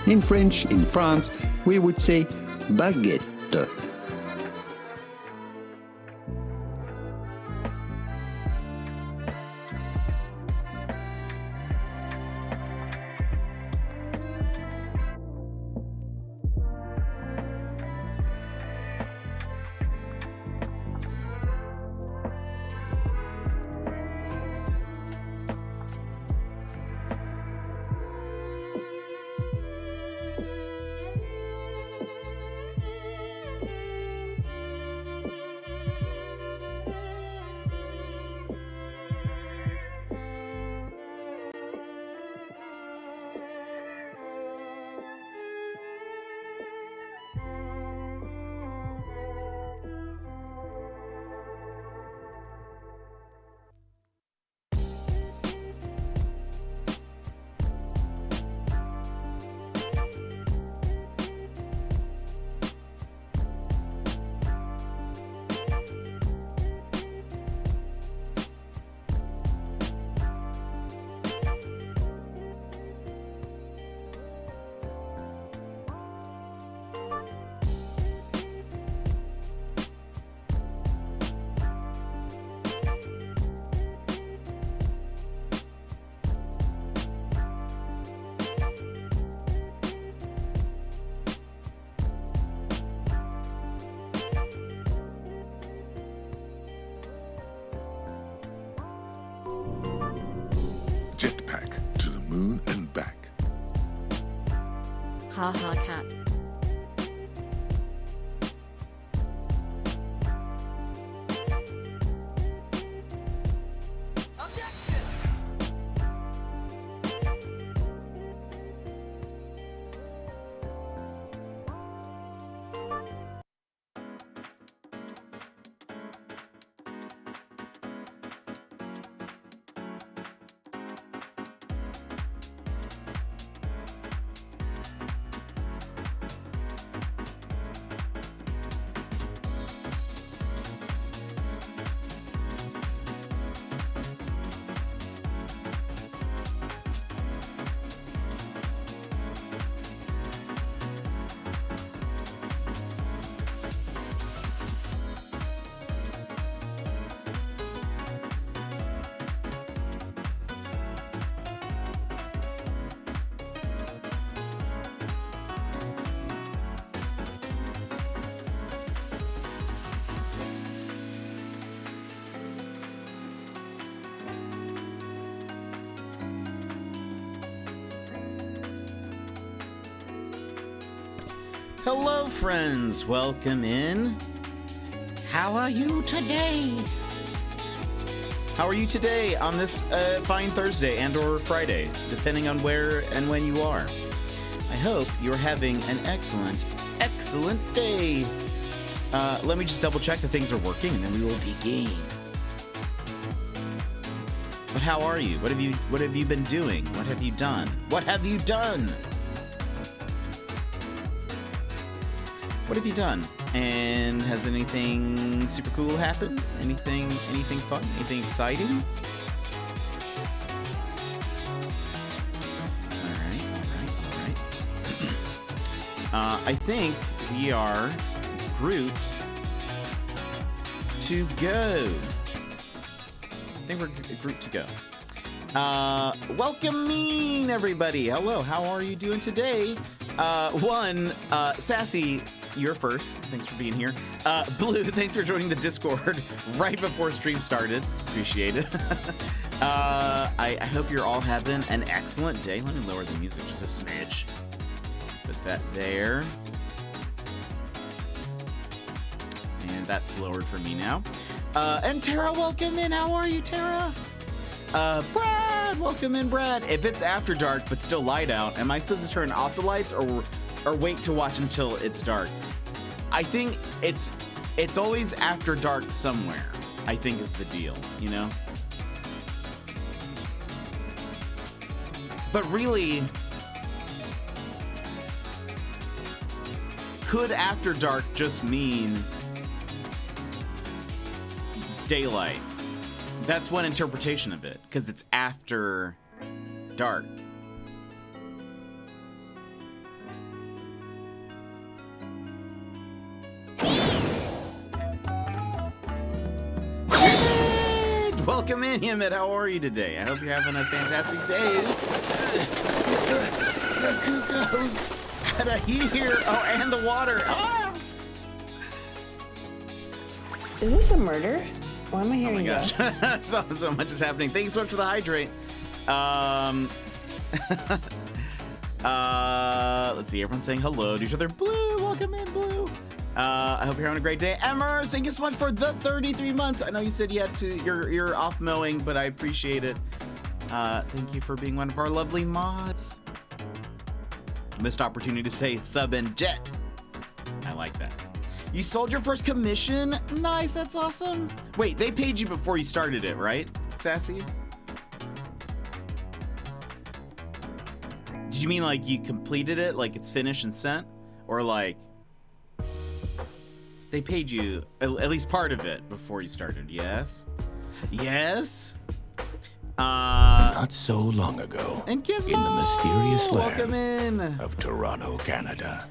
In French, in France, we would say baguette. Jetpack to the moon and back. Ha ha cat. Hello, friends. Welcome in. How are you today? How are you today on this fine Thursday and or Friday, depending on where and when you are? I hope you're having an excellent, excellent day. Let me just double check that things are working and then we will begin. But how are you? What have you been doing? What have you done? What have you done? What have you done? And has anything super cool happened? Anything fun? Anything exciting? All right. I think we are Groot to go. I think we're Groot to go. Welcoming everybody. Hello, how are you doing today? Sassy, you're first. Thanks for being here. Blue, thanks for joining the Discord right before stream started. Appreciate it. I hope you're all having an excellent day. Let me lower the music just a smidge. Put that there. And that's lowered for me now. And Tara, welcome in. How are you, Tara? Brad, welcome in, Brad. If it's after dark but still light out, am I supposed to turn off the lights or wait to watch until it's dark? I think it's always after dark somewhere, I think is the deal, you know? But really, could after dark just mean daylight? That's one interpretation of it, because it's after dark. welcome in, Emmett. How are you today? I hope you're having a fantastic day. The cuckoos out of here. Oh, and the water. Ah! Is this a murder? Why am I hearing gosh. this? so much is happening. Thank you so much for the hydrate. Let's see. Everyone's saying hello to each other. Blue, welcome in, Blue. I hope you're having a great day. Emmer, thank you so much for the 33 months. I know you said you had to, you're off mowing, but I appreciate it. Thank you for being one of our lovely mods. Missed opportunity to say sub and jet. I like that. You sold your first commission? Nice, that's awesome. Wait, they paid you before you started it, right, Sassy? Did you mean like you completed it, like it's finished and sent? Or like they paid you at least part of it before you started, yes? Yes? Not so long ago, and Gizmo, in the mysterious welcome land in. of Toronto, Canada.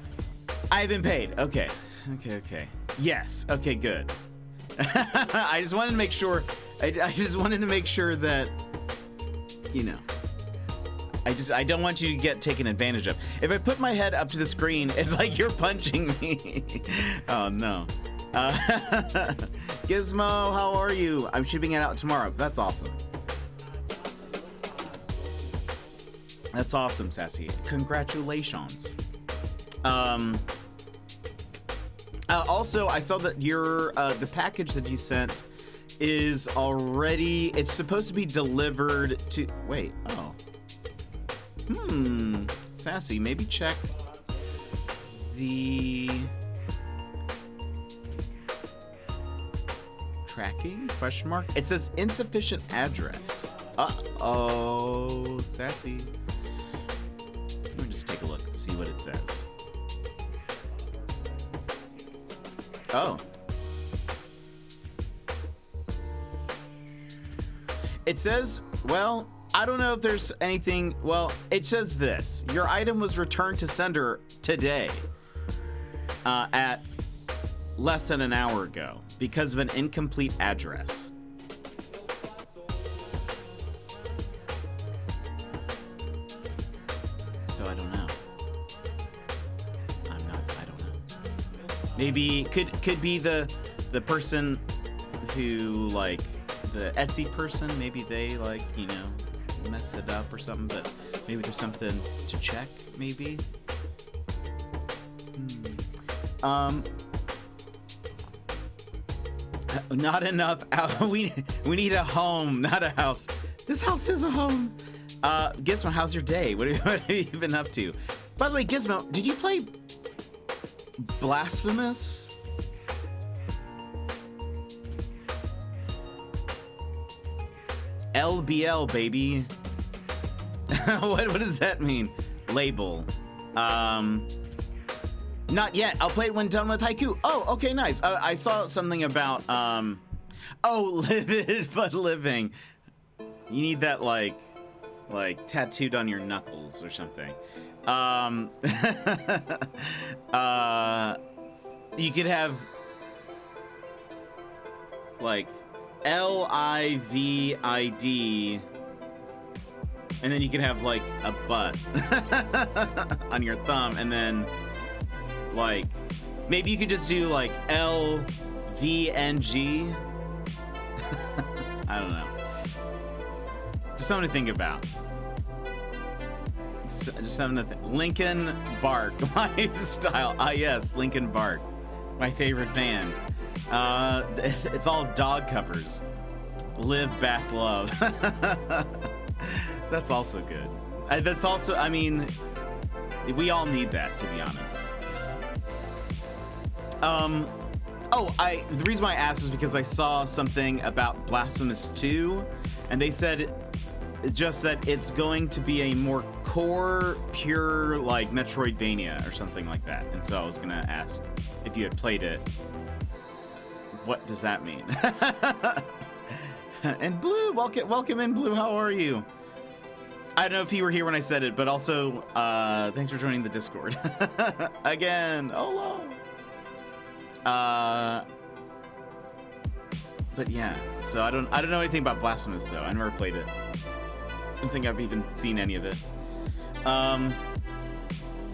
I've been paid. Okay. Yes. Okay, good. I just wanted to make sure. I just wanted to make sure that, you know. I don't want you to get taken advantage of. If I put my head up to the screen, it's like you're punching me. Oh no. Gizmo, how are you? I'm shipping it out tomorrow. That's awesome. That's awesome, Sassy. Congratulations. Also, I saw that your the package that you sent is already. It's supposed to be delivered to. Wait. Oh. Sassy, maybe check the tracking question mark. It says insufficient address. Uh-oh, Sassy. Let me just take a look and see what it says. Oh. It says, well, I don't know if there's anything. Well, it says this. Your item was returned to sender today at less than an hour ago because of an incomplete address. So I don't know. I don't know. Maybe could be the person who, like, the Etsy person, maybe they, like, you know, messed it up or something, but maybe there's something to check, maybe. Not enough. We need a home, not a house. This house is a home. Gizmo, how's your day? What have you been up to? By the way, Gizmo, did you play Blasphemous? LBL, baby. What does that mean? Label. Not yet. I'll play it when done with Haiku. Oh, okay, nice. I saw something about, live it but living. You need that, like tattooed on your knuckles or something. You could have, like, LIVID, and then you can have, like, a butt on your thumb, and then, like, maybe you could just do, like, LVNG. I don't know. Just something to think about. Just something to think. Linkin Bark lifestyle. Ah, yes, Linkin Bark, my favorite band. It's all dog covers. Live, Bath, Love. That's also good. That's also, I mean, we all need that, to be honest. The reason why I asked is because I saw something about Blasphemous 2, and they said just that it's going to be a more core, pure, like, Metroidvania or something like that. And so I was gonna ask if you had played it. What does that mean? And Blue, welcome in, Blue. How are you? I don't know if you were here when I said it, but also, thanks for joining the Discord. Again, hello. But yeah, so I don't know anything about Blasphemous though. I never played it. I don't think I've even seen any of it. How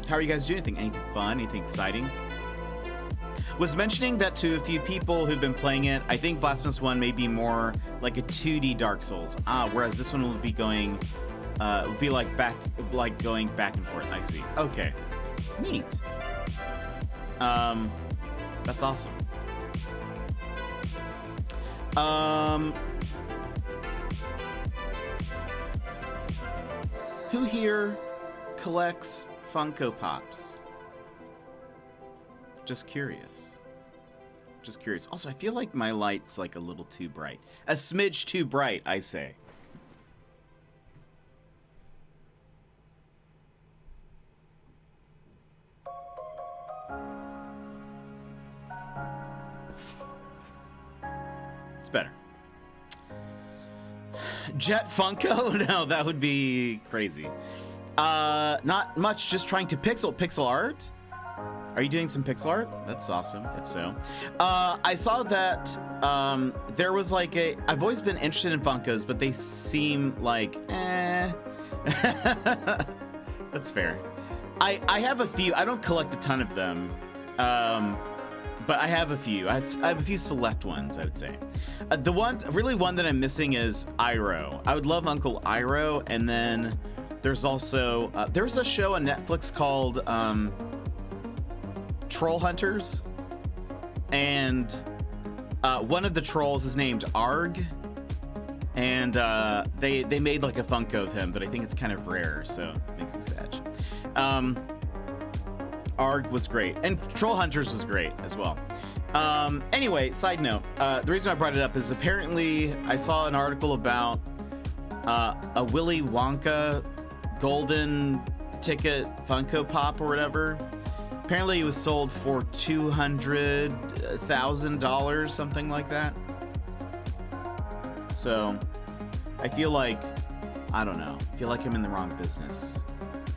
are you guys doing? Anything fun? Anything exciting? Was mentioning that to a few people who've been playing it. I think Blasphemous 1 may be more like a 2D Dark Souls. Whereas this one will be going, would be like going back and forth. I see. Okay, neat. That's awesome. Who here collects Funko Pops? Just curious. Also, I feel like my light's like a little too bright. A smidge too bright, I say. It's better. Jet Funko? No, that would be crazy. Not much, just trying to pixel art. Are you doing some pixel art? That's awesome. If so. I saw that there was like I've always been interested in Funkos, but they seem like That's fair. I have a few. I don't collect a ton of them. But I have a few. I have a few select ones, I would say. The one that I'm missing is Iroh. I would love Uncle Iroh, and then there's also there's a show on Netflix called Troll Hunters, and one of the trolls is named Arg, and they made like a Funko of him, but I think it's kind of rare, so it makes me sad. Arg was great, and Troll Hunters was great as well. Anyway, side note, the reason I brought it up is apparently I saw an article about a Willy Wonka golden ticket Funko Pop or whatever. Apparently it was sold for $200,000, something like that. So I feel like, I don't know, I feel like I'm in the wrong business.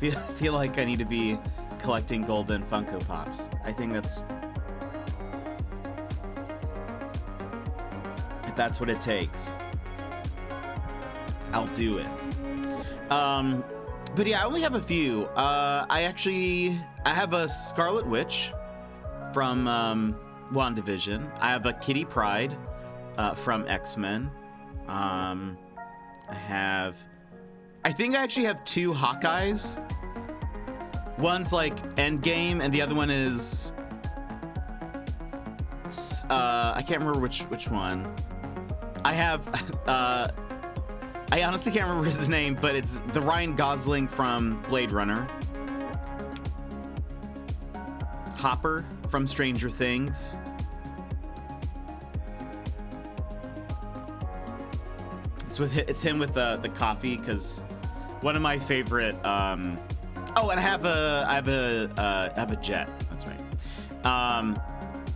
I feel like I need to be collecting golden Funko Pops. I think if that's what it takes, I'll do it. But yeah, I only have a few. I have a Scarlet Witch from WandaVision. I have a Kitty Pryde from X-Men. I think I actually have two Hawkeyes. One's like Endgame, and the other one is I can't remember which one. I honestly can't remember his name, but it's the Ryan Gosling from Blade Runner. Hopper from Stranger Things. It's him with the coffee, because one of my favorite. Oh, and I have a jet. That's right.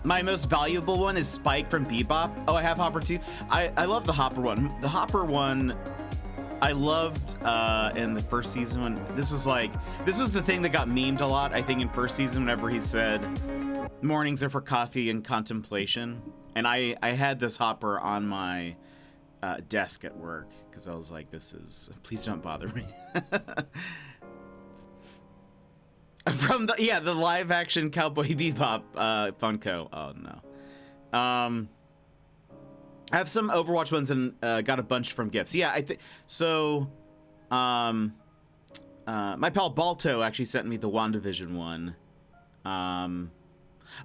My most valuable one is Spike from Bebop. Oh, I have Hopper too. I love the Hopper one. The Hopper one I loved in the first season when this was the thing that got memed a lot, I think, in first season, whenever he said mornings are for coffee and contemplation. And I had this Hopper on my desk at work because I was like, please don't bother me. From the live action Cowboy Bebop Funko. Oh no. I have some Overwatch ones and got a bunch from gifts. Yeah, I think so. My pal Balto actually sent me the WandaVision one. I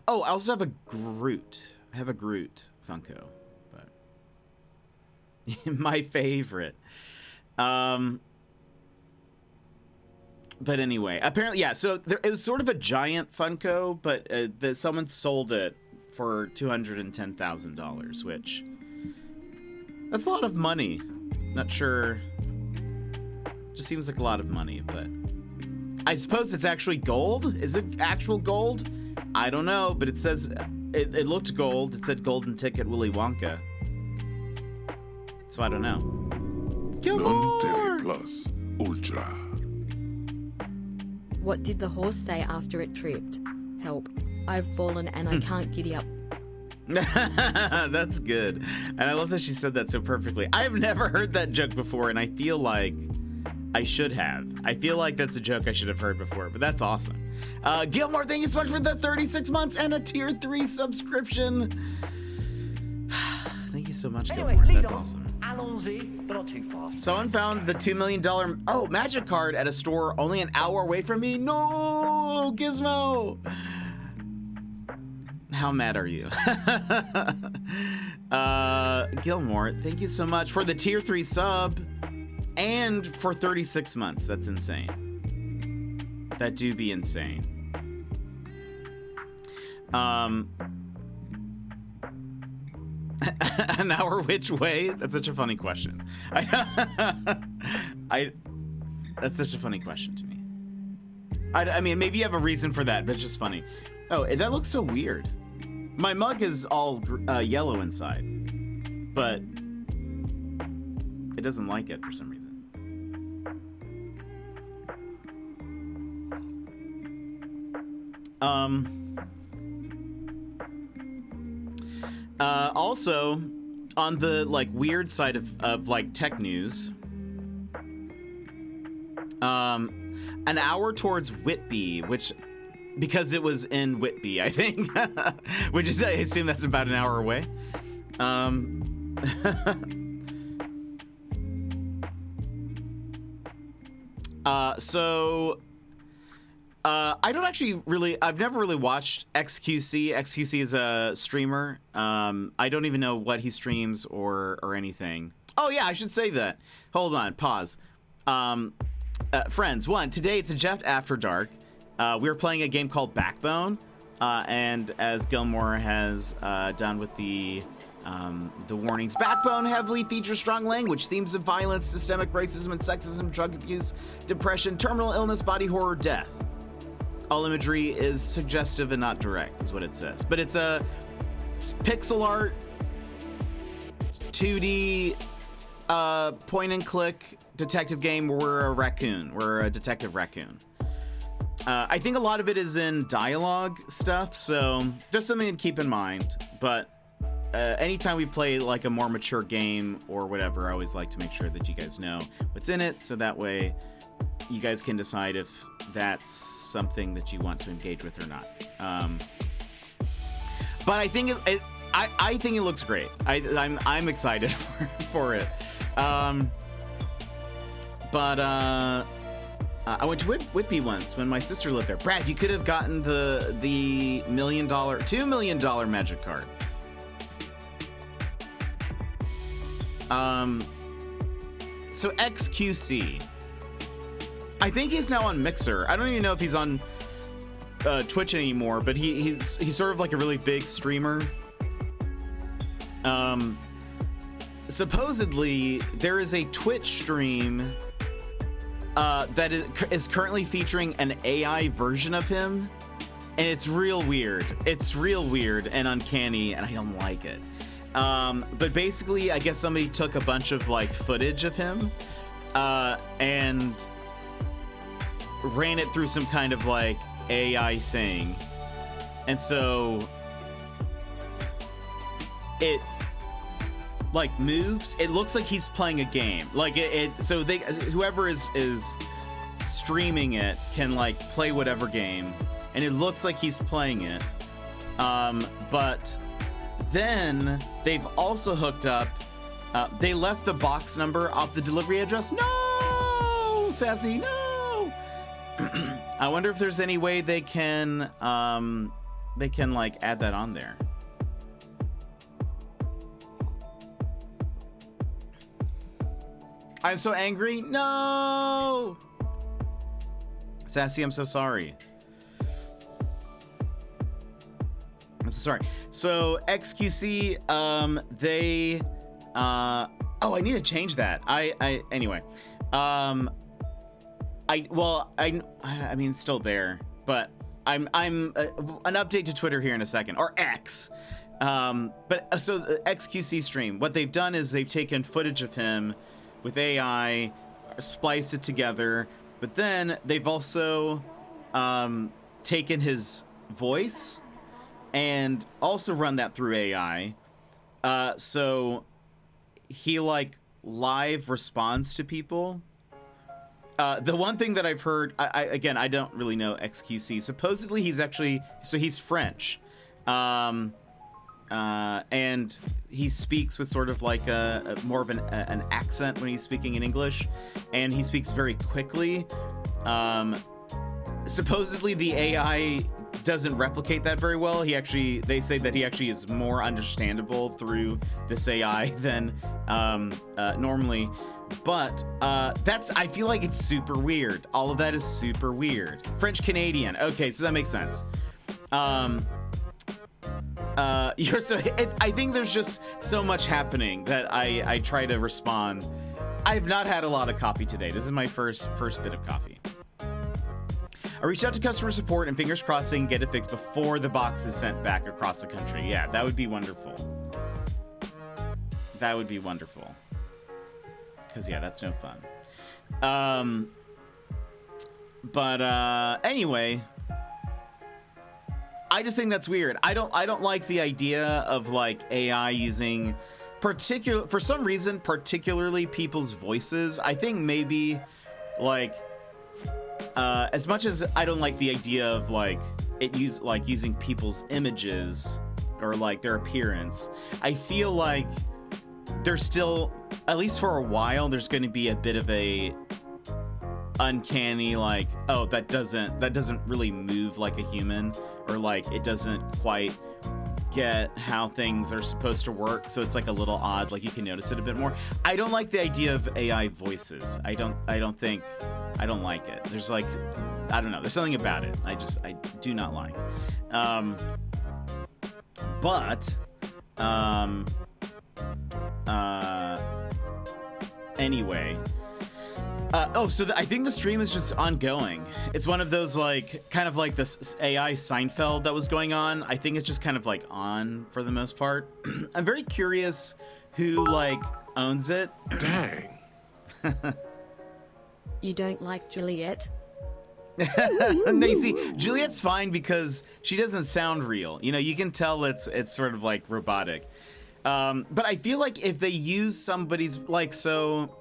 also have a Groot. I have a Groot Funko, but my favorite. But anyway, apparently, yeah. So it was sort of a giant Funko, but someone sold it for $210,000, which that's a lot of money. Not sure. Just seems like a lot of money, but I suppose it's actually gold. Is it actual gold? I don't know, but it says it looked gold. It said golden ticket Willy Wonka. So I don't know. Non Tele Plus Ultra. What did the horse say after it tripped? Help. I've fallen and I can't giddy up. That's good. And I love that she said that so perfectly. I have never heard that joke before, and I feel like I should have. I feel like that's a joke I should have heard before, but that's awesome. Gilmore, thank you so much for the 36 months and a tier 3 subscription. Thank you so much, Anyway, Gilmore. lead That's on. awesome. Allons-y, but not too fast. Someone found the $2 million magic card at a store only an hour away from me. No, Gizmo. How mad are you? Gilmore, thank you so much for the tier 3 sub and for 36 months. That's insane. That do be insane. An hour which way? That's such a funny question. That's such a funny question to me. I mean, maybe you have a reason for that, but it's just funny. Oh, that looks so weird. My mug is all yellow inside, but it doesn't like it for some reason. Also, on the like weird side of like tech news, an hour towards Whitby, which because it was in Whitby, I think, which is I assume that's about an hour away. I don't actually really, I've never really watched XQC. XQC is a streamer. I don't even know what he streams or anything. Oh yeah, I should say that. Hold on, pause. Friends, today it's a Jeff After Dark. We were playing a game called Backbone, and as Gilmore has done with the warnings, Backbone heavily features strong language, themes of violence, systemic racism and sexism, drug abuse, depression, terminal illness, body horror, death. All imagery is suggestive and not direct, is what it says. But it's a pixel art, 2D, point and click detective game where we're a raccoon. We're a detective raccoon. I think a lot of it is in dialogue stuff, so just something to keep in mind. But anytime we play like a more mature game or whatever, I always like to make sure that you guys know what's in it, so that way you guys can decide if that's something that you want to engage with or not. But I think I think it looks great. I'm excited for it. I went to Whitby once when my sister lived there. Brad, you could have gotten the $2 million magic card. So XQC. I think he's now on Mixer. I don't even know if he's on Twitch anymore, but he's sort of like a really big streamer. Supposedly there is a Twitch stream that is currently featuring an AI version of him, and it's real weird. It's real weird and uncanny, and I don't like it. But basically, I guess somebody took a bunch of like footage of him and ran it through some kind of like AI thing, and so it like moves. It looks like he's playing a game. Like so whoever is streaming it can like play whatever game, and it looks like he's playing it. But then they've also hooked up. They left the box number off the delivery address. No, Sassy, no. I wonder if there's any way they can like add that on there. I'm so angry. No, Sassy, I'm so sorry. I'm so sorry. So XQC, they oh, I need to change that. Anyway. I mean, it's still there, but I'm an update to Twitter here in a second, or X. But so the XQC stream, what they've done is they've taken footage of him with AI, spliced it together, but then they've also taken his voice and also run that through AI. So he like live responds to people. The one thing that I've heard, I don't really know XQC. Supposedly he's French. And he speaks with sort of like a more of an accent when he's speaking in English, and he speaks very quickly. Supposedly the AI doesn't replicate that very well. They say that he actually is more understandable through this AI than normally. But I feel like it's super weird. All of that is super weird. French Canadian. Okay, so that makes sense. I think there's just so much happening that I try to respond. I've not had a lot of coffee today. This is my first bit of coffee. I reached out to customer support and fingers crossed they can get it fixed before the box is sent back across the country. Yeah, that would be wonderful. That would be wonderful. Because, yeah, that's no fun. Anyway, I just think that's weird. I don't like the idea of like AI using for some reason, particularly people's voices. I think maybe like as much as I don't like the idea of like using people's images or like their appearance, I feel like there's still, at least for a while, there's going to be a bit of a uncanny like, oh, that doesn't really move like a human, or like it doesn't quite get how things are supposed to work, so it's like a little odd, like you can notice it a bit more. I don't like the idea of AI voices. I don't like it. There's like, I don't know, there's something about it I do not like. Anyway, I think the stream is just ongoing. It's one of those like kind of like this AI Seinfeld that was going on. I think it's just kind of like on for the most part. I'm very curious who like owns it. Dang. You don't like Juliet? No, you see, Juliet's fine because she doesn't sound real. You know, you can tell it's sort of like robotic. But I feel like if they use somebody's like, so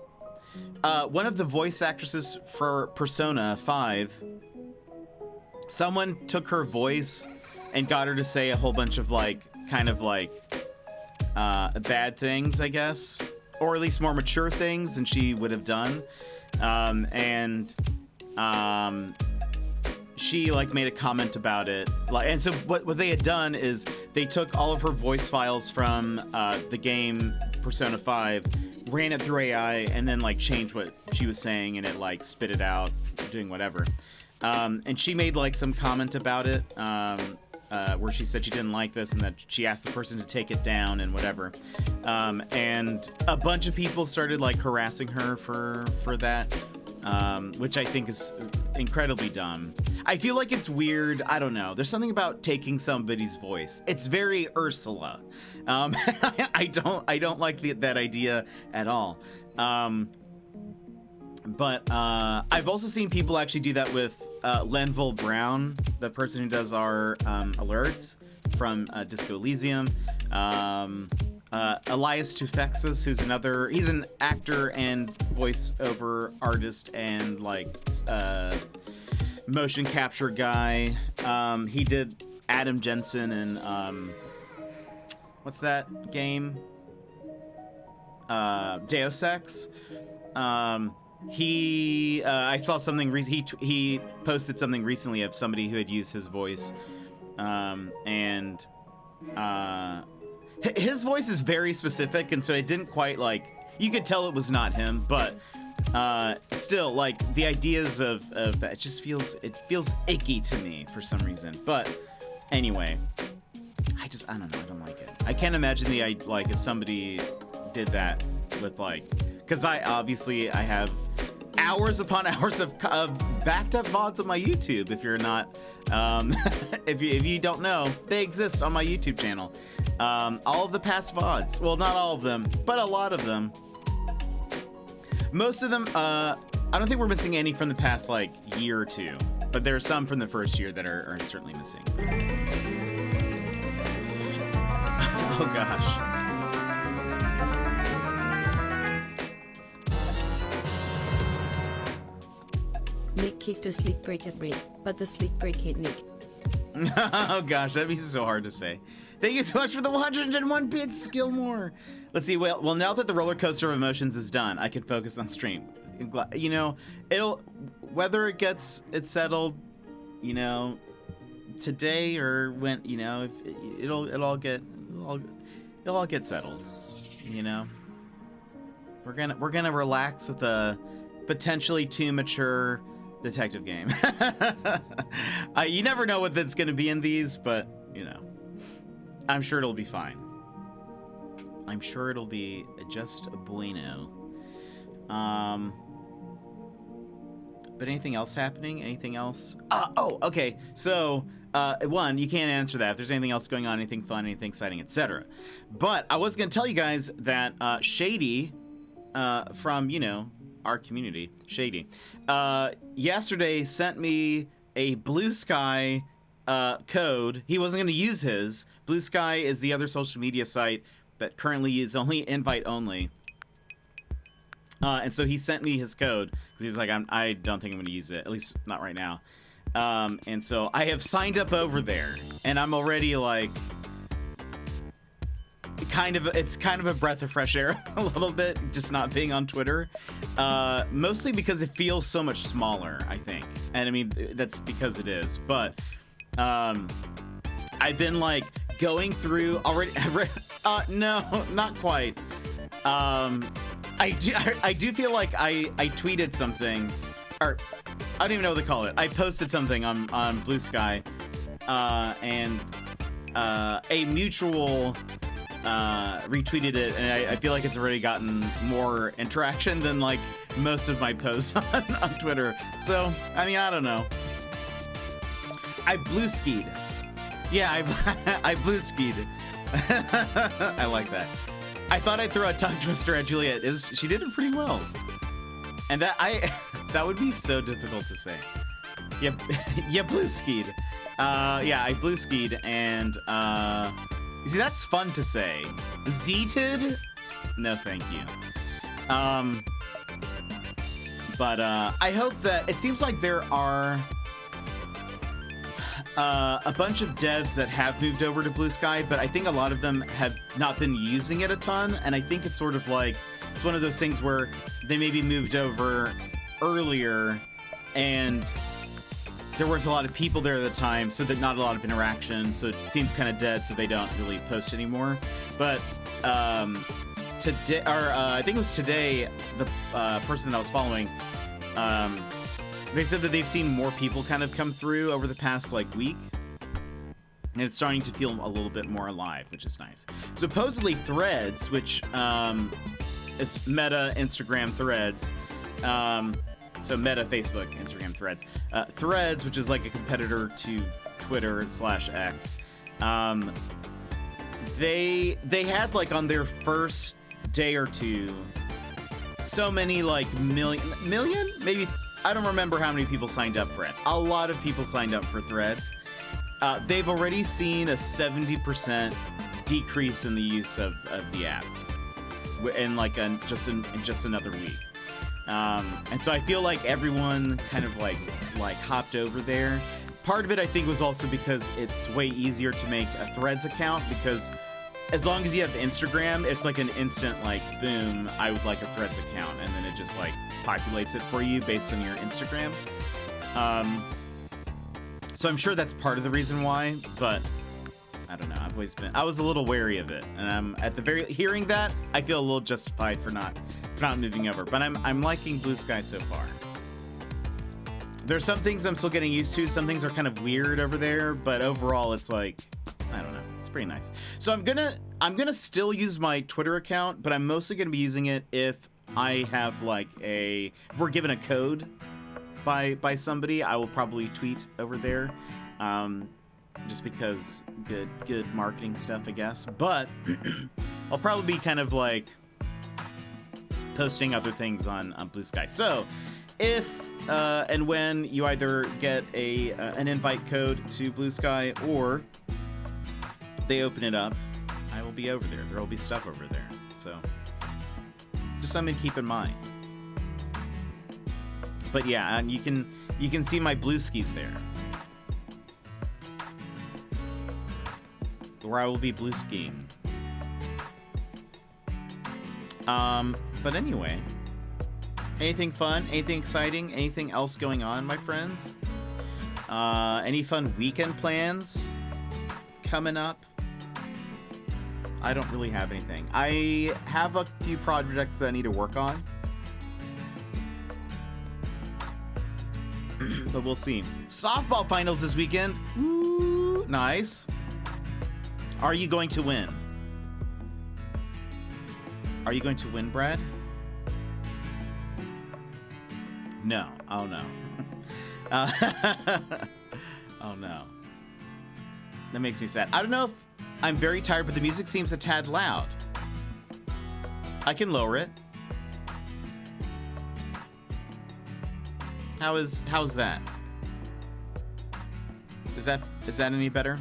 one of the voice actresses for Persona 5, someone took her voice and got her to say a whole bunch of like kind of like bad things, I guess, or at least more mature things than she would have done. She like made a comment about it, like, and so what they had done is they took all of her voice files from the game Persona 5, ran it through AI, and then like changed what she was saying, and it like spit it out, doing whatever. And she made like some comment about it, where she said she didn't like this and that she asked the person to take it down and whatever. And a bunch of people started like harassing her for that, which I think is incredibly dumb. I feel like it's weird. I don't know. There's something about taking somebody's voice. It's very Ursula. I don't like that idea at all. But I've also seen people actually do that with Lenville Brown, the person who does our alerts from Disco Elysium. Elias Tufexis, who's he's an actor and voiceover artist and like motion capture guy. He did Adam Jensen and what's that game? Deus Ex. I saw something he posted something recently of somebody who had used his voice, and his voice is very specific, and so it didn't quite like, you could tell it was not him, but still, like, the ideas of that, it feels icky to me for some reason. But anyway, I don't know, I don't like it. I can't imagine if somebody did that with like, because I have hours upon hours of backed up VODs on my YouTube. If you're not, if you don't know, they exist on my YouTube channel. All of the past VODs, well, not all of them, but a lot of them. Most of them, I don't think we're missing any from the past like year or two, but there are some from the first year that are certainly missing. Oh gosh. Nick kicked a sleep break at Rick, but the sleep break hit Nick. Oh gosh, that'd be so hard to say. Thank you so much for the 101 bits, Gilmore. Let's see. Well, now that the roller coaster of emotions is done, I can focus on stream. You know, whether it's settled, you know, today or when, you know, it'll all get settled. You know, we're gonna relax with a potentially too mature detective game. You never know what that's gonna be in these, but you know, I'm sure it'll be fine. I'm sure it'll be just a bueno. But anything else happening? Anything else? Oh, okay. So, one, you can't answer that if there's anything else going on, anything fun, anything exciting, etc. But I was gonna tell you guys that Shady, from, you know, our community, Shady, yesterday sent me a Blue Sky code. He wasn't going to use his. Blue Sky is the other social media site that currently is only invite only. And so he sent me his code because he was like, I don't think I'm going to use it, at least not right now. And so I have signed up over there, and I'm already like, it's kind of a breath of fresh air a little bit, just not being on Twitter. Mostly because it feels so much smaller, I think. And I mean, that's because it is. But I've been like going through already. No, not quite. I do feel like I tweeted something, or I don't even know what to call it. I posted something on Blue Sky, and a mutual retweeted it, and I feel like it's already gotten more interaction than like most of my posts on Twitter. So, I mean, I don't know. I blue skied. Yeah, I blue skied. I like that. I thought I'd throw a tongue twister at Juliet. She did it pretty well. And that would be so difficult to say. Yeah, yeah, blue skied. Yeah, I blue skied, and you see, that's fun to say. Zeeted? No, thank you. But I hope that it seems like there are a bunch of devs that have moved over to Blue Sky, but I think a lot of them have not been using it a ton, and I think it's sort of like, it's one of those things where they maybe moved over earlier and there weren't a lot of people there at the time, so that not a lot of interaction, so it seems kind of dead, so they don't really post anymore. But today, or I think it was today, the person that I was following, they said that they've seen more people kind of come through over the past like week, and it's starting to feel a little bit more alive, which is nice. Supposedly Threads, which is Meta Instagram Threads, so Meta Facebook Instagram Threads, Threads, which is like a competitor to Twitter /X, they had like on their first day or two so many like million maybe, I don't remember how many people signed up for it. A lot of people signed up for Threads. They've already seen a 70% decrease in the use of the app in like just another week. And so I feel like everyone kind of like hopped over there. Part of it I think was also because it's way easier to make a Threads account, because as long as you have Instagram, it's like an instant like, boom, I would like a Threads account, and then it just like populates it for you based on your Instagram. So I'm sure that's part of the reason why, but I don't know. I was a little wary of it, and I'm hearing that, I feel a little justified for not moving over. But I'm liking Blue Sky so far. There's some things I'm still getting used to. Some things are kind of weird over there, but overall, it's like, I don't know. It's pretty nice. So I'm gonna still use my Twitter account, but I'm mostly gonna be using it if I have like if we're given a code by somebody, I will probably tweet over there. Just because good marketing stuff, I guess. But I'll probably be kind of like posting other things on Blue Sky. So if and when you either get an invite code to Blue Sky or they open it up, I will will be over there. There will be stuff over there. So just something to keep in mind. But yeah, and you can see my blue skis there, where I will be blue skiing. But anyway, anything fun, anything exciting, anything else going on, my friends? Any fun weekend plans coming up? I don't really have anything. I have a few projects that I need to work on, but we'll see. Softball finals this weekend. Woo, nice. Are you going to win? Are you going to win, Brad? No. Oh, no. Oh, no. That makes me sad. I don't know if I'm very tired, but the music seems a tad loud. I can lower it. How's that? Is that any better?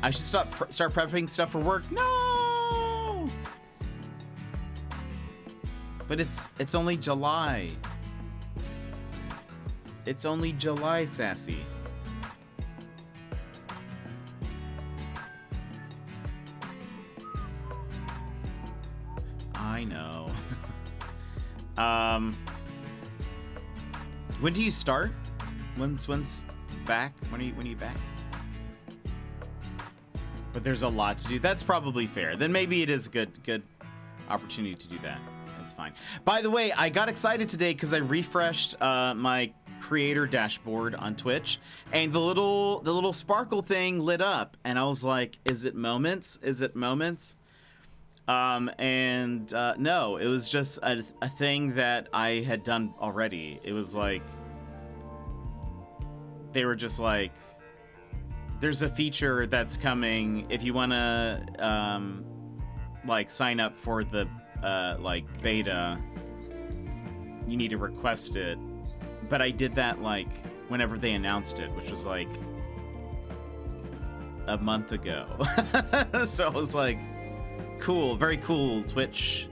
I should start prepping stuff for work. No! But it's only July. It's only July, Sassy. I know. When do you start? When's back? When are you back? But there's a lot to do. That's probably fair. Then maybe it is a good opportunity to do that. That's fine. By the way, I got excited today because I refreshed my creator dashboard on Twitch, and the little sparkle thing lit up, and I was like, is it moments? Is it moments? No, it was just a thing that I had done already. It was like, they were just like, there's a feature that's coming if you want to like sign up for the like beta, you need to request it. But I did that like whenever they announced it, which was like a month ago. So I was like, cool, very cool, Twitch.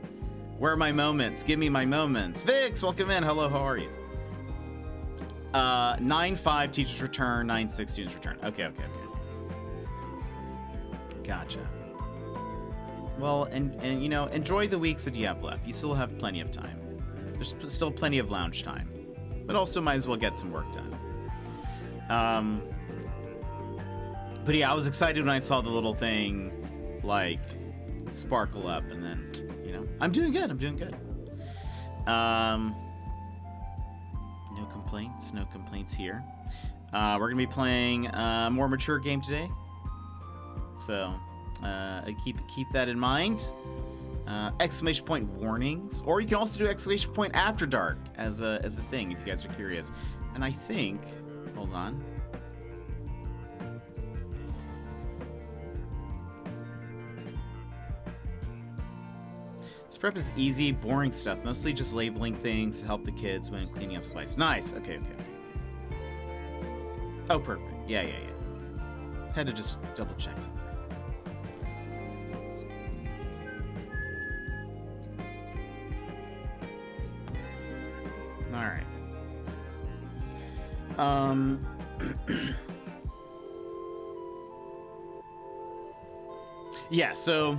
Where are my moments? Give me my moments. Vix, welcome in. Hello, how are you? 9-5 teachers return, 9-6 students return. Okay. Gotcha. Well, and you know, enjoy the weeks that you have left. You still have plenty of time. There's still plenty of lounge time, but also might as well get some work done. But yeah, I was excited when I saw the little thing like sparkle up, and then, you know, I'm doing good. No complaints here. We're gonna be playing a more mature game today, so keep that in mind. Exclamation point warnings, or you can also do exclamation point after dark as a thing if you guys are curious. And I think, hold on. This prep is easy, boring stuff, mostly just labeling things to help the kids when cleaning up supplies. Nice. Okay. Oh, perfect. Yeah. Had to just double check something. All right. Yeah, so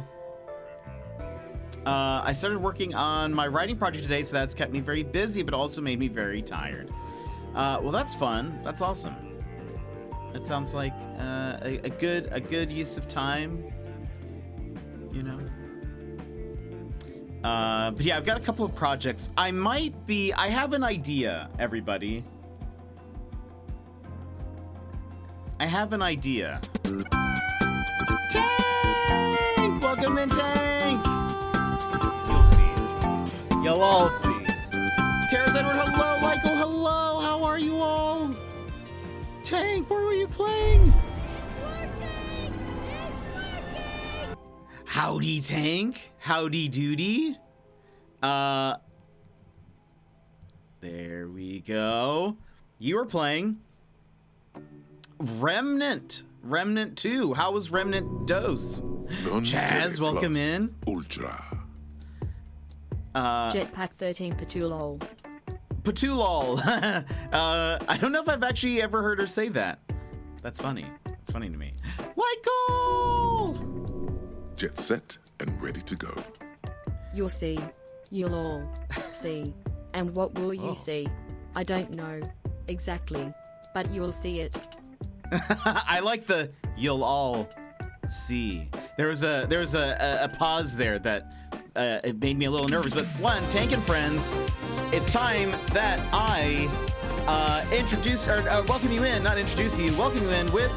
I started working on my writing project today, so that's kept me very busy, but also made me very tired. Well, that's fun. That's awesome. That sounds like a good use of time, you know. But yeah, I've got a couple of projects. I have an idea, everybody. I have an idea. Tank! Welcome in, Tank! You'll see. You'll all see. Tara's Edward, hello. Michael, hello. How are you all? Tank, where were you playing? It's working! Howdy, Tank. Howdy doody. There we go. You were playing Remnant 2. How was Remnant Dose? Chaz, welcome in. Ultra. Jetpack 13 Patulol. Patulol. I don't know if I've actually ever heard her say that. That's funny. It's funny to me. Michael! Jet set and ready to go. You'll see. You'll all see. And what will you see? I don't know exactly, but you'll see it. I like the "you'll all see." There was a pause there that it made me a little nervous. But one, Tank and Friends, it's time that I introduce or welcome you in, not introduce you, welcome you in with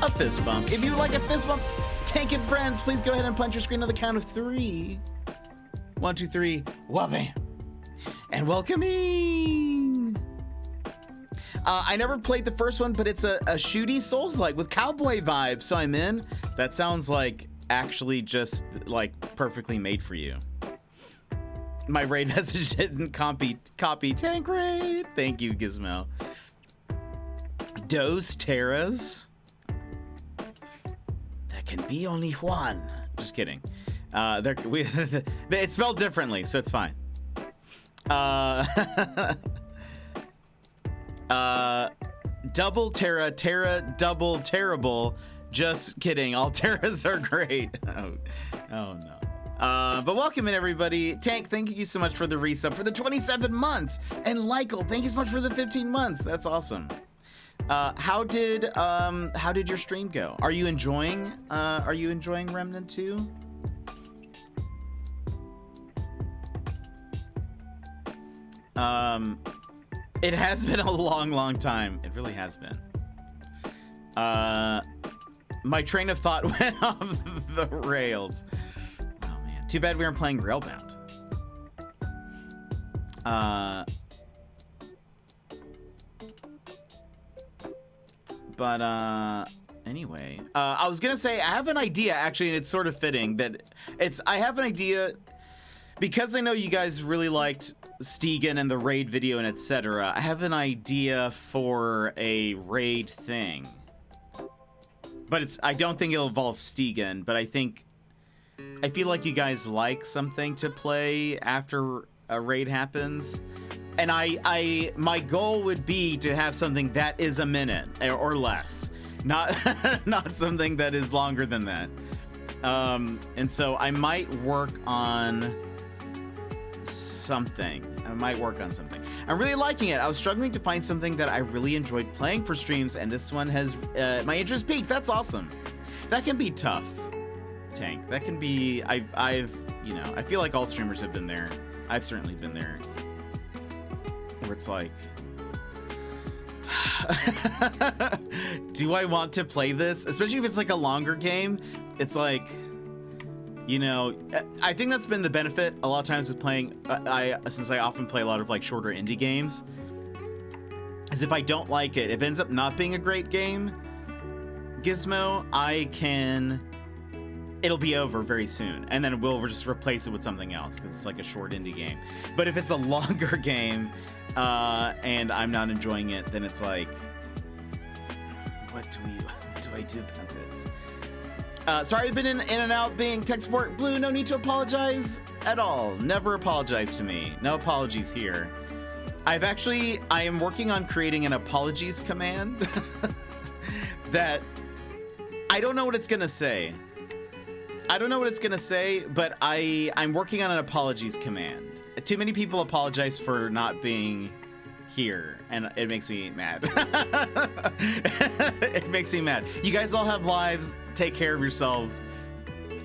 a fist bump. If you like a fist bump, Tank and Friends, please go ahead and punch your screen on the count of 3. 1, 2, 3. Wabam. And welcoming. I never played the first one, but it's a shooty Souls-like with cowboy vibes, so I'm in. That sounds like actually just like perfectly made for you. My raid message didn't copy Tank raid. Thank you, Gizmo. Dos Terras. There can be only one. Just kidding. It's spelled differently, so it's fine. Double Terra, double terrible. Just kidding. All Terras are great. Oh no. But welcome in, everybody. Tank, thank you so much for the resub for the 27 months. And Lykel, thank you so much for the 15 months. That's awesome. How did your stream go? Are you enjoying Remnant 2? It has been a long time. It really has been. My train of thought went off the rails. Oh man, too bad we weren't playing Railbound. Anyway, I was gonna say I have an idea actually, and it's sort of fitting that I have an idea. Because I know you guys really liked Stegan and the raid video and etc., I have an idea for a raid thing. But I don't think it'll involve Stegan, but I feel like you guys like something to play after a raid happens. And my goal would be to have something that is a minute or less. Not something that is longer than that. And so I might work on something. I'm really liking it. I was struggling to find something that I really enjoyed playing for streams, and this one has my interest peaked. That's awesome. That can be tough, Tank. That can be. I've I feel like all streamers have been there. I've certainly been there, where it's like, do I want to play this? Especially if it's like a longer game. It's like, I think that's been the benefit a lot of times with playing, since I often play a lot of like shorter indie games, is if I don't like it, if it ends up not being a great game, Gizmo, it'll be over very soon, and then we'll just replace it with something else, because it's like a short indie game. But if it's a longer game, and I'm not enjoying it, then it's like, what do I do about this? Sorry I've been in and out being tech support. Blue, no need to apologize at all. Never apologize to me. No apologies here. I am working on creating an apologies command that I don't know what it's gonna say. But I'm working on an apologies command. Too many people apologize for not being here, and it makes me mad. It makes me mad. You guys all have lives. Take care of yourselves.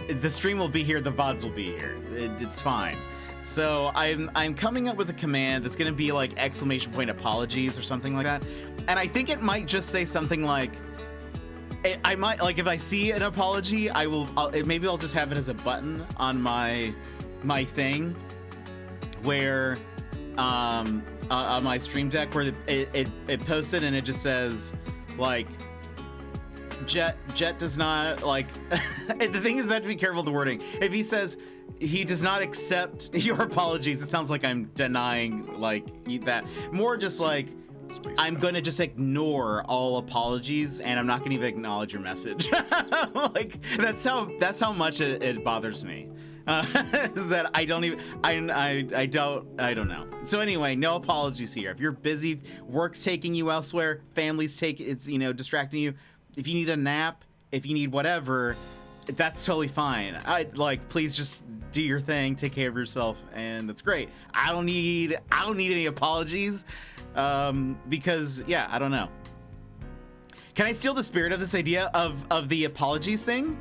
The stream will be here. The VODs will be here. It's fine. So I'm coming up with a command that's going to be like ! apologies or something like that. And I think it might just say something like, I might, like, if I see an apology, maybe I'll just have it as a button on my thing, where on my stream deck, where it posted and it just says like, Jet does not like. The thing is, I have to be careful with the wording. If he says he does not accept your apologies, it sounds like I'm denying like that. More just like, I'm gonna just ignore all apologies, and I'm not gonna even acknowledge your message. Like that's how much it bothers me. Is that I don't even I don't know. So anyway, no apologies here. If you're busy, work's taking you elsewhere, family's it's distracting you. If you need a nap, if you need whatever, that's totally fine. Please just do your thing, take care of yourself, and that's great. I don't need any apologies, because yeah, I don't know. Can I steal the spirit of this idea of the apologies thing?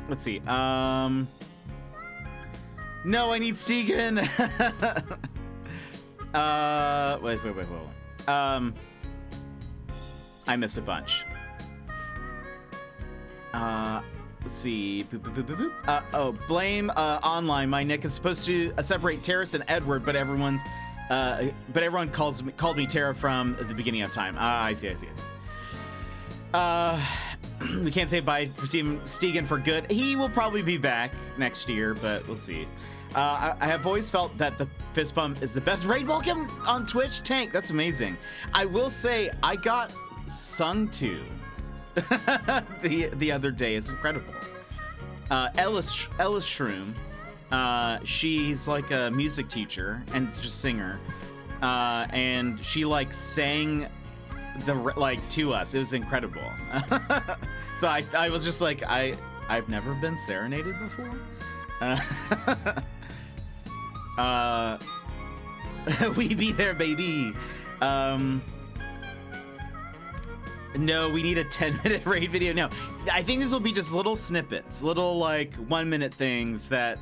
Let's see. No, I need Stegan. Wait. I miss a bunch. Let's see. Blame online. My nick is supposed to separate Terrace and Edward, but everyone called me Tara from the beginning of time. I see. We can't say bye for Stegan for good. He will probably be back next year, but we'll see. I have always felt that the fist bump is the best raid welcome on Twitch. Tank, that's amazing. I will say I got sung to the other day. It's incredible. Ellis Shroom, she's like a music teacher and just singer, and she sang to us. It was incredible. So I was just like, I've never been serenaded before. We be there, baby. No, we need a 10-minute raid video. No, I think this will be just little snippets, little 1-minute things that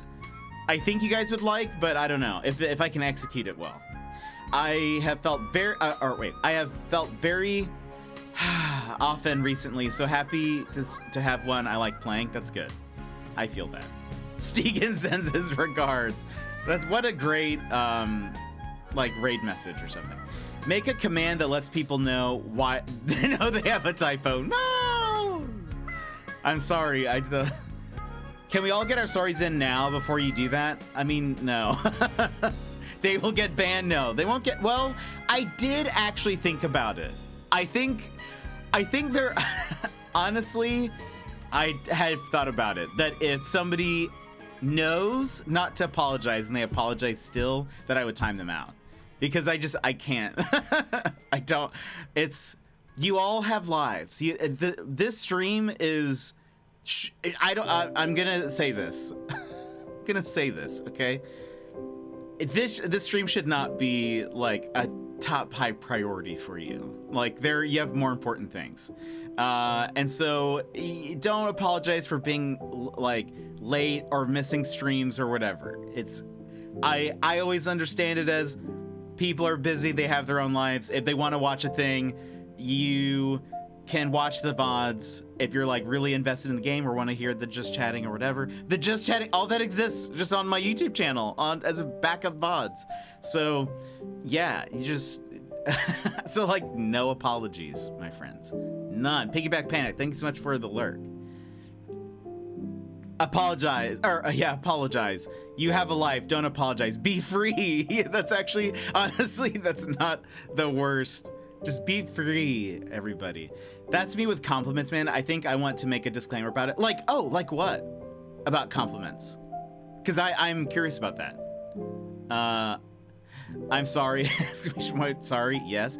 I think you guys would like, but I don't know if I can execute it well. I have felt very often recently, so happy to have one I like playing. That's good. I feel that. Stegan sends his regards. That's what a great raid message or something. Make a command that lets people know why they know they have a typo. No! I'm sorry. Can we all get our sorries in now before you do that? I mean, no. They will get banned. No, they won't get. Well, I did actually think about it. I think they're honestly, I had thought about it that if somebody knows not to apologize and they apologize still, that I would time them out, because I can't. I don't. You all have lives. This stream is. I'm gonna say this. I'm gonna say this. Okay. This stream should not be a top high priority for you. You have more important things, and so don't apologize for being late or missing streams or whatever. I always understand it as people are busy, they have their own lives. If they want to watch a thing, you can watch the VODs. If you're really invested in the game or want to hear the just chatting or whatever, the just chatting, all that exists just on my YouTube channel as a backup VODs. So yeah, you just so no apologies, my friends, none. Piggyback Panic, thank you so much for the lurk. Apologize, or apologize. You have a life, don't apologize. Be free. That's actually, honestly, that's not the worst. Just be free, everybody. That's me with compliments, man. I think I want to make a disclaimer about it. Like what? About compliments? Because I'm curious about that. I'm sorry. Sorry, yes.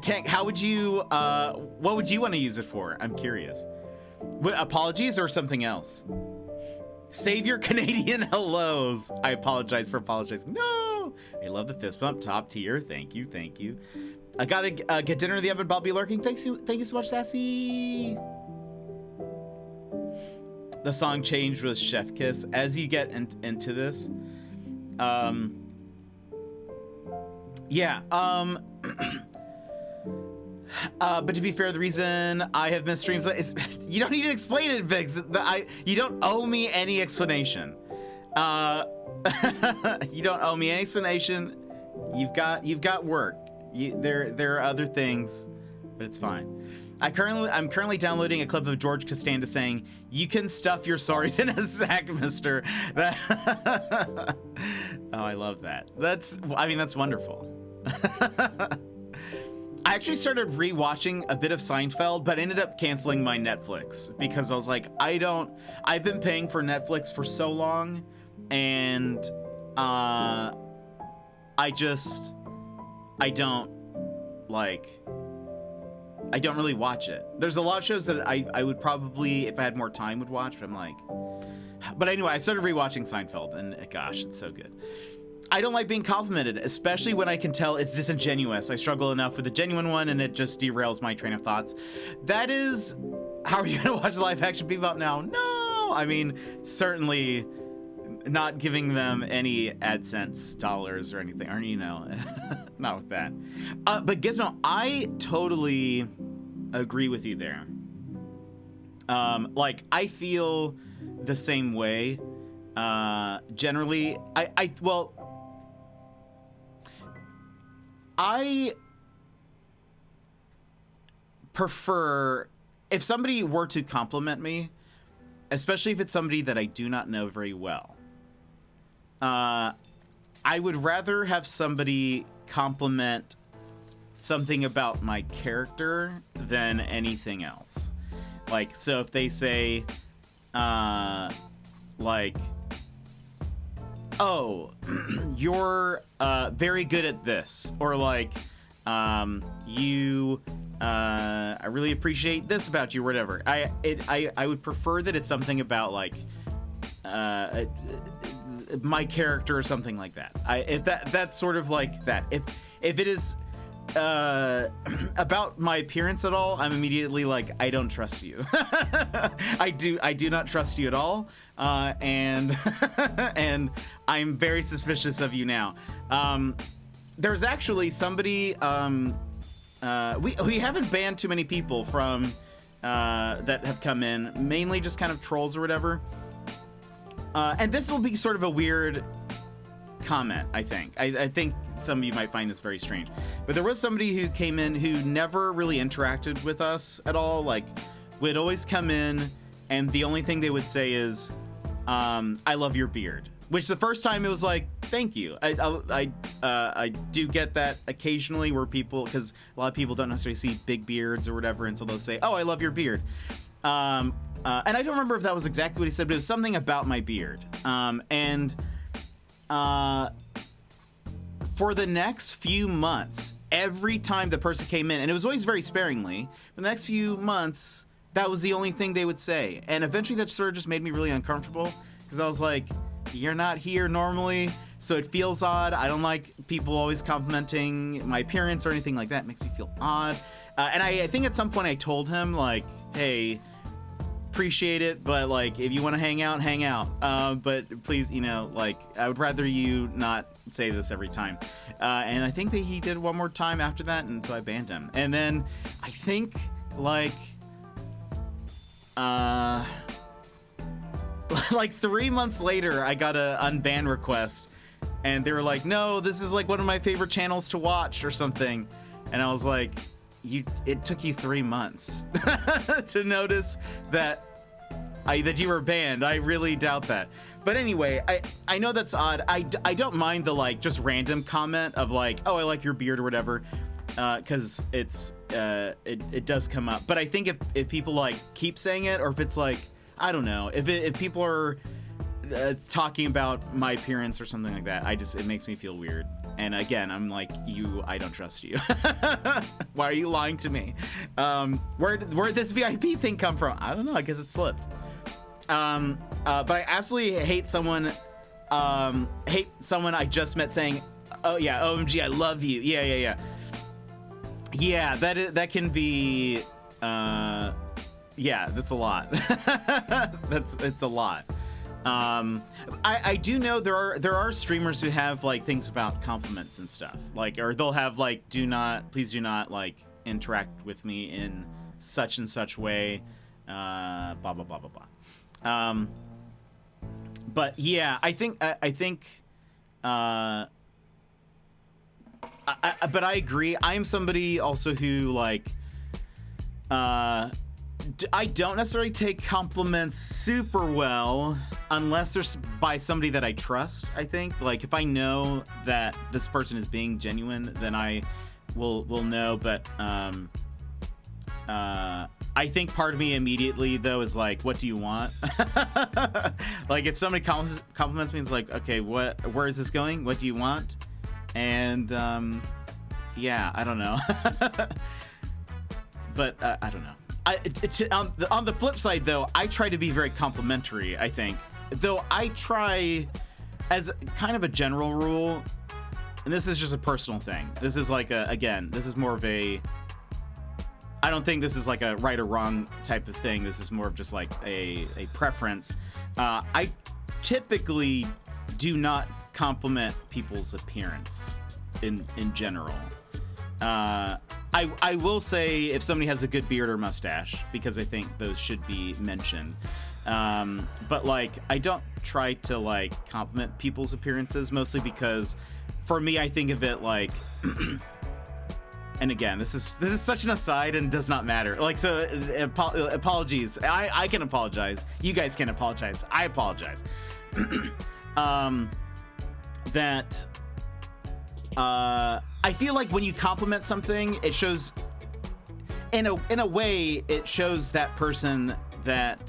Tank, how would you, what would you want to use it for? I'm curious. Apologies or something else? Save your Canadian hellos. I apologize for apologizing. No! I love the fist bump. Top tier. Thank you. Thank you. I gotta get dinner in the oven. I'll be lurking. Thank you so much, Sassy. The song change was Chef Kiss. As you get into this, but to be fair, the reason I have missed streams is you don't need to explain it, Viggs. You don't owe me any explanation. You don't owe me any explanation. You've got work. There are other things, but it's fine. I'm currently downloading a clip of George Costanza saying, "You can stuff your sorries in a sack, mister." Oh, I love that. That's wonderful. I actually started rewatching a bit of Seinfeld, but ended up canceling my Netflix because I was like, I've been paying for Netflix for so long, and I don't really watch it. There's a lot of shows that I would probably, if I had more time, would watch, but I'm like, but anyway, I started rewatching Seinfeld, and gosh, it's so good. I don't like being complimented, especially when I can tell it's disingenuous. I struggle enough with a genuine one, and it just derails my train of thoughts. That is, how are you gonna watch live action Bebop now? No! I mean, certainly not giving them any AdSense dollars or anything, or, you know, not with that. But Gizmo, I totally agree with you there. Like, I feel the same way. Generally, I prefer, if somebody were to compliment me, especially if it's somebody that I do not know very well, I would rather have somebody compliment something about my character than anything else. Like, so if they say, like, oh, you're very good at this, or like, I really appreciate this about you, or whatever. I would prefer that it's something about like my character or something like that. If that's sort of like that. If it is about my appearance at all, I'm immediately like, I don't trust you. I do not trust you at all, and and I'm very suspicious of you now. There's actually somebody, we haven't banned too many people from that have come in, mainly just kind of trolls or whatever. And this will be sort of a weird comment, I think. I think some of you might find this very strange. But there was somebody who came in who never really interacted with us at all. Like, would always come in, and the only thing they would say is, I love your beard. Which the first time it was like, thank you. I do get that occasionally where people, because a lot of people don't necessarily see big beards or whatever, and so they'll say, oh, I love your beard. And I don't remember if that was exactly what he said, but it was something about my beard. For the next few months, every time the person came in, and it was always very sparingly, for the next few months, that was the only thing they would say. And eventually that sort of just made me really uncomfortable, because I was like, you're not here normally, so it feels odd. I don't like people always complimenting my appearance or anything like that. It makes me feel odd. And I think at some point I told him, like, hey, appreciate it, but like, if you want to hang out, hang out. But please, you know, like, I would rather you not say this every time. And I think that he did one more time after that, and so I banned him. And then I think, like, like 3 months later, I got a unban request, and they were like, no, this is like one of my favorite channels to watch or something. And I was like, it took you 3 months to notice that you were banned. I really doubt that. But anyway, I know that's odd. I don't mind the, like, just random comment of like, oh, I like your beard or whatever, because it does come up. But I think if people like keep saying it, or if it's like, I don't know, if people are talking about my appearance or something like that, it makes me feel weird. And again, I'm like, I don't trust you. Why are you lying to me? Where'd this VIP thing come from? I don't know. I guess it slipped. But I absolutely hate someone I just met saying, oh yeah, OMG, I love you. Yeah. Yeah, that can be, yeah, that's a lot. It's a lot. I do know there are streamers who have like things about compliments and stuff, like, or they'll have like, please do not like interact with me in such and such way, blah blah blah blah blah. But yeah, I think but I agree. I am somebody also who like I don't necessarily take compliments super well unless they're by somebody that I trust, I think. Like, if I know that this person is being genuine, then I will know. But I think part of me immediately, though, is like, what do you want? Like, if somebody compliments me, it's like, okay, where is this going? What do you want? And yeah, I don't know. But I don't know. On the flip side, though, I try to be very complimentary, I think. Though I try, as kind of a general rule, and this is just a personal thing. This is like, again, this is more of a, I don't think this is like a right or wrong type of thing. This is more of just like a preference. I typically do not compliment people's appearance in general. I will say if somebody has a good beard or mustache, because I think those should be mentioned. But like, I don't try to like compliment people's appearances, mostly because for me, I think of it like, and again, this is such an aside and does not matter. Like, so apologies. I can apologize. You guys can apologize. I apologize. That I feel like when you compliment something, it shows, in a way, it shows that person that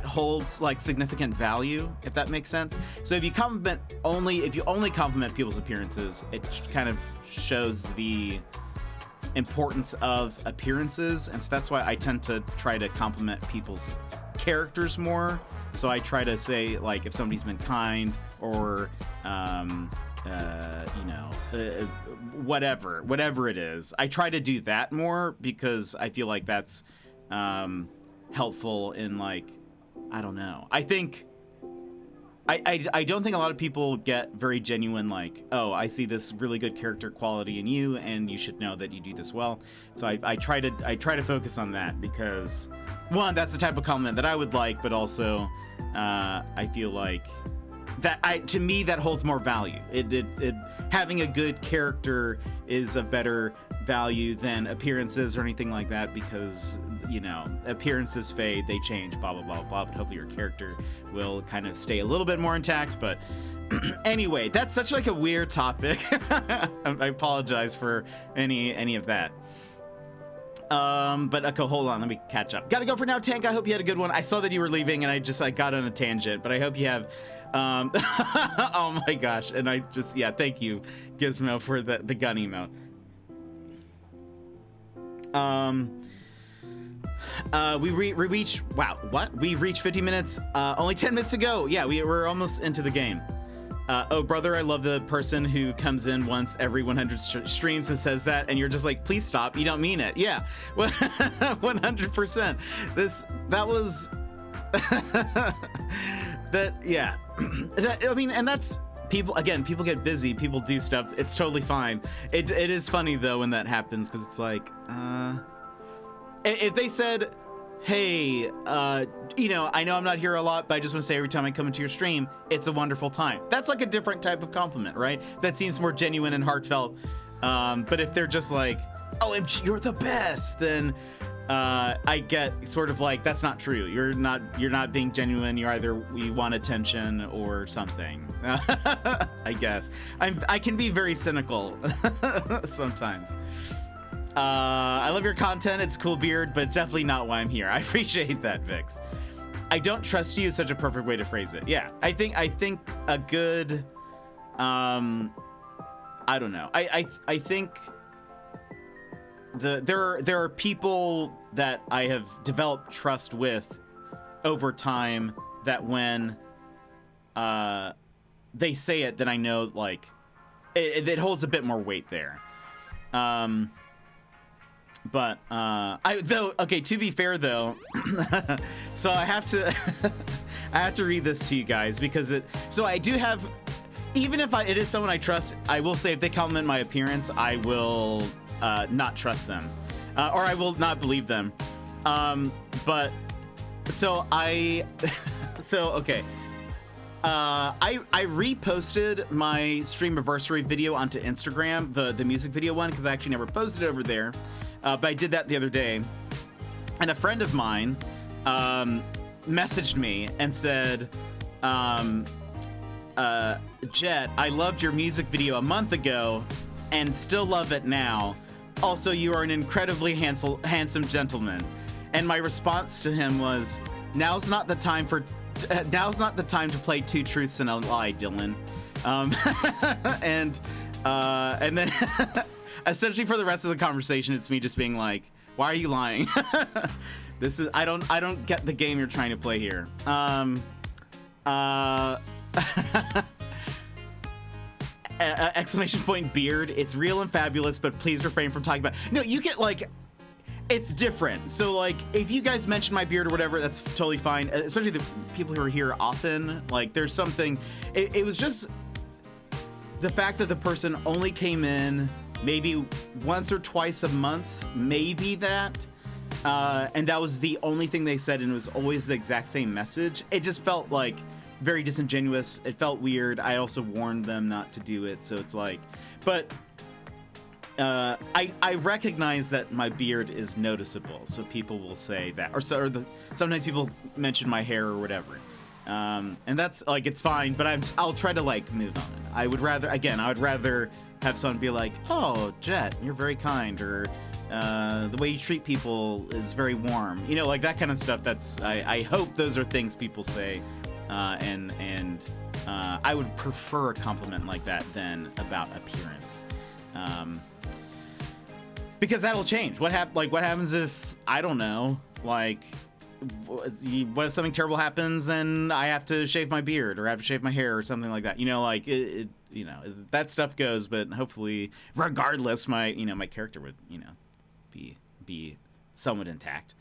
holds like significant value, if that makes sense. So if you only compliment people's appearances, it kind of shows the importance of appearances, and so that's why I tend to try to compliment people's characters more. So I try to say, like, if somebody's been kind or whatever it is, I try to do that more because I feel like that's helpful in, like, I don't know. I think I don't think a lot of people get very genuine, like, oh, I see this really good character quality in you, and you should know that you do this well. So I try to focus on that because, one, that's the type of compliment that I would like, but also I feel like that to me that holds more value. It having a good character is a better value than appearances or anything like that, because, you know, appearances fade, they change, blah blah blah blah, but hopefully your character will kind of stay a little bit more intact. But anyway, that's such like a weird topic. I apologize for any of that. But okay, hold on, let me catch up. Gotta go for now, Tank. I hope you had a good one. I saw that you were leaving and I got on a tangent, but I hope you have oh my gosh. And I just, yeah, thank you, Gizmo, for the gun emote. We reached, wow, what? We reached 50 minutes, only 10 minutes to go. Yeah, we're almost into the game. Oh, brother, I love the person who comes in once every 100 streams and says that, and you're just like, please stop, you don't mean it. Yeah, 100%. That was, that, yeah. I mean, and that's, people get busy, people do stuff, it's totally fine. It is funny, though, when that happens, because it's like, if they said, hey, you know, I know I'm not here a lot, but I just want to say every time I come into your stream, it's a wonderful time. That's like a different type of compliment, right? That seems more genuine and heartfelt. But if they're just like, OMG, you're the best, then I get sort of like, that's not true. You're not being genuine. You want attention or something. I guess. I can be very cynical sometimes. I love your content. It's a cool beard, but it's definitely not why I'm here. I appreciate that, Vix. I don't trust you is such a perfect way to phrase it. Yeah, I think a good, I don't know. I think there are people that I have developed trust with over time that when they say it, then I know, like, it holds a bit more weight there. But okay, to be fair though, so I have to read this to you guys because so I do have, even if it is someone I trust, I will say if they compliment my appearance, I will not trust them, or I will not believe them. But so okay. I reposted my Streamiversary video onto Instagram, the music video one, because I actually never posted it over there. But I did that the other day. And a friend of mine messaged me and said, Jet, I loved your music video a month ago and still love it now. Also, you are an incredibly handsome gentleman. And my response to him was, now's not the time to play two truths and a lie, Dylan. And then essentially for the rest of the conversation, it's me just being like, why are you lying? I don't get the game you're trying to play here. Exclamation point beard. It's real and fabulous, but please refrain from talking about. No, you get like, it's different. So like, if you guys mention my beard or whatever, that's totally fine. Especially the people who are here often. Like, there's something. It was just the fact that the person only came in maybe once or twice a month, maybe that. And that was the only thing they said, and it was always the exact same message. It just felt like very disingenuous. It felt weird. I also warned them not to do it, so it's like, but I recognize that my beard is noticeable, so people will say that, sometimes people mention my hair or whatever, and that's like, it's fine, but I'll try to like move on it. I would rather have someone be like, oh, Jet, you're very kind, or the way you treat people is very warm, you know, like that kind of stuff. I hope those are things people say. And I would prefer a compliment like that than about appearance, because that'll change. What happens if, I don't know, like, what if something terrible happens and I have to shave my beard or have to shave my hair or something like that? You know, like you know, that stuff goes. But hopefully, regardless, my character would, you know, be somewhat intact.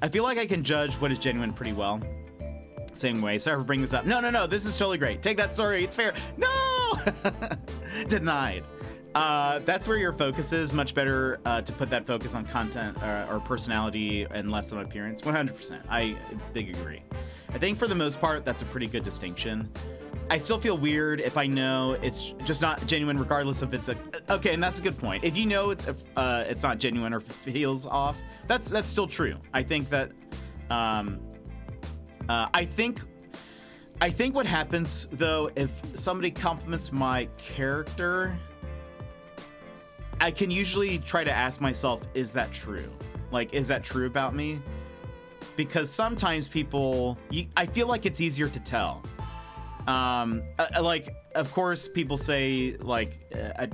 I feel like I can judge what is genuine pretty well. Same way. Sorry for bringing this up. No. This is totally great. Take that. Sorry. It's fair. No! Denied. That's where your focus is. Much better to put that focus on content or personality and less on appearance. 100%. I big agree. I think for the most part, that's a pretty good distinction. I still feel weird if I know it's just not genuine, regardless if it's okay. And that's a good point. If you know it's not genuine or feels off, that's still true. I think that. I think what happens though, if somebody compliments my character, I can usually try to ask myself, is that true? Like, is that true about me? Because sometimes I feel like it's easier to tell. Like, of course, people say like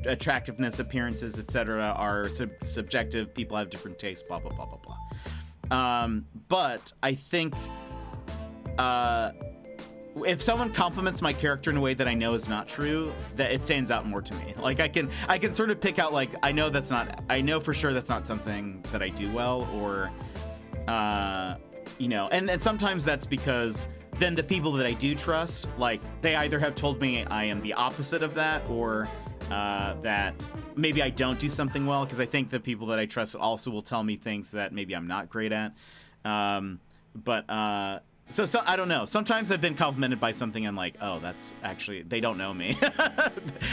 attractiveness, appearances, etc. are subjective. People have different tastes. Blah blah blah blah blah. But I think. If someone compliments my character in a way that I know is not true, that it stands out more to me. Like I can sort of pick out, like, I know for sure that's not something that I do well, or you know, and sometimes that's because then the people that I do trust, like, they either have told me I am the opposite of that, or that maybe I don't do something well, because I think the people that I trust also will tell me things that maybe I'm not great at. So I don't know. Sometimes I've been complimented by something I'm like, oh, that's actually, they don't know me.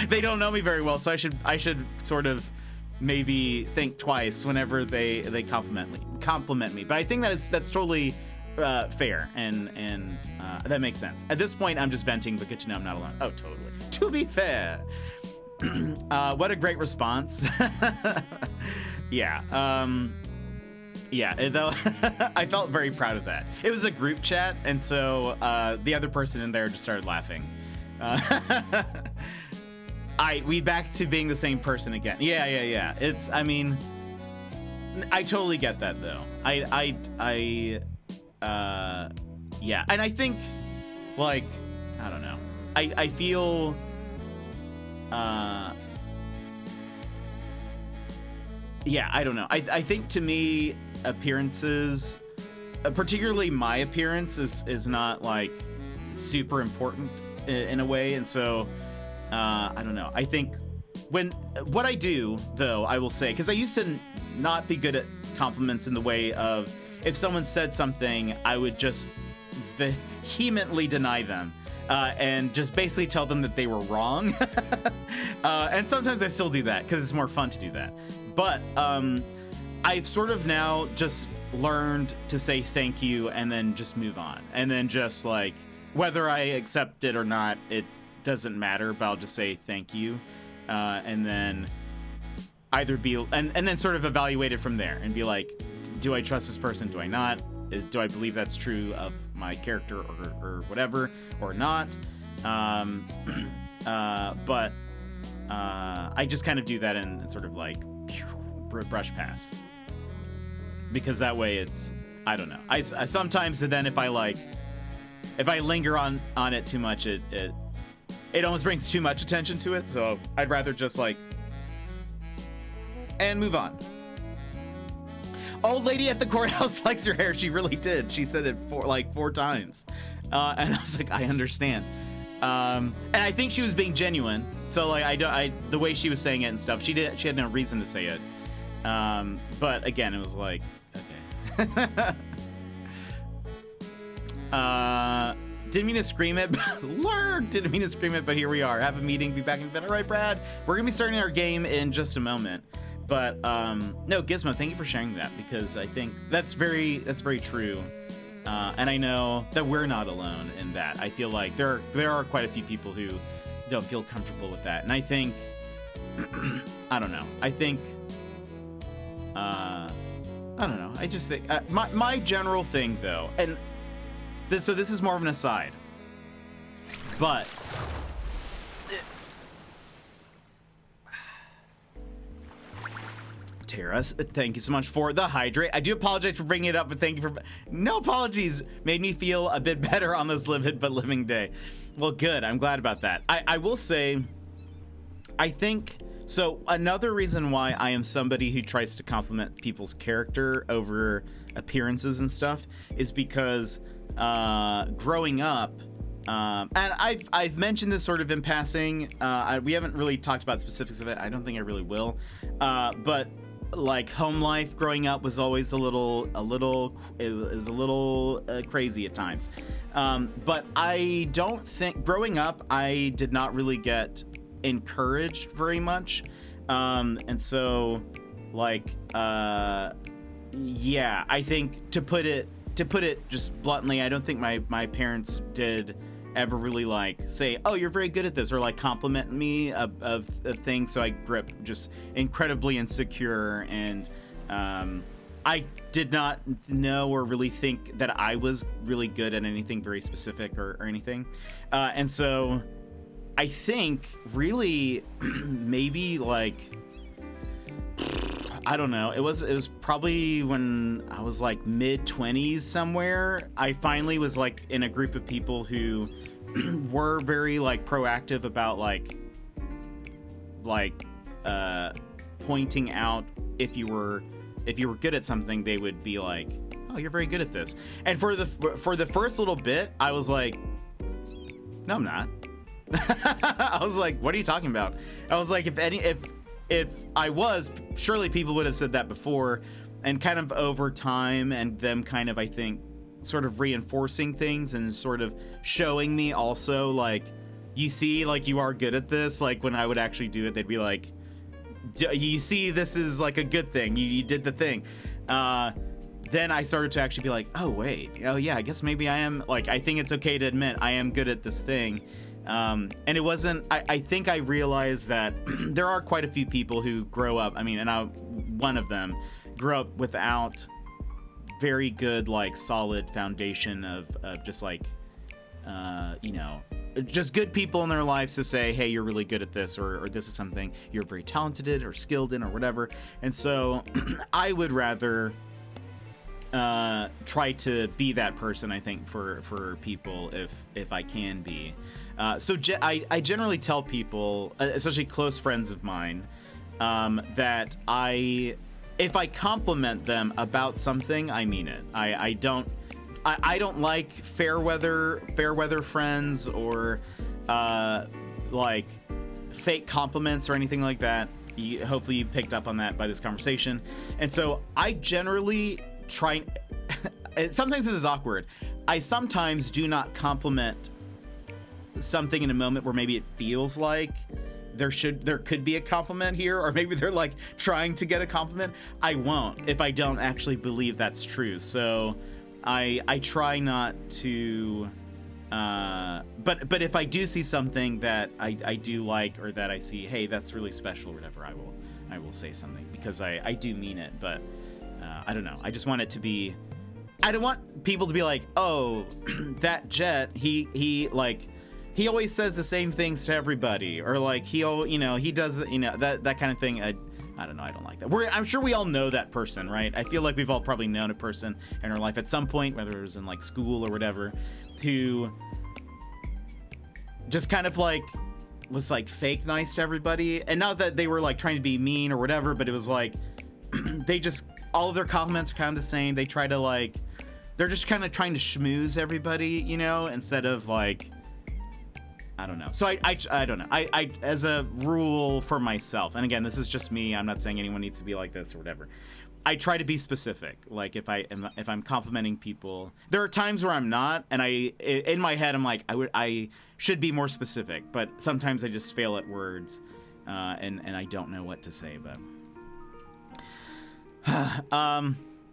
They don't know me very well, so I should sort of maybe think twice whenever they compliment me. But I think that's totally fair, and that makes sense. At this point, I'm just venting, but good to know I'm not alone. Oh, totally. To be fair. What a great response. Yeah. Yeah, though, I felt very proud of that. It was a group chat, and so the other person in there just started laughing. We back to being the same person again. Yeah. I mean, I totally get that though. Yeah, and I think, like, I don't know. I feel. Yeah, I don't know. I think to me, appearances, particularly my appearance, is not like super important in a way, and so I don't know. I think what I do though, I will say, because I used to not be good at compliments in the way of, if someone said something, I would just vehemently deny them. And just basically tell them that they were wrong. And sometimes I still do that because it's more fun to do that. But I've sort of now just learned to say thank you and then just move on. And then just like, whether I accept it or not, it doesn't matter, but I'll just say thank you. And then either be, and then sort of evaluate it from there and be like, do I trust this person? Do I not? Do I believe that's true of my character or whatever, or not? But I just kind of do that and sort of like brush past, because that way it's, I don't know. I sometimes then if I linger on it too much, it almost brings too much attention to it. So I'd rather just like, and move on. Old lady at the courthouse likes your hair. She really did. She said it four times. And I was like, I understand. And I think she was being genuine. So like, the way she was saying it and stuff, she had no reason to say it. But again, it was like, okay. Didn't mean to scream it, Lurk! Didn't mean to scream it, but here we are. Have a meeting, be back in bed. All right, Brad, we're gonna be starting our game in just a moment. But no, Gizmo, thank you for sharing that, because I think that's very true. And I know that we're not alone in that. I feel like there are quite a few people who don't feel comfortable with that. And I think, I don't know. I think, I don't know. I just think, my general thing though, and this is more of an aside, but Tara, thank you so much for the hydrate. I do apologize for bringing it up, but thank you for... No apologies. Made me feel a bit better on this livid but living day. Well, good. I'm glad about that. I will say, I think... So another reason why I am somebody who tries to compliment people's character over appearances and stuff is because growing up, and I've mentioned this sort of in passing. We haven't really talked about specifics of it. I don't think I really will. But like home life growing up was always it was a little crazy at times. But I don't think growing up I did not really get encouraged very much. And so like yeah, I think to put it just bluntly, I don't think my parents did ever really like say, oh, you're very good at this, or like compliment me of things. So I grew up just incredibly insecure, and I did not know or really think that I was really good at anything very specific or anything. And so I think really maybe like, I don't know. It was probably when I was like mid-20s somewhere. I finally was like in a group of people who were very like proactive about like pointing out if you were good at something, they would be like, "Oh, you're very good at this." And for the first little bit, I was like, "No, I'm not." I was like, "What are you talking about?" I was like, if I was, surely people would have said that before, and kind of over time and them kind of, I think, sort of reinforcing things and sort of showing me also like, you see, like you are good at this. Like when I would actually do it, they'd be like, you see, this is like a good thing. You did the thing. Then I started to actually be like, oh wait, oh yeah, I guess maybe I am, like, I think it's okay to admit I am good at this thing. And it wasn't, I think I realized that there are quite a few people who grow up, I mean, and one of them grew up without very good, like, solid foundation of just like, you know, just good people in their lives to say, hey, you're really good at this, or this is something you're very talented in or skilled in or whatever. And so I would rather try to be that person, I think, for people if I can be. So I generally tell people, especially close friends of mine, that if I compliment them about something, I mean it. I don't like fair weather friends or like fake compliments or anything like that. Hopefully you picked up on that by this conversation. And so I generally try. Sometimes this is awkward. I sometimes do not compliment something in a moment where maybe it feels like there could be a compliment here, or maybe they're like trying to get a compliment. I won't if I don't actually believe that's true. So I try not to. But if I do see something that I do like, or that I see, hey, that's really special or whatever, I will say something, because I do mean it. But I don't know. I just want it to be. I don't want people to be like, oh, that Jet, he always says the same things to everybody, or like he does that kind of thing. I don't know. I don't like that. I'm sure we all know that person, right? I feel like we've all probably known a person in our life at some point, whether it was in like school or whatever, who just kind of like was like fake nice to everybody, and not that they were like trying to be mean or whatever, but it was like they just, all of their compliments are kind of the same. They try to like, they're just kind of trying to schmooze everybody, instead of like, I don't know. So I don't know. I as a rule for myself, and again, this is just me, I'm not saying anyone needs to be like this or whatever. I try to be specific. Like if I'm complimenting people, there are times where I'm not, and in my head I'm like I should be more specific, but sometimes I just fail at words, and I don't know what to say. But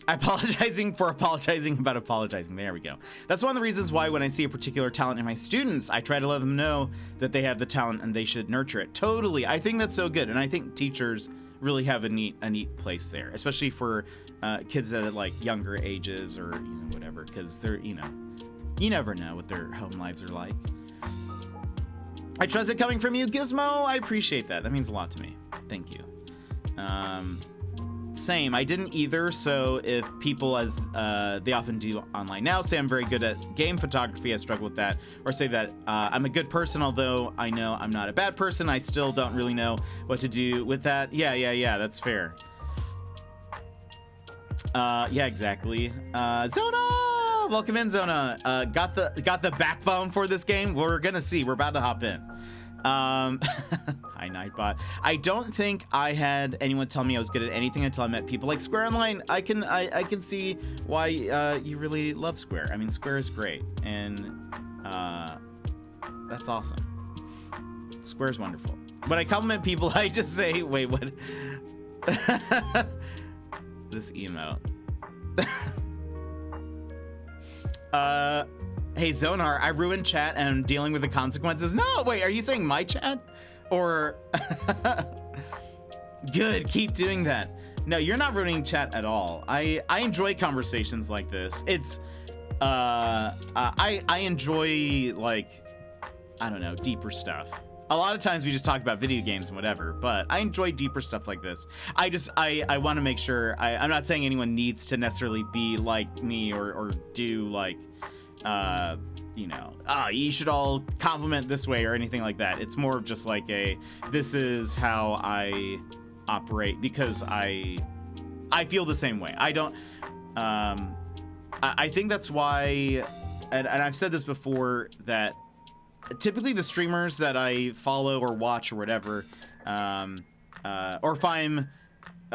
apologizing for apologizing about apologizing. There we go. That's one of the reasons why when I see a particular talent in my students, I try to let them know that they have the talent and they should nurture it. Totally. I think that's so good, and I think teachers really have a neat place there, especially for kids that are like younger ages, or whatever, because they're you never know what their home lives are like. I trust it coming from you, Gizmo. I appreciate that. That means a lot to me. Thank you. Same. I didn't either. So if people, as they often do online now, say I'm very good at game photography, I struggle with that, or say that I'm a good person, although I know I'm not a bad person, I still don't really know what to do with that. Yeah. That's fair. Yeah, exactly. Zona, welcome in, Zona. Got the backbone for this game. We're gonna see. We're about to hop in. Hi, Nightbot. I don't think I had anyone tell me I was good at anything until I met people like Square Online. I can see why you really love Square. I mean, Square is great, and that's awesome. Square's wonderful. When I compliment people, I just say, wait, what? This emote. Hey, Zonar, I ruined chat and I'm dealing with the consequences. No, wait, are you saying my chat? Or... Good, keep doing that. No, you're not ruining chat at all. I enjoy conversations like this. It's... I enjoy, like... I don't know, deeper stuff. A lot of times we just talk about video games and whatever, but I enjoy deeper stuff like this. I want to make sure... I'm not saying anyone needs to necessarily be like me or do, like... you should all compliment this way or anything like that. It's more of just like this is how I operate, because I feel the same way. I don't, I think that's why, and I've said this before, that typically the streamers that I follow or watch or whatever, or if I'm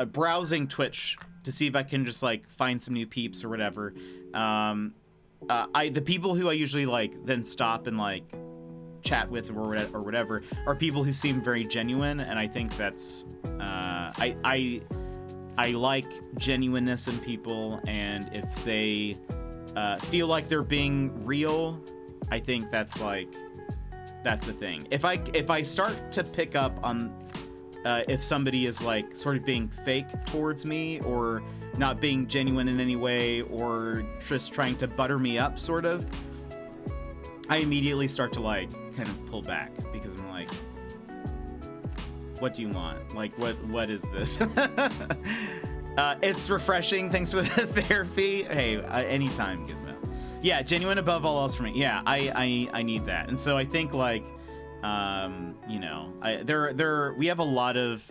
browsing Twitch to see if I can just like find some new peeps or whatever, the people who I usually like then stop and like chat with or whatever are people who seem very genuine, and I think that's I like genuineness in people, and if they feel like they're being real, I think that's the thing. If I start to pick up on if somebody is like sort of being fake towards me, or not being genuine in any way, or just trying to butter me up, sort of, I immediately start to like kind of pull back, because I'm like, what do you want? Like, what is this? It's refreshing. Thanks for the therapy. Hey, anytime, Gizmo. Yeah, genuine above all else for me. Yeah, I need that. And so I think like, we have a lot of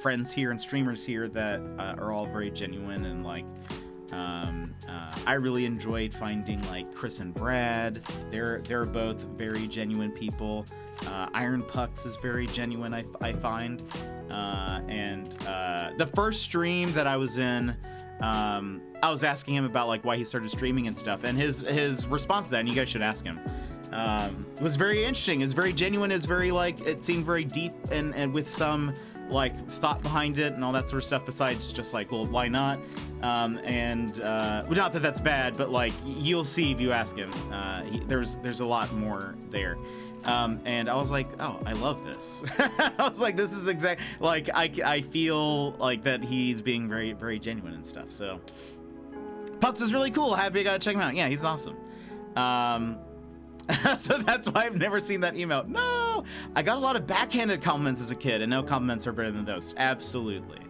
friends here and streamers here that are all very genuine, and like I really enjoyed finding like Chris and Brad. They're both very genuine people. Iron Pucks is very genuine, I find. And the first stream that I was in, I was asking him about like why he started streaming and stuff, and his response to that, and you guys should ask him, was very interesting. It was very genuine. It was very like, it seemed very deep and with some like thought behind it and all that sort of stuff, besides just like, well, why not? Well, not that that's bad, but like you'll see if you ask him. There's a lot more there. And I was like, oh, I love this. I was like, this is exact, like, I feel like that he's being very, very genuine and stuff. So Pucks was really cool. Happy I got to check him out. Yeah, he's awesome. So that's why I've never seen that email. No, I got a lot of backhanded compliments as a kid, and no compliments are better than those. Absolutely.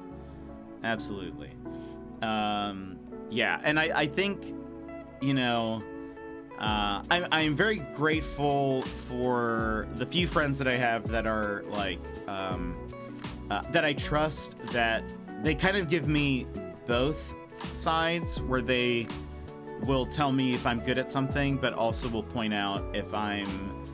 Absolutely. Yeah, and I think, you know, I'm very grateful for the few friends that I have that are like, that I trust, that they kind of give me both sides, where they will tell me if I'm good at something, but also will point out if I'm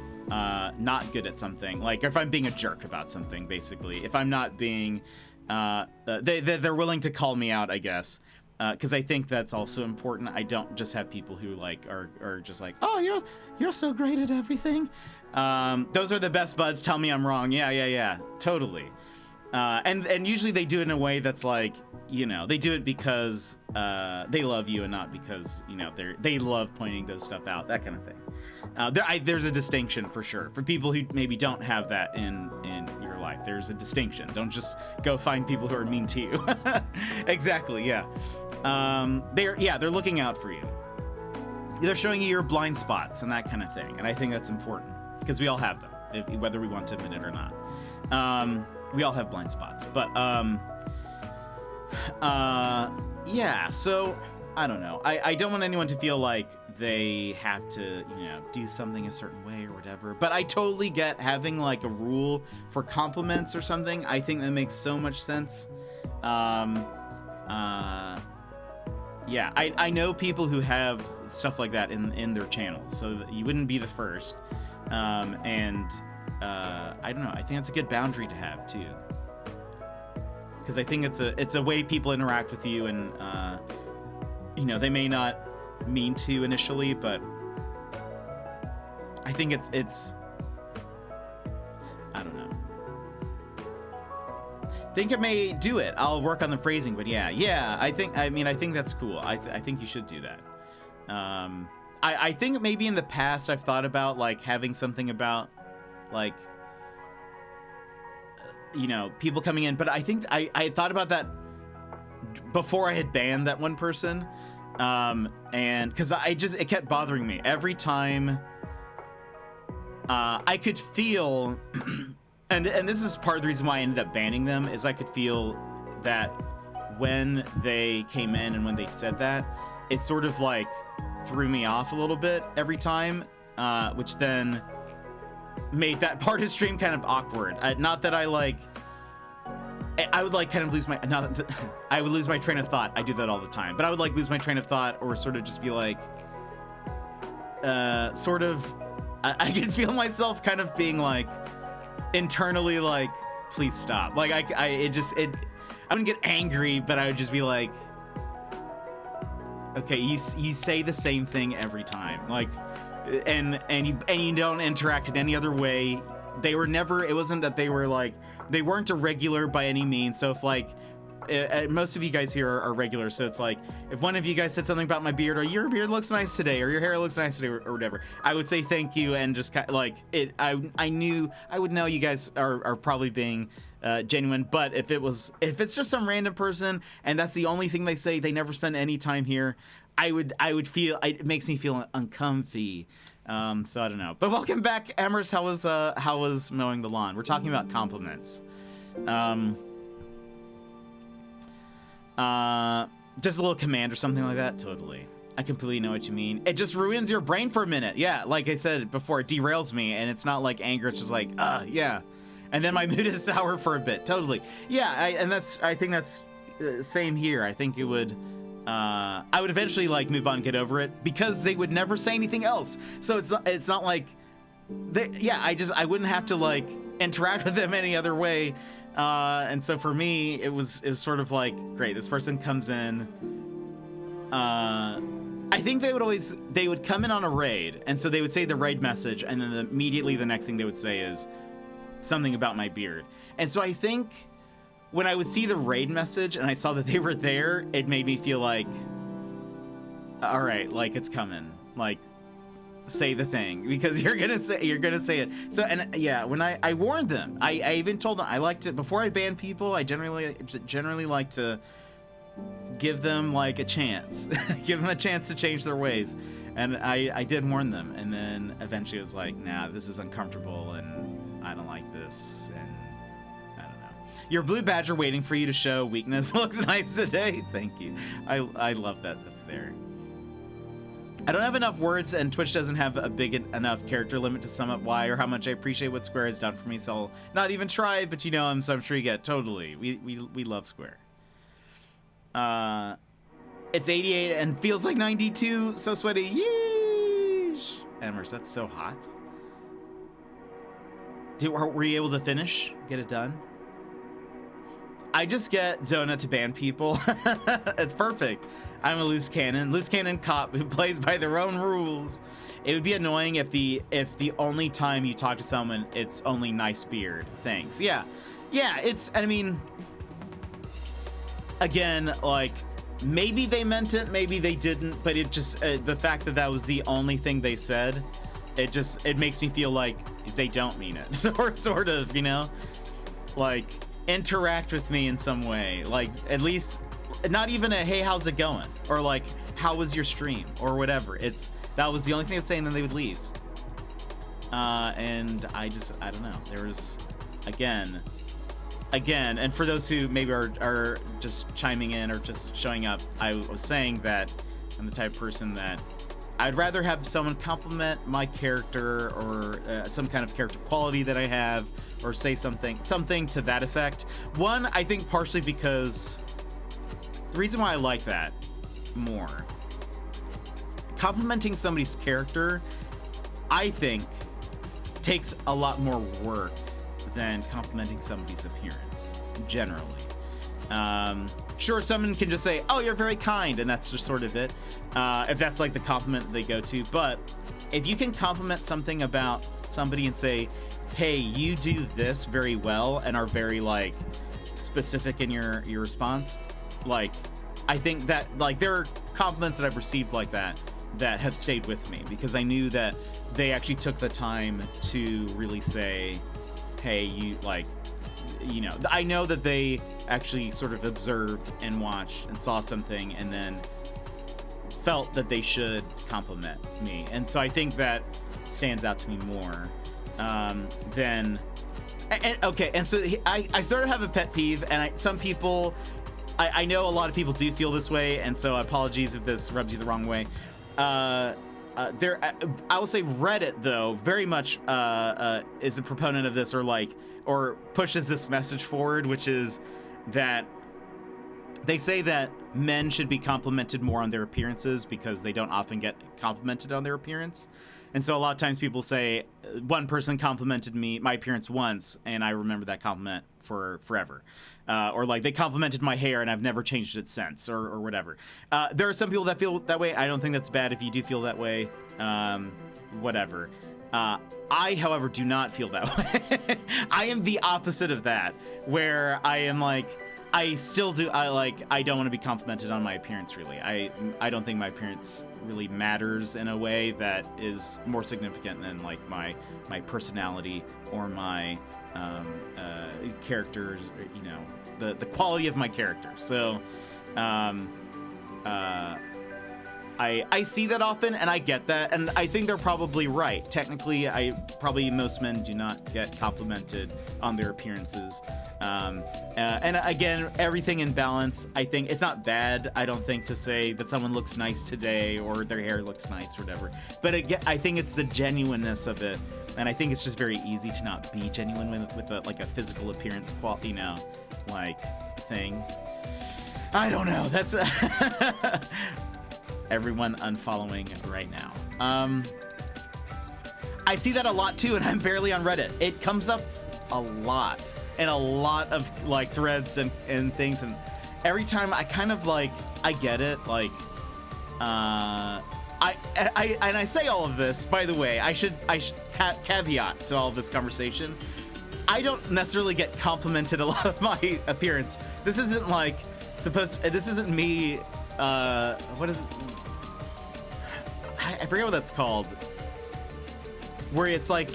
not good at something, like if I'm being a jerk about something, basically. If I'm not being, they're willing to call me out, I guess. Because I think that's also important. I don't just have people who like are just like, oh, you're so great at everything. Those are the best buds. Tell me I'm wrong. Yeah, totally. And usually they do it in a way that's like, you know, they do it because they love you and not because, you know, they love pointing those stuff out, that kind of thing. There's a distinction for sure for people who maybe don't have that in your life. There's a distinction. Don't just go find people who are mean to you. Exactly. Yeah. They're looking out for you. They're showing you your blind spots and that kind of thing. And I think that's important because we all have them, whether we want to admit it or not. We all have blind spots, but yeah, so I don't know. I don't want anyone to feel like they have to, you know, do something a certain way or whatever, but I totally get having like a rule for compliments or something. I think that makes so much sense. Yeah, I know people who have stuff like that in their channels, so you wouldn't be the first. I don't know. I think it's a good boundary to have too, because I think it's a way people interact with you, and you know, they may not mean to initially, but I think it's I don't know. I think I may do it. I'll work on the phrasing, but yeah. I think that's cool. I think you should do that. I think maybe in the past I've thought about like having something about like, you know, people coming in, but I think I had thought about that before I had banned that one person, and because it kept bothering me every time. I could feel, and this is part of the reason why I ended up banning them, is I could feel that when they came in and when they said that, it sort of like threw me off a little bit every time, which then made that part of the stream kind of awkward. Not that I would like kind of lose my, I would lose my train of thought. I do that all the time, but I would like lose my train of thought, or sort of just be like, sort of, I can feel myself kind of being like internally like, please stop. Like I wouldn't get angry, but I would just be like, okay, you say the same thing every time. Like, and you don't interact in any other way. They were never, it wasn't that they were like, they weren't a regular by any means. So if like, most of you guys here are regular, so it's like, if one of you guys said something about my beard, or your beard looks nice today, or your hair looks nice today, or whatever, I would say thank you, and just kind of like it. I would know you guys are probably being genuine. But if it's just some random person and that's the only thing they say, they never spend any time here, I would feel, it makes me feel uncomfy. So I don't know. But welcome back, Emers. How was mowing the lawn? We're talking about compliments. Just a little command or something like that. Totally. I completely know what you mean. It just ruins your brain for a minute. Yeah, like I said before, it derails me, and it's not like anger. It's just like, yeah. And then my mood is sour for a bit. Totally. Yeah, I think that's same here. I think it would, I would eventually like move on and get over it, because they would never say anything else. So it's not like, I wouldn't have to like interact with them any other way. And so for me, it was sort of like, great, this person comes in, I think they would come in on a raid, and so they would say the raid message, and then immediately the next thing they would say is something about my beard. And so I think when I would see the raid message and I saw that they were there, it made me feel like, all right, like it's coming, like say the thing, because you're gonna say it. So, and yeah, when I warned them, I even told them I like to, before I ban people, I generally like to give them like a chance, give them a chance to change their ways. And I did warn them, and then eventually it was like, nah, this is uncomfortable and I don't like this, and I don't know. Your blue badger waiting for you to show weakness looks nice today. Thank you. I love that that's there. I don't have enough words, and Twitch doesn't have a big enough character limit to sum up why or how much I appreciate what Square has done for me, so I'll not even try, but you know him, so I'm sure you get. Totally. We love Square. It's 88 and feels like 92. So sweaty. Yeesh. Emmers, that's so hot. Were you able to finish? Get it done? I just get Zona to ban people. It's perfect. I'm a loose cannon cop who plays by their own rules. It would be annoying if the only time you talk to someone, it's only nice beard. Thanks. Yeah. It's, I mean, again, like, maybe they meant it, maybe they didn't, but it just, the fact that was the only thing they said, it makes me feel like they don't mean it. Sort of, you know? Like, interact with me in some way. Like, at least, not even a, hey, how's it going? Or like, how was your stream? Or whatever. That was the only thing I'd say, and then they would leave. And I don't know. There was, again, and for those who maybe are just chiming in or just showing up, I was saying that I'm the type of person that I'd rather have someone compliment my character or some kind of character quality that I have, or say something to that effect. One, I think partially because the reason why I like that more, complimenting somebody's character, I think, takes a lot more work than complimenting somebody's appearance, generally. Sure, someone can just say, oh, you're very kind, and that's just sort of it, if that's like the compliment they go to. But if you can compliment something about somebody and say, hey, you do this very well, and are very like specific in your response, like, I think that, like, there are compliments that I've received like that have stayed with me, because I knew that they actually took the time to really say, hey, you, like, you know, I know that they actually sort of observed and watched and saw something and then felt that they should compliment me. And so I think that stands out to me more than, okay, and so I sort of have a pet peeve, and some people, I know a lot of people do feel this way, and so apologies if this rubs you the wrong way. I will say Reddit, though, very much is a proponent of this, or pushes this message forward, which is that they say that men should be complimented more on their appearances because they don't often get complimented on their appearance. And so a lot of times people say, one person complimented my appearance once, and I remember that compliment for forever. Or like, they complimented my hair and I've never changed it since, or whatever. There are some people that feel that way. I don't think that's bad if you do feel that way. Whatever. I, however, do not feel that way. I am the opposite of that, where I am like, I still do, I don't want to be complimented on my appearance, really. I don't think my appearance really matters in a way that is more significant than like my personality or my characters, you know, the quality of my character. So I see that often, and I get that, and I think they're probably right. Technically, probably most men do not get complimented on their appearances. And again, everything in balance. I think it's not bad, I don't think, to say that someone looks nice today or their hair looks nice or whatever. But again, I think it's the genuineness of it, and I think it's just very easy to not be genuine with like a physical appearance quality, you know, like thing. I don't know. That's everyone unfollowing right now. I see that a lot too, and I'm barely on Reddit. It comes up a lot in a lot of like threads and things, and every time I kind of like, I get it, like I say all of this, by the way, I should caveat to all of this conversation. I don't necessarily get complimented a lot of my appearance. This isn't like this isn't me. What is it? I forget what that's called. Where it's like,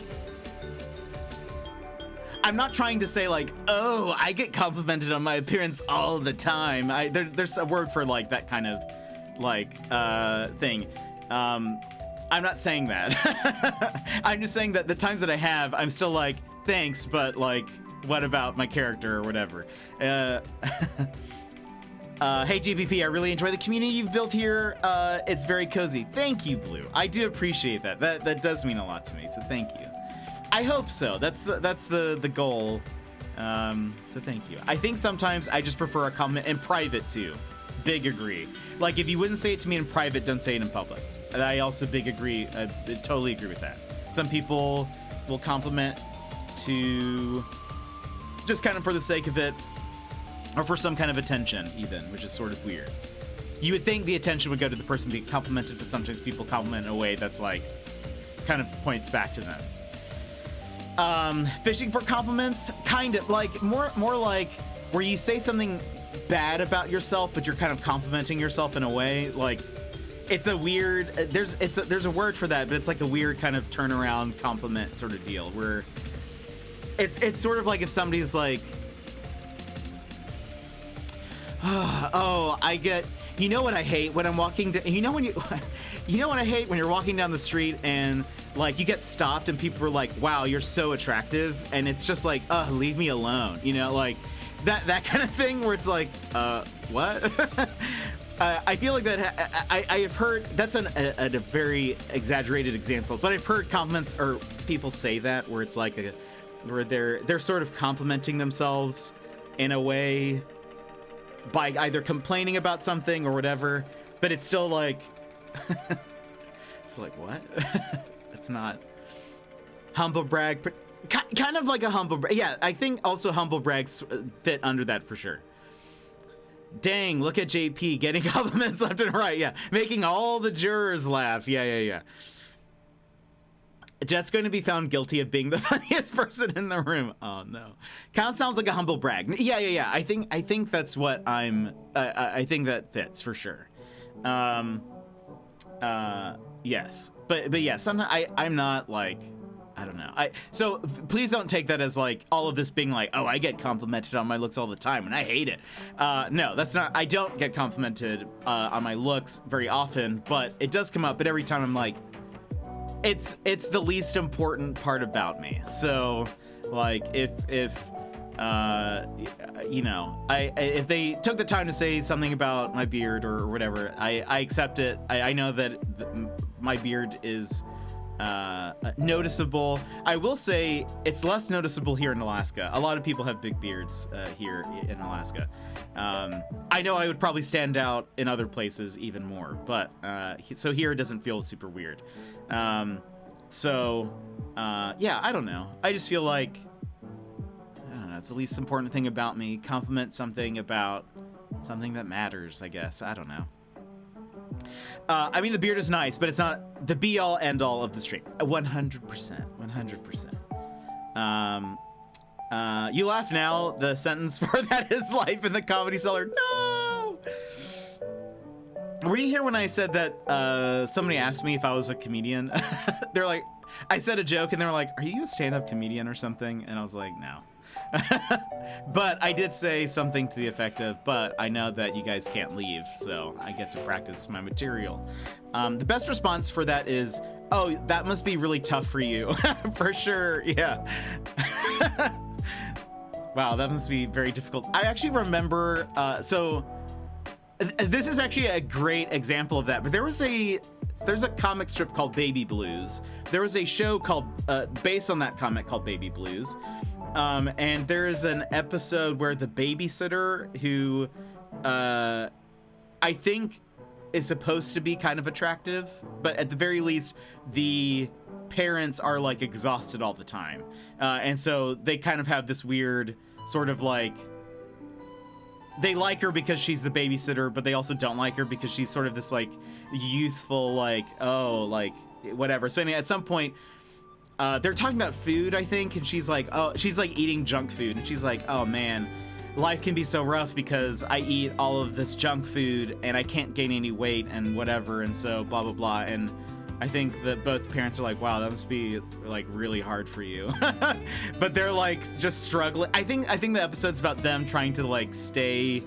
I'm not trying to say like, oh, I get complimented on my appearance all the time. There's a word for like that kind of like thing. I'm not saying that. I'm just saying that the times that I have, I'm still like, thanks, but like, what about my character or whatever? Hey GPP, I really enjoy the community you've built here. It's very cozy. Thank you, Blue. I do appreciate that. That does mean a lot to me. So thank you. I hope so. That's the goal. So thank you. I think sometimes I just prefer a comment in private too. Big agree. Like if you wouldn't say it to me in private, don't say it in public. And I also big agree. I totally agree with that. Some people will compliment to just kind of for the sake of it, or for some kind of attention even, which is sort of weird. You would think the attention would go to the person being complimented, but sometimes people compliment in a way that's like, kind of points back to them. Fishing for compliments, kind of like more like where you say something bad about yourself, but you're kind of complimenting yourself in a way. Like it's a weird, there's a word for that, but it's like a weird kind of turnaround compliment sort of deal where it's sort of like if somebody's like, oh, I get, you know what I hate when I'm walking down, you know what I hate when you're walking down the street and like you get stopped and people are like, wow, you're so attractive, and it's just like, leave me alone, you know, like that kind of thing where it's like, what? I feel like that I have heard, that's a very exaggerated example, but I've heard compliments or people say that where it's like where they're sort of complimenting themselves in a way by either complaining about something or whatever, but it's still like, it's like, what? It's not humble brag, but kind of like a humble brag. Yeah, I think also humble brags fit under that for sure. Dang, look at JP getting compliments left and right. Yeah, making all the jurors laugh. Yeah. Jet's going to be found guilty of being the funniest person in the room. Oh no, kind of sounds like a humble brag. Yeah. I think that's what I'm. I think that fits for sure. Yes, but yeah. Sometimes I'm not like, I don't know. So please don't take that as like all of this being like, oh, I get complimented on my looks all the time and I hate it. No, that's not. I don't get complimented on my looks very often, but it does come up. But every time I'm like, it's the least important part about me. So like if you know, if they took the time to say something about my beard or whatever, I accept it. I know that my beard is noticeable. I will say it's less noticeable here in Alaska. A lot of people have big beards here in Alaska. I know I would probably stand out in other places even more, but so here it doesn't feel super weird. Yeah, I don't know. I just feel like, I don't know, it's the least important thing about me. Compliment something about something that matters, I guess. I don't know. I mean, the beard is nice, but it's not the be-all, end-all of the stream. 100%. 100%. You laugh now. The sentence for that is life in the comedy cellar. No! Were you here when I said that somebody asked me if I was a comedian? They're like, I said a joke and they were like, are you a stand-up comedian or something? And I was like, no. But I did say something to the effect of, but I know that you guys can't leave, so I get to practice my material. The best response for that is, oh, that must be really tough for you. For sure, yeah. Wow, that must be very difficult. I actually remember, so this is actually a great example of that, but there's a comic strip called Baby Blues. There was a show called, based on that comic called Baby Blues. And there is an episode where the babysitter who, I think is supposed to be kind of attractive, but at the very least, the parents are like exhausted all the time. And so they kind of have this weird sort of like, they like her because she's the babysitter, but they also don't like her because she's sort of this like youthful, like, oh, like whatever. So anyway, at some point, they're talking about food, I think, and she's like, oh, she's like eating junk food, and she's like, oh man, life can be so rough because I eat all of this junk food and I can't gain any weight and whatever, and so blah blah blah. And I think that both parents are like, wow, that must be like really hard for you. But they're like just struggling. I think the episode's about them trying to like stay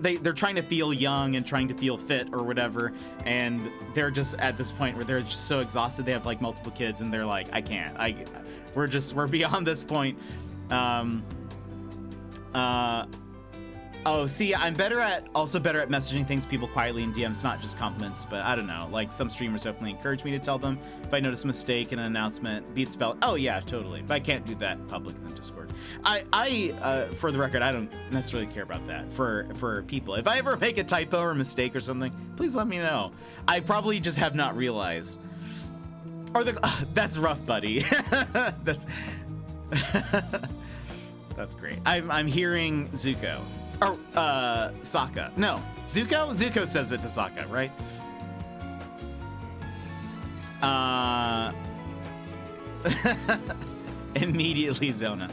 they're trying to feel young and trying to feel fit or whatever, and they're just at this point where they're just so exhausted. They have like multiple kids and they're like, I can't. We're beyond this point. Oh, see, I'm also better at messaging things people quietly in DMs, not just compliments, but I don't know. Like, some streamers definitely encourage me to tell them if I notice a mistake in an announcement, be it spelled. Oh, yeah, totally. But I can't do that public in Discord. For the record, I don't necessarily care about that for people. If I ever make a typo or a mistake or something, please let me know. I probably just have not realized. Or that's rough, buddy. That's great. I'm hearing Zuko. Or, Sokka. No, Zuko? Zuko says it to Sokka, right? Immediately, Zona.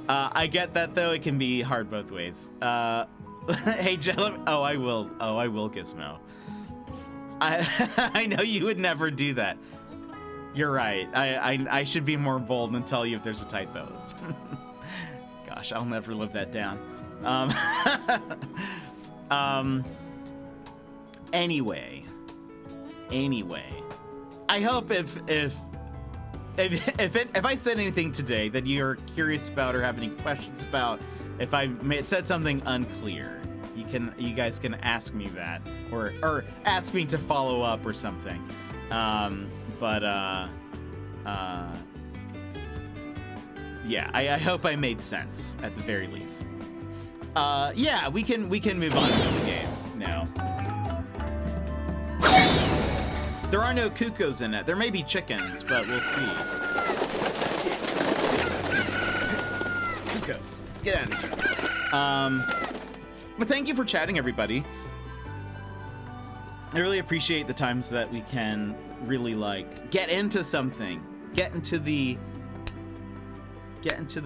I get that, though. It can be hard both ways. Hey, Jello. Oh, I will, Gizmo. I know you would never do that. You're right. I should be more bold and tell you if there's a typo. Gosh, I'll never live that down. Anyway, I hope if I said anything today that you're curious about or have any questions about, if I said something unclear, you guys can ask me that or ask me to follow up or something. Yeah, I hope I made sense at the very least. Yeah, we can move on to the game now. There are no cuckoos in it. There may be chickens, but we'll see. Cuckoos, get out of here. But thank you for chatting, everybody. I really appreciate the times that we can really like get into something, get into the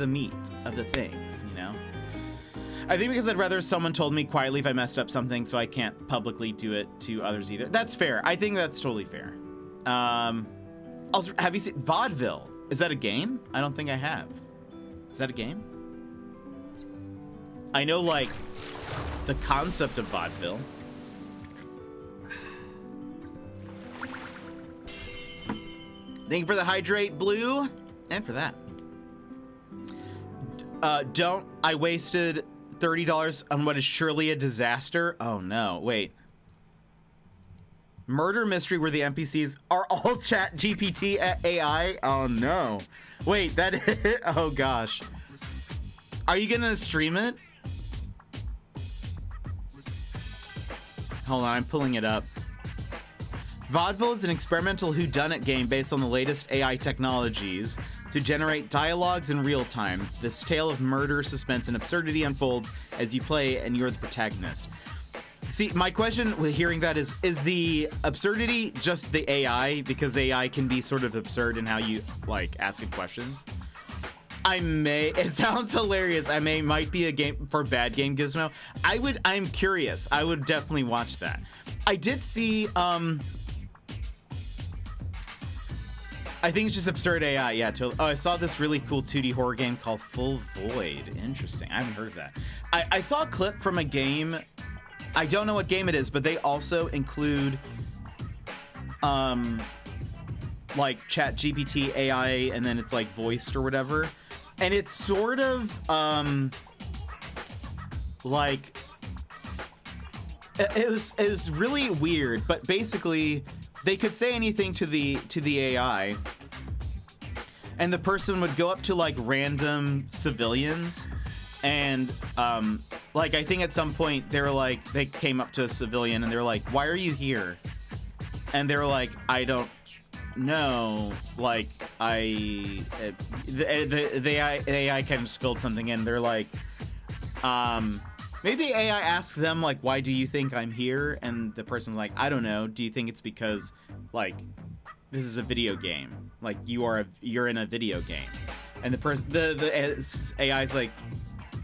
meat of the things, you know? I think because I'd rather someone told me quietly if I messed up something so I can't publicly do it to others either. That's fair. I think that's totally fair. Also, have you seen Vaudeville? Is that a game? I don't think I have. Is that a game? I know, like, the concept of vaudeville. Thank you for the hydrate, Blue, and for that. I wasted $30 on what is surely a disaster. Oh no, wait. Murder mystery where the NPCs are all chat GPT AI? Oh no. Wait, that is, oh gosh. Are you gonna stream it? Hold on, I'm pulling it up. Vaudeville is an experimental whodunit game based on the latest AI technologies to generate dialogues in real time. This tale of murder, suspense, and absurdity unfolds as you play and you're the protagonist. See, my question with hearing that is the absurdity just the AI? Because AI can be sort of absurd in how you, like, ask it questions? It sounds hilarious. Might be a game for Bad Game Gizmo. I'm curious. I would definitely watch that. I did see, I think it's just absurd AI. Yeah, totally. Oh, I saw this really cool 2D horror game called Full Void. Interesting. I haven't heard of that. I saw a clip from a game. I don't know what game it is, but they also include, like Chat GPT AI, and then it's like voiced or whatever. And it's sort of, like, it was really weird, but basically they could say anything to the AI, and the person would go up to like random civilians, and like I think at some point they came up to a civilian and they were like, "Why are you here?" And they were like, "I don't know." Like the AI kind of spilled something in. They're like, Maybe the AI asks them, like, why do you think I'm here? And the person's like, I don't know. Do you think it's because, like, this is a video game? Like, you're in a video game. And the AI's like,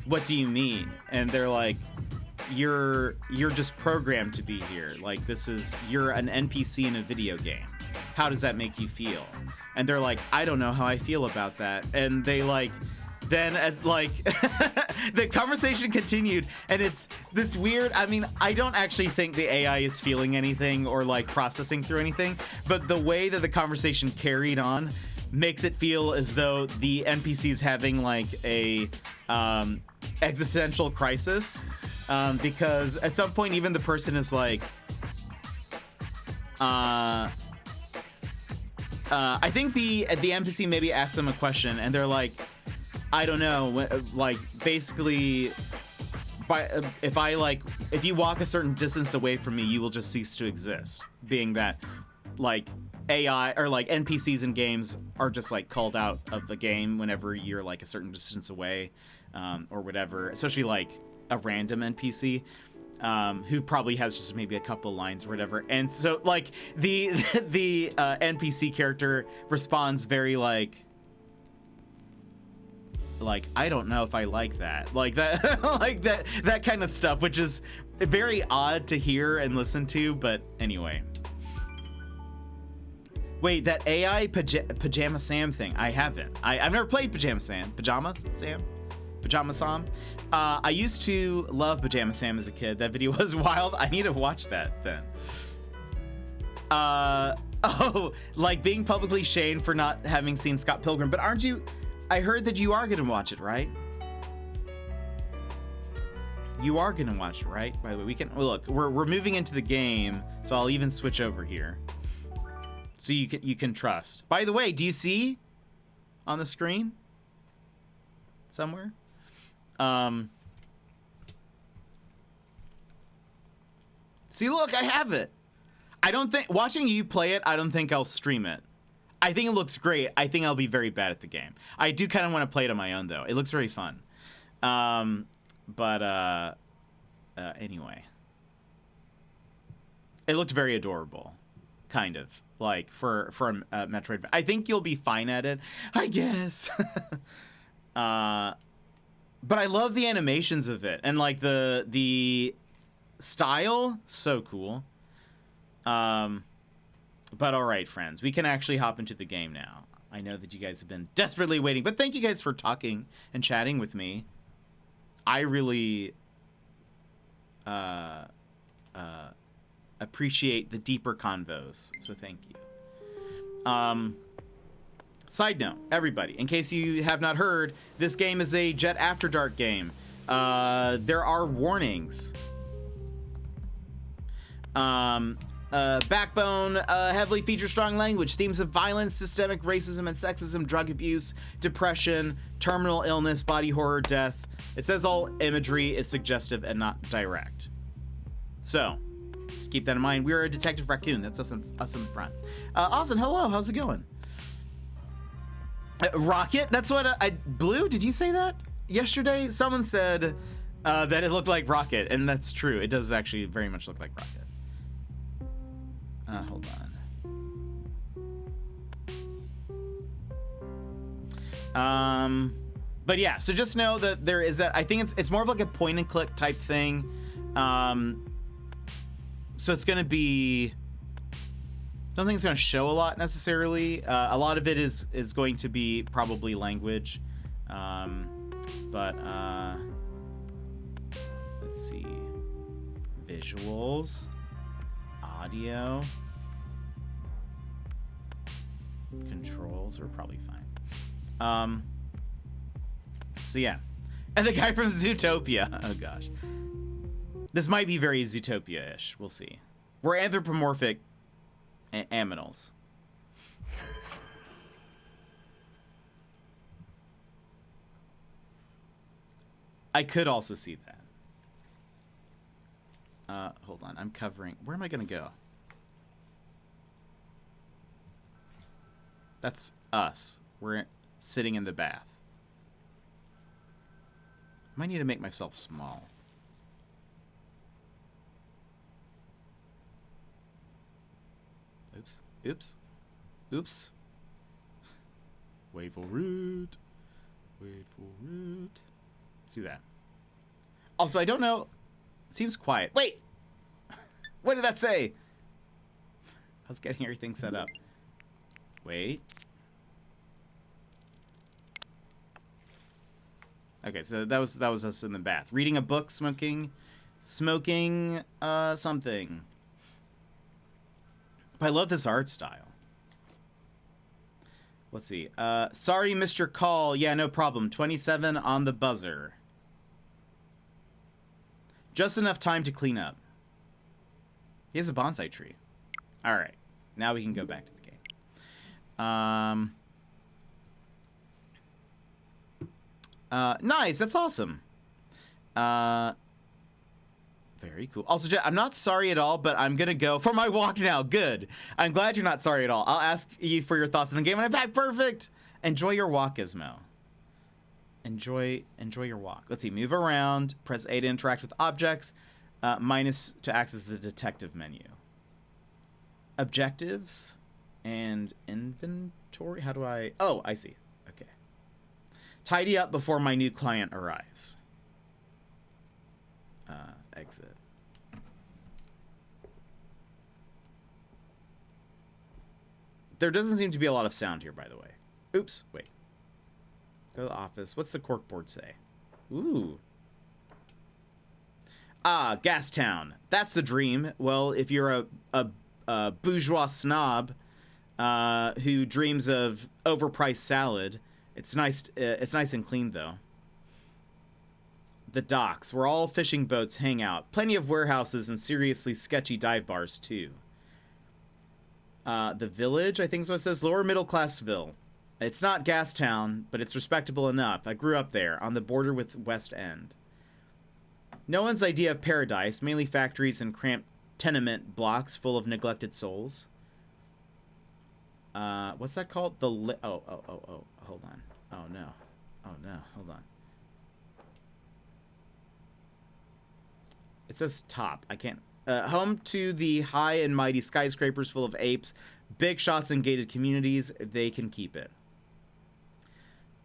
what do you mean? And they're like, you're just programmed to be here. Like, you're an NPC in a video game. How does that make you feel? And they're like, I don't know how I feel about that. And they like, then it's like, the conversation continued, and it's this weird, I mean, I don't actually think the AI is feeling anything or like processing through anything, but the way that the conversation carried on makes it feel as though the NPC's having like a existential crisis, because at some point even the person is like, I think the NPC maybe asks them a question, and they're like, I don't know, like, basically, if you walk a certain distance away from me, you will just cease to exist. Being that, like, AI, or, like, NPCs in games are just, like, called out of the game whenever you're, like, a certain distance away, or whatever. Especially, like, a random NPC, who probably has just maybe a couple lines or whatever. And so, like, the NPC character responds very, like, I don't know if I like that, like that, like that kind of stuff, which is very odd to hear and listen to. But anyway, wait, that AI Pajama Sam thing, I haven't. I've never played Pajama Sam. I used to love Pajama Sam as a kid. That video was wild. I need to watch that then. Oh, like being publicly shamed for not having seen Scott Pilgrim, but aren't you? I heard that you are gonna watch it, right? You are gonna watch it, right? By the way, look, we're moving into the game, so I'll even switch over here, so you can trust. By the way, do you see on the screen somewhere? See, look, I have it. I don't think watching you play it, I don't think I'll stream it. I think it looks great. I think I'll be very bad at the game. I do kind of want to play it on my own, though. It looks very fun. Anyway. It looked very adorable. Kind of. Like, for a Metroid. I think you'll be fine at it. I guess. But I love the animations of it. And, like, the style, so cool. But all right, friends, we can actually hop into the game now. I know that you guys have been desperately waiting, but thank you guys for talking and chatting with me. I really appreciate the deeper convos, so thank you. Side note, everybody, in case you have not heard, this game is a Jet AfterDark game. There are warnings. Backbone heavily features strong language, themes of violence, systemic racism and sexism, drug abuse, depression, terminal illness, body horror, death. It says all imagery is suggestive and not direct. So, just keep that in mind. We're a detective raccoon. That's us in the front. Austin, hello. How's it going? Rocket? That's what Blue, did you say that yesterday? Someone said that it looked like Rocket, and that's true. It does actually very much look like Rocket. Hold on. But yeah, so just know that there is that. I think it's more of like a point and click type thing. So it's gonna be. I don't think it's gonna show a lot necessarily. A lot of it is going to be probably language. But let's see. Visuals. Audio. Controls are probably fine. So yeah. And the guy from Zootopia. Oh gosh. This might be very Zootopia-ish. We'll see. We're anthropomorphic aminals. I could also see that. Hold on. I'm covering. Where am I going to go? That's us. We're sitting in the bath. I might need to make myself small. Oops. Oops. Wait for root. Wait for root. Let's do that. Also, I don't know. It seems quiet. Wait! What did that say? I was getting everything set up. Wait. Okay, so that was us in the bath. Reading a book, smoking something. But I love this art style. Let's see. Sorry, Mr. Call. Yeah, no problem. 27 on the buzzer. Just enough time to clean up. He has a bonsai tree. All right. Now we can go back to the game. Nice. That's awesome. Very cool. Also, I'm not sorry at all, but I'm going to go for my walk now. Good. I'm glad you're not sorry at all. I'll ask you for your thoughts on the game when I'm back. Perfect. Enjoy your walk, Gizmo. Enjoy your walk. Let's see. Move around. Press A to interact with objects. Minus to access the detective menu. Objectives and inventory. How do I... Oh, I see. Okay. Tidy up before my new client arrives. Exit. There doesn't seem to be a lot of sound here, by the way. Oops, wait. Go to the office. What's the corkboard say? Ooh. Ah, Gastown. That's the dream. Well, if you're a bourgeois snob who dreams of overpriced salad, it's nice and clean, though. The docks, where all fishing boats hang out. Plenty of warehouses and seriously sketchy dive bars, too. The village, I think is what it says. Lower middle classville. It's not Gastown, but it's respectable enough. I grew up there, on the border with West End. No one's idea of paradise, mainly factories and cramped tenement blocks full of neglected souls. What's that called? Oh, hold on. Oh, no. Hold on. It says top. I can't. Home to the high and mighty skyscrapers full of apes, big shots and gated communities. They can keep it.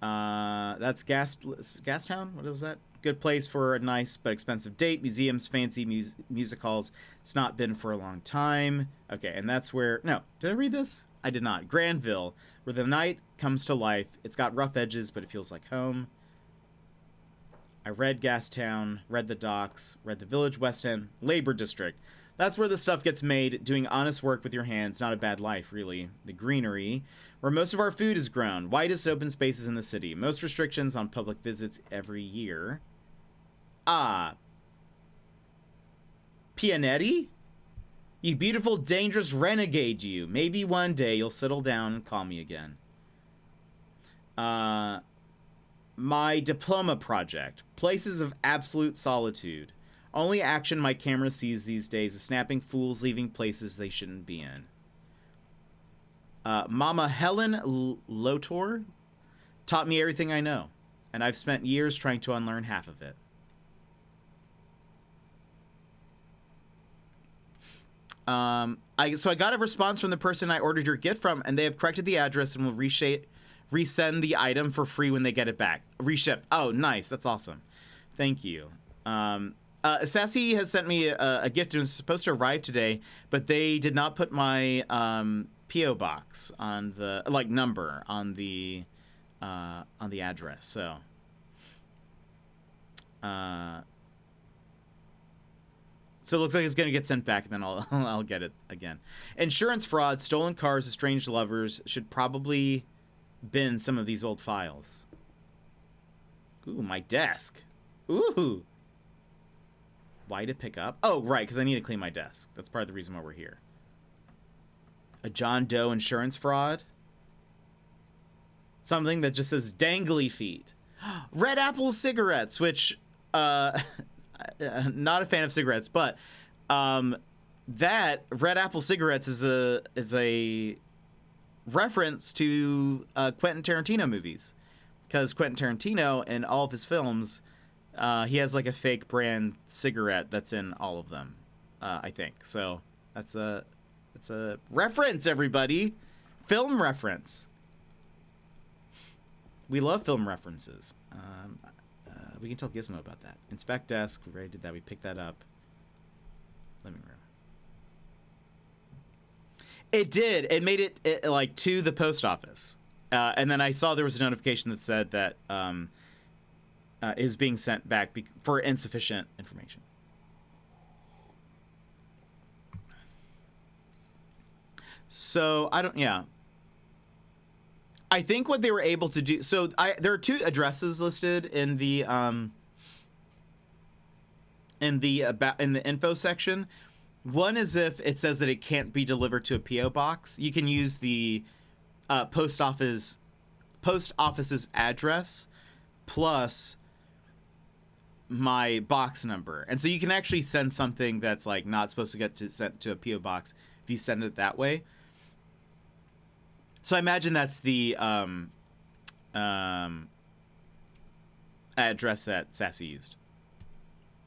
That's Gastown? What was that? Good place for a nice but expensive date. Museums, fancy music halls. It's not been for a long time. Okay, and that's where... No, did I read this? I did not. Granville, where the night comes to life. It's got rough edges, but it feels like home. I read Gastown, read the docks, read the village, West End, Labor District. That's where the stuff gets made, doing honest work with your hands. Not a bad life, really. The greenery, where most of our food is grown. Widest open spaces in the city. Most restrictions on public visits every year. Ah. Pianetti? You beautiful, dangerous renegade, you. Maybe one day you'll settle down and call me again. My diploma project. Places of absolute solitude. Only action my camera sees these days is snapping fools leaving places they shouldn't be in. Mama Helen Lotor taught me everything I know, and I've spent years trying to unlearn half of it. So I got a response from the person I ordered your gift from, and they have corrected the address and will resend the item for free when they get it back. Reship. Oh, nice. That's awesome. Thank you. Sassy has sent me a gift. It was supposed to arrive today, but they did not put my P.O. box on the number on the address. So it looks like it's gonna get sent back, and then I'll get it again. Insurance fraud, stolen cars, estranged lovers should probably bin some of these old files. Ooh, my desk. Ooh. Why to pick up? Oh, right, because I need to clean my desk. That's part of the reason why we're here. A John Doe insurance fraud. Something that just says dangly feet. Red Apple cigarettes, which, not a fan of cigarettes, but that Red Apple cigarettes is a reference to Quentin Tarantino movies. Because Quentin Tarantino, in all of his films, he has like a fake brand cigarette that's in all of them, I think. So that's It's a reference, everybody. Film reference. We love film references. We can tell Gizmo about that. Inspect desk. We already did that. We picked that up. Living room. It did. It made it like to the post office. And then I saw there was a notification that said that is being sent back for insufficient information. So I don't. Yeah. I think what they were able to do. So there are 2 addresses listed in the info section. One is if it says that it can't be delivered to a PO box. You can use the post office's address plus my box number, and so you can actually send something that's like not supposed to get sent to a PO box if you send it that way. So I imagine that's the address that Sassy used.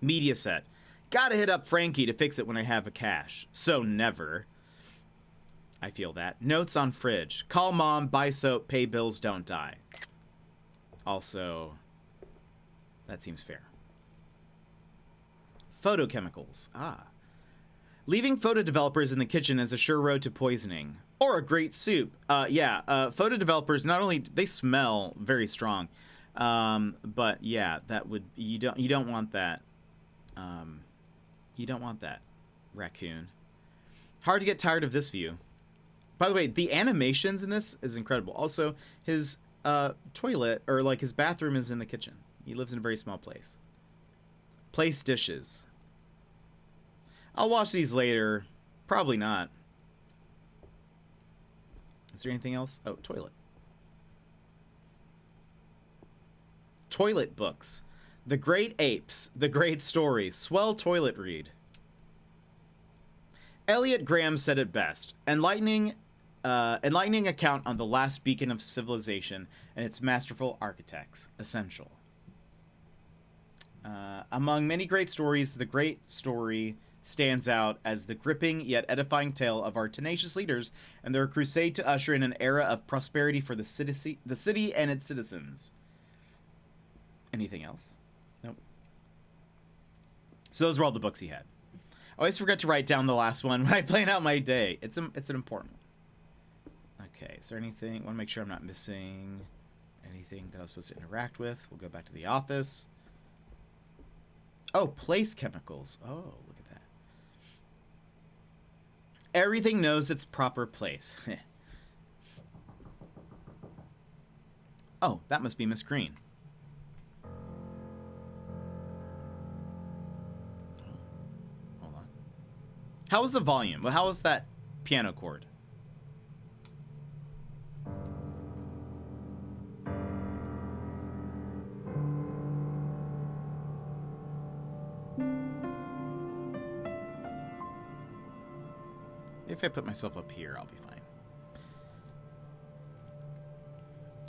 Media set. Gotta hit up Frankie to fix it when I have a cache. So never. I feel that. Notes on fridge. Call mom, buy soap, pay bills, don't die. Also, that seems fair. Photochemicals. Leaving photo developers in the kitchen is a sure road to poisoning. Or a great soup. Photo developers, not only, they smell very strong. But yeah, that would, you don't want that. You don't want that, raccoon. Hard to get tired of this view. By the way, the animations in this is incredible. Also, his toilet, or like his bathroom, is in the kitchen. He lives in a very small place. Place dishes. I'll wash these later. Probably not. Is there anything else? Oh, toilet. Toilet books. The Great Apes. The Great Story. Swell toilet read. Elliot Graham said it best. Enlightening account on the last beacon of civilization and its masterful architects. Essential. Among many great stories, the Great Story stands out as the gripping yet edifying tale of our tenacious leaders and their crusade to usher in an era of prosperity for the city and its citizens. Anything else? Nope. So those were all the books he had. I always forget to write down the last one when I plan out my day. It's an important one. Okay, is there anything? I want to make sure I'm not missing anything that I was supposed to interact with. We'll go back to the office. Oh, place chemicals. Oh, look at that. Everything knows its proper place. Oh, that must be Miss Green. Hold on. How was the volume? Well, how was that piano chord? If I put myself up here, I'll be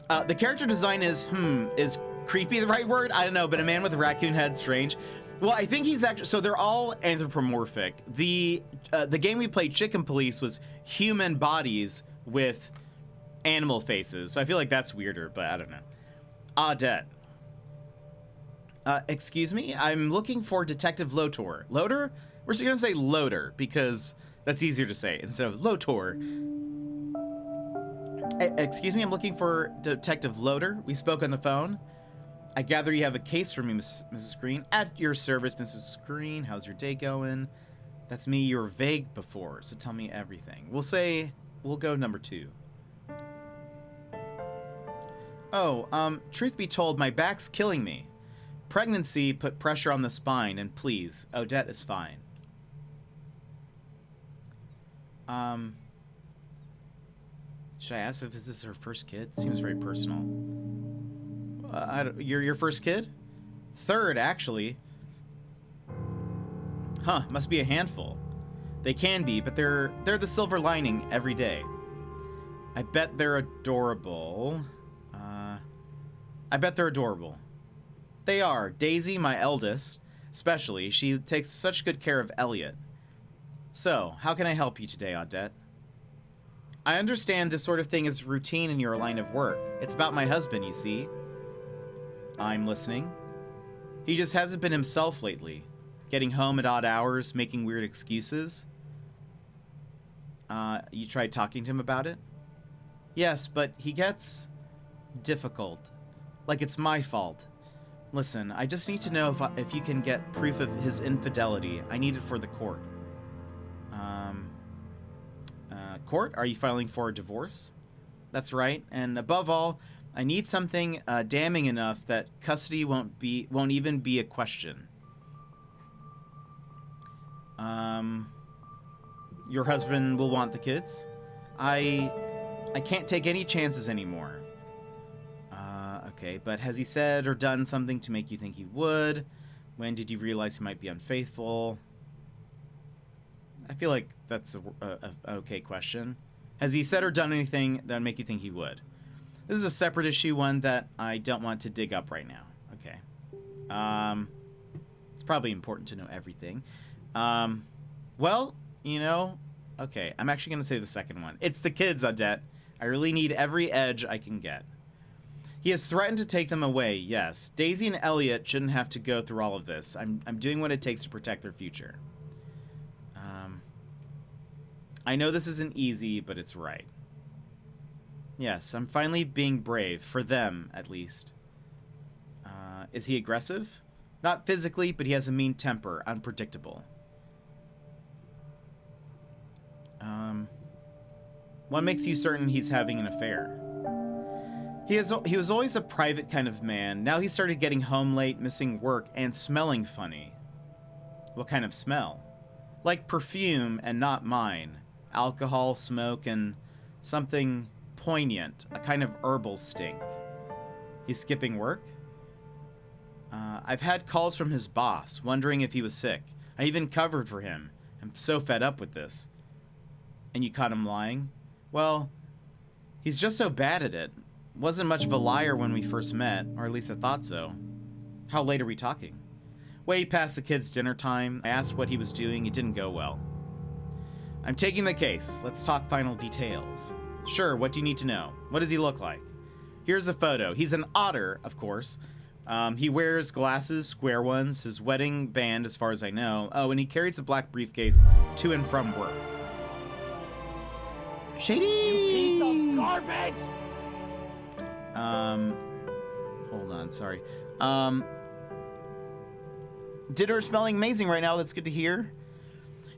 fine. The character design is creepy the right word? I don't know, but a man with a raccoon head, strange. Well, I think he's actually, so they're all anthropomorphic. The game we played, Chicken Police, was human bodies with animal faces. So I feel like that's weirder, but I don't know. Audette. Excuse me? I'm looking for Detective Lotor. Loader? We're just gonna say Loader, because that's easier to say instead of Lotor. Excuse me, I'm looking for Detective Loader. We spoke on the phone. I gather you have a case for me, Mrs. Green. At your service, Mrs. Green. How's your day going? That's me. You were vague before, so tell me everything. We'll go number 2. Oh, truth be told, my back's killing me. Pregnancy put pressure on the spine, and please, Odette is fine. Should I ask if this is her first kid? Seems very personal. You're your first kid? Third, actually. Huh, must be a handful. They can be, but they're the silver lining every day. I bet they're adorable. They are. Daisy, my eldest, especially. She takes such good care of Elliot. So, how can I help you today, Odette? I understand this sort of thing is routine in your line of work. It's about my husband, you see. I'm listening. He just hasn't been himself lately. Getting home at odd hours, making weird excuses. You tried talking to him about it? Yes, but he gets difficult. Like it's my fault. Listen, I just need to know if you can get proof of his infidelity. I need it for the court. Court? Are you filing for a divorce? That's right. And above all, I need something damning enough that custody won't even be a question. Your husband will want the kids? I can't take any chances anymore. Okay, but has he said or done something to make you think he would? When did you realize he might be unfaithful? I feel like that's an okay question. Has he said or done anything that would make you think he would? This is a separate issue, one that I don't want to dig up right now. Okay. It's probably important to know everything. Well, you know, okay, I'm actually going to say the second one. It's the kids, Odette. I really need every edge I can get. He has threatened to take them away, yes. Daisy and Elliot shouldn't have to go through all of this. I'm doing what it takes to protect their future. I know this isn't easy, but it's right. Yes, I'm finally being brave, for them, at least. Is he aggressive? Not physically, but he has a mean temper, unpredictable. What makes you certain he's having an affair? He was always a private kind of man. Now he started getting home late, missing work, and smelling funny. What kind of smell? Like perfume and not mine. Alcohol, smoke, and something poignant. A kind of herbal stink. He's skipping work? I've had calls from his boss, wondering if he was sick. I even covered for him. I'm so fed up with this. And you caught him lying? Well, he's just so bad at it. Wasn't much of a liar when we first met, or at least I thought so. How late are we talking? Way past the kids' dinner time. I asked what he was doing. It didn't go well. I'm taking the case. Let's talk final details. Sure, what do you need to know? What does he look like? Here's a photo. He's an otter, of course. He wears glasses, square ones, his wedding band, as far as I know. Oh, and he carries a black briefcase to and from work. Shady! You piece of garbage! Hold on, sorry. Dinner smelling amazing right now. That's good to hear.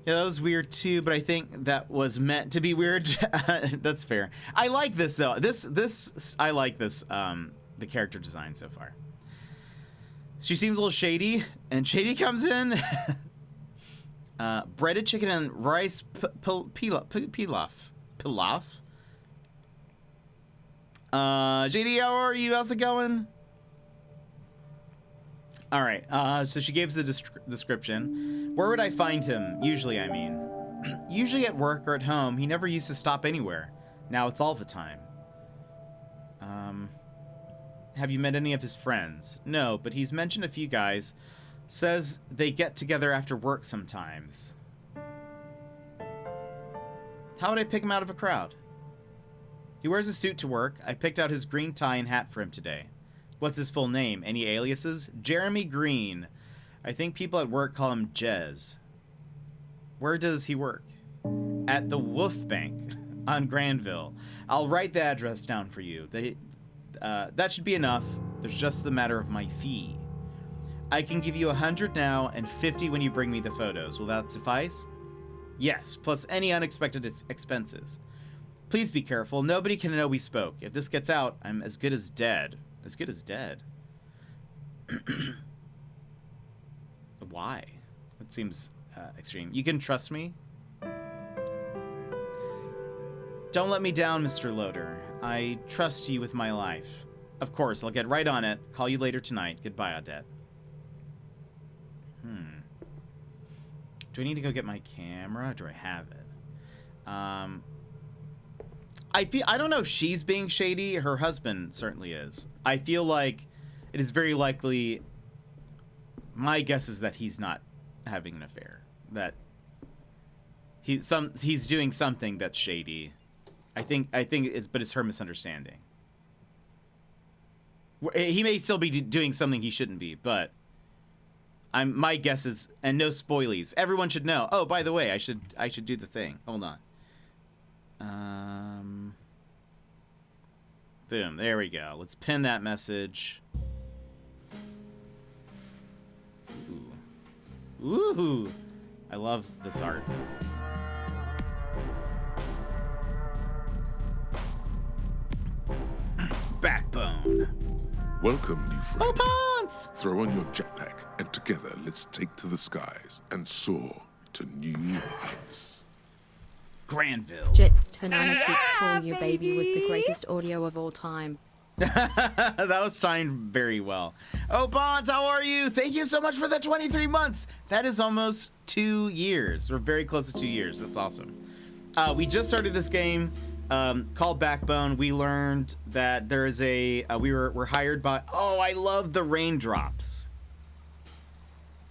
Yeah, that was weird too, but I think that was meant to be weird. That's fair. I like this though. I like this, the character design so far. She seems a little shady, and Shady comes in. Breaded chicken and rice pilaf. JD, how are you? How's it going? All right, so she gives the description. Where would I find him? Usually, I mean. Usually at work or at home. He never used to stop anywhere. Now it's all the time. Have you met any of his friends? No, but he's mentioned a few guys. Says they get together after work sometimes. How would I pick him out of a crowd? He wears a suit to work. I picked out his green tie and hat for him today. What's his full name? Any aliases? Jeremy Green. I think people at work call him Jez. Where does he work? At the Wolf Bank on Granville. I'll write the address down for you. That should be enough. There's just the matter of my fee. I can give you 100 now and 50 when you bring me the photos. Will that suffice? Yes, plus any unexpected expenses. Please be careful. Nobody can know we spoke. If this gets out, I'm as good as dead. As good as dead? Why? That seems extreme. You can trust me? Don't let me down, Mr. Loader. I trust you with my life. Of course, I'll get right on it. Call you later tonight. Goodbye, Odette. Do I need to go get my camera? Or do I have it? I don't know if she's being shady. Her husband certainly is. I feel like it is very likely. My guess is that he's not having an affair. That He's doing something that's shady. I think it's her misunderstanding. He may still be doing something he shouldn't be, but my guess is, and no spoilies. Everyone should know. Oh, by the way, I should do the thing. Hold on. Boom. There we go. Let's pin that message. Ooh. I love this art. Backbone. Welcome, new friend. Oh, Pants! Throw on your jetpack, and together let's take to the skies and soar to new heights. Granville. Jet Tanana 6 Call You Baby was the greatest audio of all time. That was timed very well. Oh, Bonds, how are you? Thank you so much for the 23 months. That is almost 2 years. We're very close to 2 years. That's awesome. We just started this game called Backbone. We learned that there is we're hired by. Oh, I love the raindrops.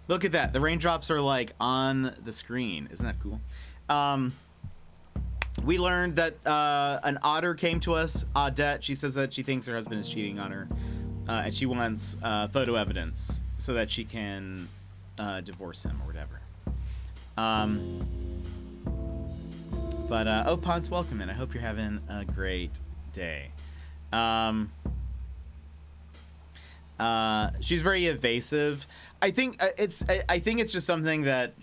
Look at that. The raindrops are like on the screen. Isn't that cool? We learned that an otter came to us, Audette. She says that she thinks her husband is cheating on her, and she wants photo evidence so that she can divorce him or whatever. But oh, Ponce, welcome in. I hope you're having a great day. She's very evasive. I think it's just something that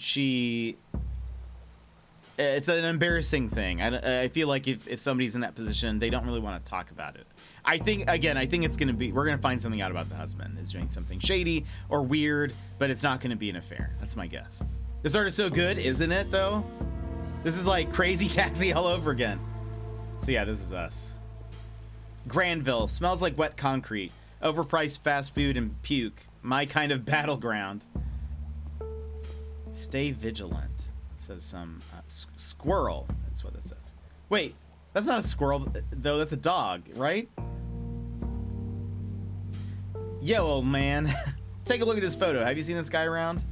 it's an embarrassing thing. I feel like if somebody's in that position, they don't really want to talk about it. I think it's going to be, we're going to find something out about the husband is doing something shady or weird, but it's not going to be an affair. That's my guess. This art is so good, isn't it, though? This is like Crazy Taxi all over again. So yeah, this is us. Granville, smells like wet concrete. Overpriced fast food and puke. My kind of battleground. Stay vigilant. Says some squirrel. That's what that says. Wait, that's not a squirrel though. That's a dog, right? Yo, old man. Take a look at this photo. Have you seen this guy around?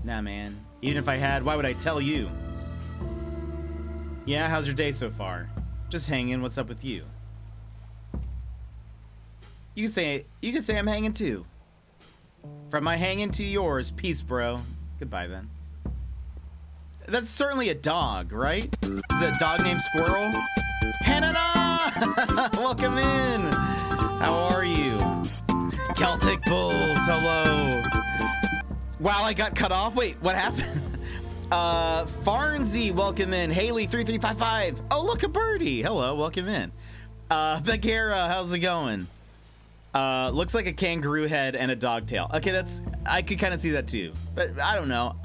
Nah, man. Even if I had, why would I tell you? Yeah, how's your day so far? Just hanging. What's up with you? You could say I'm hanging too. From my hanging to yours, peace, bro. Goodbye then. That's certainly a dog, right? Is that a dog named Squirrel? Hannah! Welcome in! How are you? Celtic Bulls, hello. Wow, I got cut off? Wait, what happened? Farnsey, welcome in. Haley3355. Oh, look, a birdie. Hello, welcome in. Bagheera, how's it going? Looks like a kangaroo head and a dog tail. Okay, I could kind of see that too, but I don't know.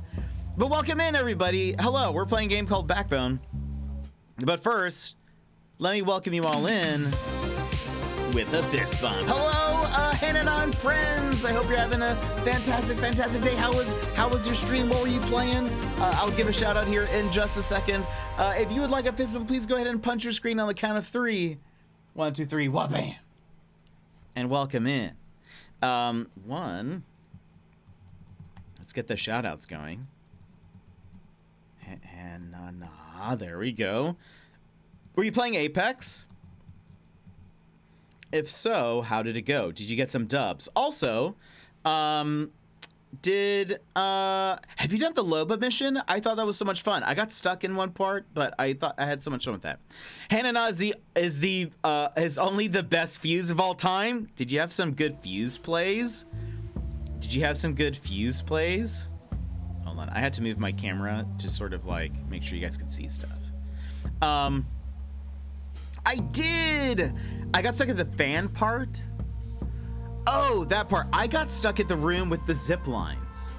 But welcome in, everybody. Hello, we're playing a game called Backbone. But first, let me welcome you all in with a fist bump. Hello, Hananon friends. I hope you're having a fantastic day. How was your stream? What were you playing? I'll give a shout out here in just a second. If you would like a fist bump, please go ahead and punch your screen on the count of 3. 1, 2, 3, wha-bam. And welcome in. Let's get the shout outs going. And there we go. Were you playing Apex? If so, how did it go? Did you get some dubs? Also, have you done the Loba mission? I thought that was so much fun. I got stuck in one part, but I thought I had so much fun with that. Hannah is only the best fuse of all time. Did you have some good fuse plays? Hold on, I had to move my camera to sort of like make sure you guys could see stuff. I did. I got stuck at the fan part. Oh, that part. I got stuck at the room with the zip lines.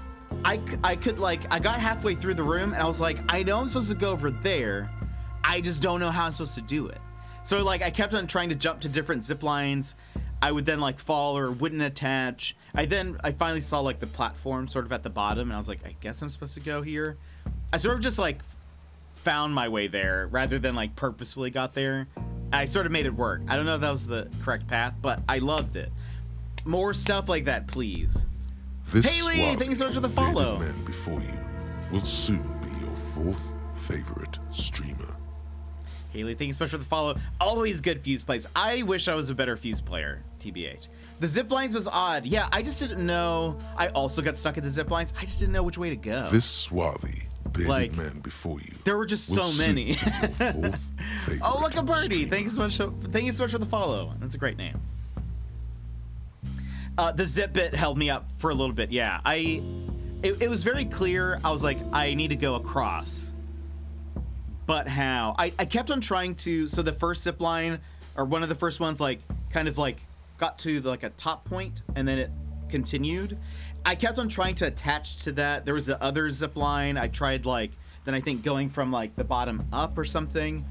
I got halfway through the room and I was like, I know I'm supposed to go over there. I just don't know how I'm supposed to do it. So like I kept on trying to jump to different zip lines. I would then like fall or wouldn't attach. I finally saw like the platform sort of at the bottom and I was like, I guess I'm supposed to go here. I sort of just like found my way there rather than like purposefully got there. I sort of made it work. I don't know if that was the correct path, but I loved it. More stuff like that, please. This Haley, thank you so much for the follow. man before you will soon be your 4th favorite streamer. Haley, thank you so much for the follow. Always good Fuse plays. I wish I was a better Fuse player, TBH. The zip lines was odd. Yeah, I just didn't know. I also got stuck at the zip lines. I just didn't know which way to go. This swarthy, bearded Like, man before you. There were just will so many. soon be your fourth favorite Oh, look, a birdie. streamer. Thank you so much. Thank you so much for the follow. That's a great name. The zip bit held me up for a little bit. Yeah, it was very clear. I was like, I need to go across. But how? I kept on trying to. So the first zip line, or one of the first ones, like kind of like got to like a top point, and then it continued. I kept on trying to attach to that. There was the other zip line. I tried like then I think going from like the bottom up or something.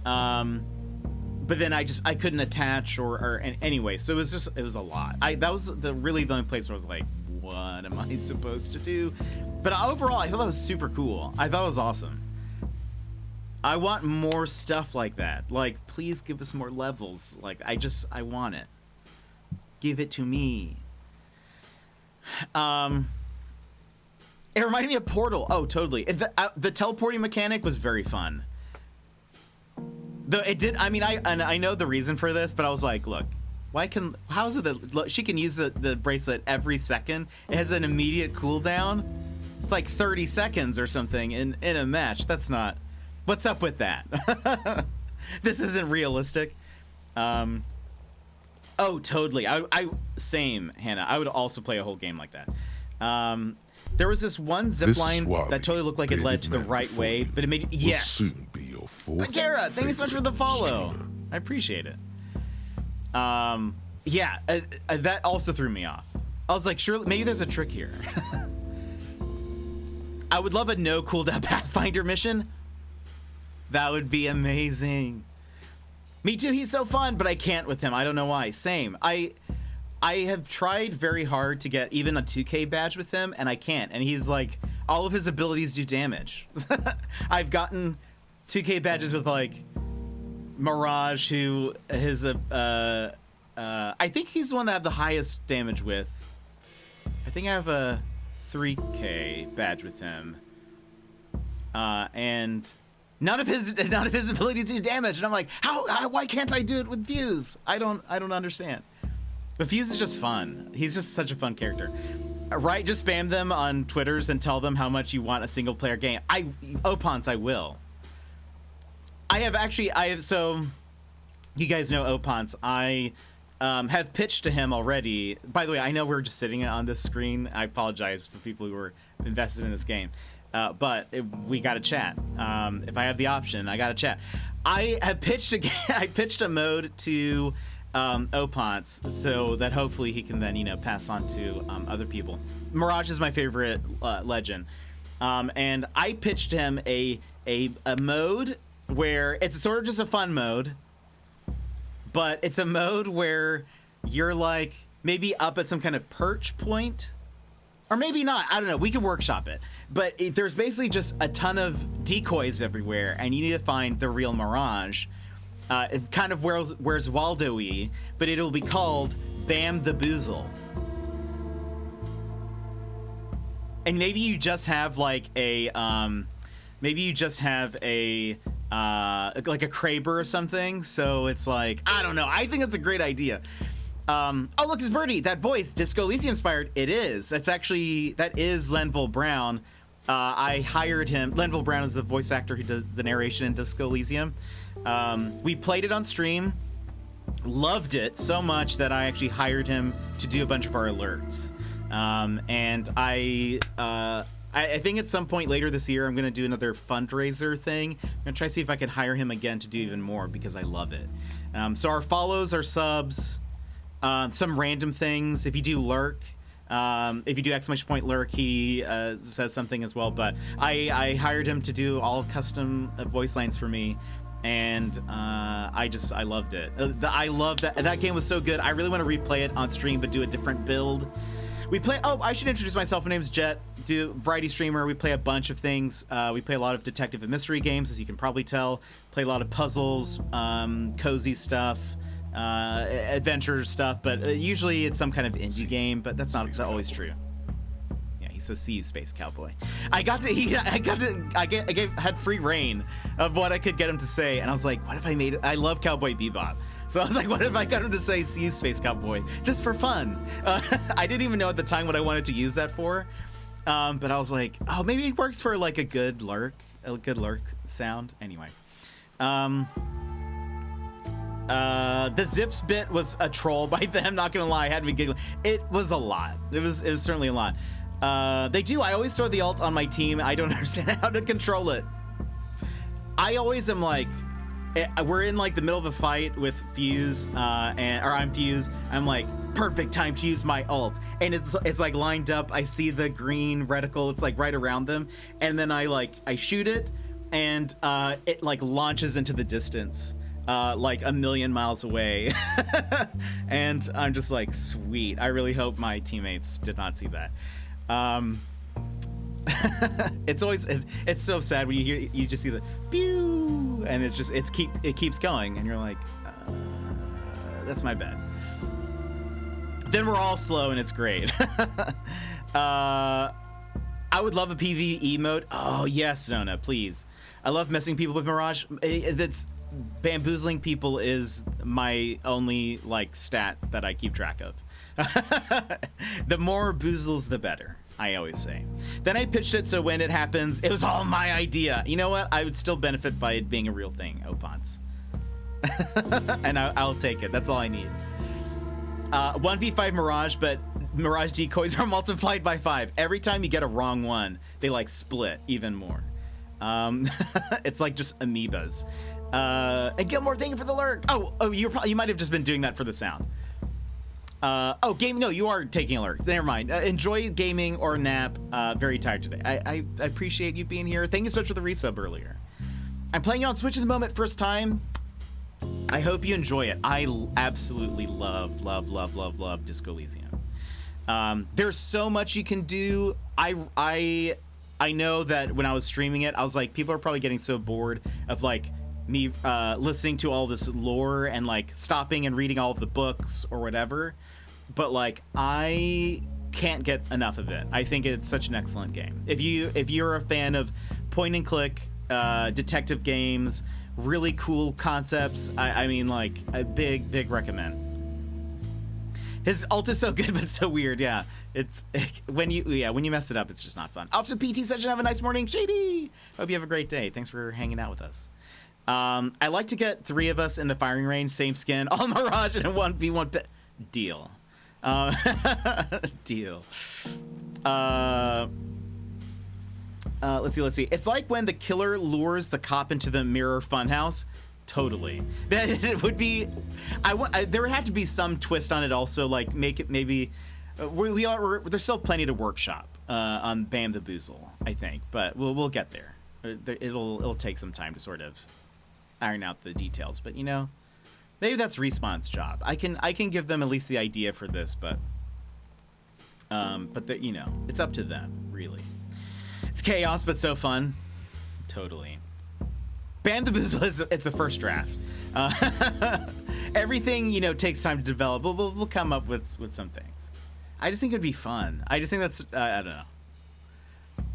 But then I couldn't attach or anyway. So it was a lot. That was the only place where I was like, what am I supposed to do? But overall, I thought that was super cool. I thought it was awesome. I want more stuff like that. Like, please give us more levels. Like, I want it. Give it to me. It reminded me of Portal. Oh, totally. The teleporting mechanic was very fun. Though it did. I mean, I know the reason for this, but I was like, look, how is it that she can use the bracelet every second? It has an immediate cooldown. It's like 30 seconds or something in a match. That's not. What's up with that? This isn't realistic. Oh, totally. Same, Hannah. I would also play a whole game like that. There was this one zip line that totally looked like it led to the right way, but it made yes. Soon be your fourth Bagheera, thank you so much for the follow. streamer. I appreciate it. Yeah, that also threw me off. I was like, surely maybe there's a trick here. I would love a no cooldown Pathfinder mission. That would be amazing. Me too. He's so fun, but I can't with him. I don't know why. Same. I have tried very hard to get even a 2K badge with him, and I can't. And he's like, all of his abilities do damage. I've gotten 2K badges with like Mirage, who his I think he's the one that I have the highest damage with. I think I have a 3K badge with him, and none of his abilities do damage. And I'm like, why can't I do it with Fuse? I don't understand. But Fuse is just fun. He's just such a fun character. Right? Just spam them on Twitters and tell them how much you want a single player game. Opons, I will. So you guys know Opons. I have pitched to him already. By the way, I know we're just sitting on this screen. I apologize for people who were invested in this game. But we got to chat. If I have the option, I got to chat. I pitched a mode to Opons so that hopefully he can then pass on to other people. Mirage is my favorite legend, and I pitched him a mode where it's sort of just a fun mode, but it's a mode where you're like maybe up at some kind of perch point. Or maybe not. I don't know. We can workshop it. But there's basically just a ton of decoys everywhere, and you need to find the real Mirage. It kind of where's Waldo-y, but it'll be called Bam the Boozle. And maybe you just have like a like a Kraber or something. So it's like, I don't know. I think that's a great idea. Oh, look, it's Birdie. That voice, Disco Elysium inspired. It is. That is Lenville Brown. I hired him. Lenville Brown is the voice actor who does the narration in Disco Elysium. We played it on stream. Loved it so much that I actually hired him to do a bunch of our alerts. And I think at some point later this year, I'm going to do another fundraiser thing. I'm going to try to see if I can hire him again to do even more because I love it. So our follows, our subs, some random things. If you do lurk, if you do !point lurk, he says something as well. But I hired him to do all custom voice lines for me, and I loved it. I love that game was so good. I really want to replay it on stream, but do a different build. I should introduce myself. My name's Jet. Do variety streamer. We play a bunch of things. We play a lot of detective and mystery games, as you can probably tell. Play a lot of puzzles, cozy stuff. Adventure stuff, but usually it's some kind of indie game, but that's not always true. Yeah, He says, "See you, Space Cowboy." I had free reign of what I could get him to say, and I was like, what if I made it? I love Cowboy Bebop. So I was like, what if I got him to say, "See you, Space Cowboy," just for fun? I didn't even know at the time what I wanted to use that for. But I was like, oh, maybe it works for like a good lurk sound. Anyway. The Zips bit was a troll by them, not gonna lie, had me giggling. It was a lot. It was certainly a lot. I always throw the alt on my team. I don't understand how to control it. I always am like, we're in like the middle of a fight with Fuse, or I'm Fuse. I'm like, perfect time to use my ult, and it's like lined up. I see the green reticle. It's like right around them, and then I shoot it, and it like launches into the distance, like a million miles away, and I'm just like, sweet. I really hope my teammates did not see that. It's so sad when you just see the pew, and it keeps going, and you're like, that's my bad. Then we're all slow, and it's great. I would love a PvE mode. Oh yes, Zona, please. I love messing people with Mirage. That's bamboozling people is my only like stat that I keep track of. The more boozles, the better, I always say. Then I pitched it so when it happens, it was all my idea. You know what? I would still benefit by it being a real thing, Opons. And I'll take it. That's all I need. 1v5 Mirage, but Mirage decoys are multiplied by 5. Every time you get a wrong one, they like split even more. It's like just amoebas. And Gilmore, thank you for the lurk. Oh, you might have just been doing that for the sound. Game. No, you are taking a lurk. Never mind. Enjoy gaming or nap. Very tired today. I appreciate you being here. Thank you so much for the resub earlier. I'm playing it on Switch at the moment, first time. I hope you enjoy it. I absolutely love Disco Elysium. There's so much you can do. I know that when I was streaming it, I was like, people are probably getting so bored of like me listening to all this lore and like stopping and reading all of the books or whatever. But like, I can't get enough of it. I think it's such an excellent game. If you're a fan of point and click detective games, really cool concepts, I mean, like, a big recommend. His ult is so good but so weird. Yeah, when you mess it up, it's just not fun. Off to PT session. Have a nice morning, Shady. Hope you have a great day. Thanks for hanging out with us. I like to get 3 of us in the firing range, same skin, all Mirage, and a 1v1 deal. Deal. Let's see. It's like when the killer lures the cop into the mirror funhouse. Totally. That it would be. There would have to be some twist on it. Also, like make it maybe. There's still plenty to workshop on Bam the Boozle, I think, but we'll get there. It'll take some time to sort of iron out the details, but you know, maybe that's Respawn's job. I can give them at least the idea for this, but you know, it's up to them, really. It's chaos, but so fun. Totally. Bam the Boozle it's a first draft. Everything, you know, takes time to develop. We'll come up with some things. I just think it'd be fun. I just think that's I don't know.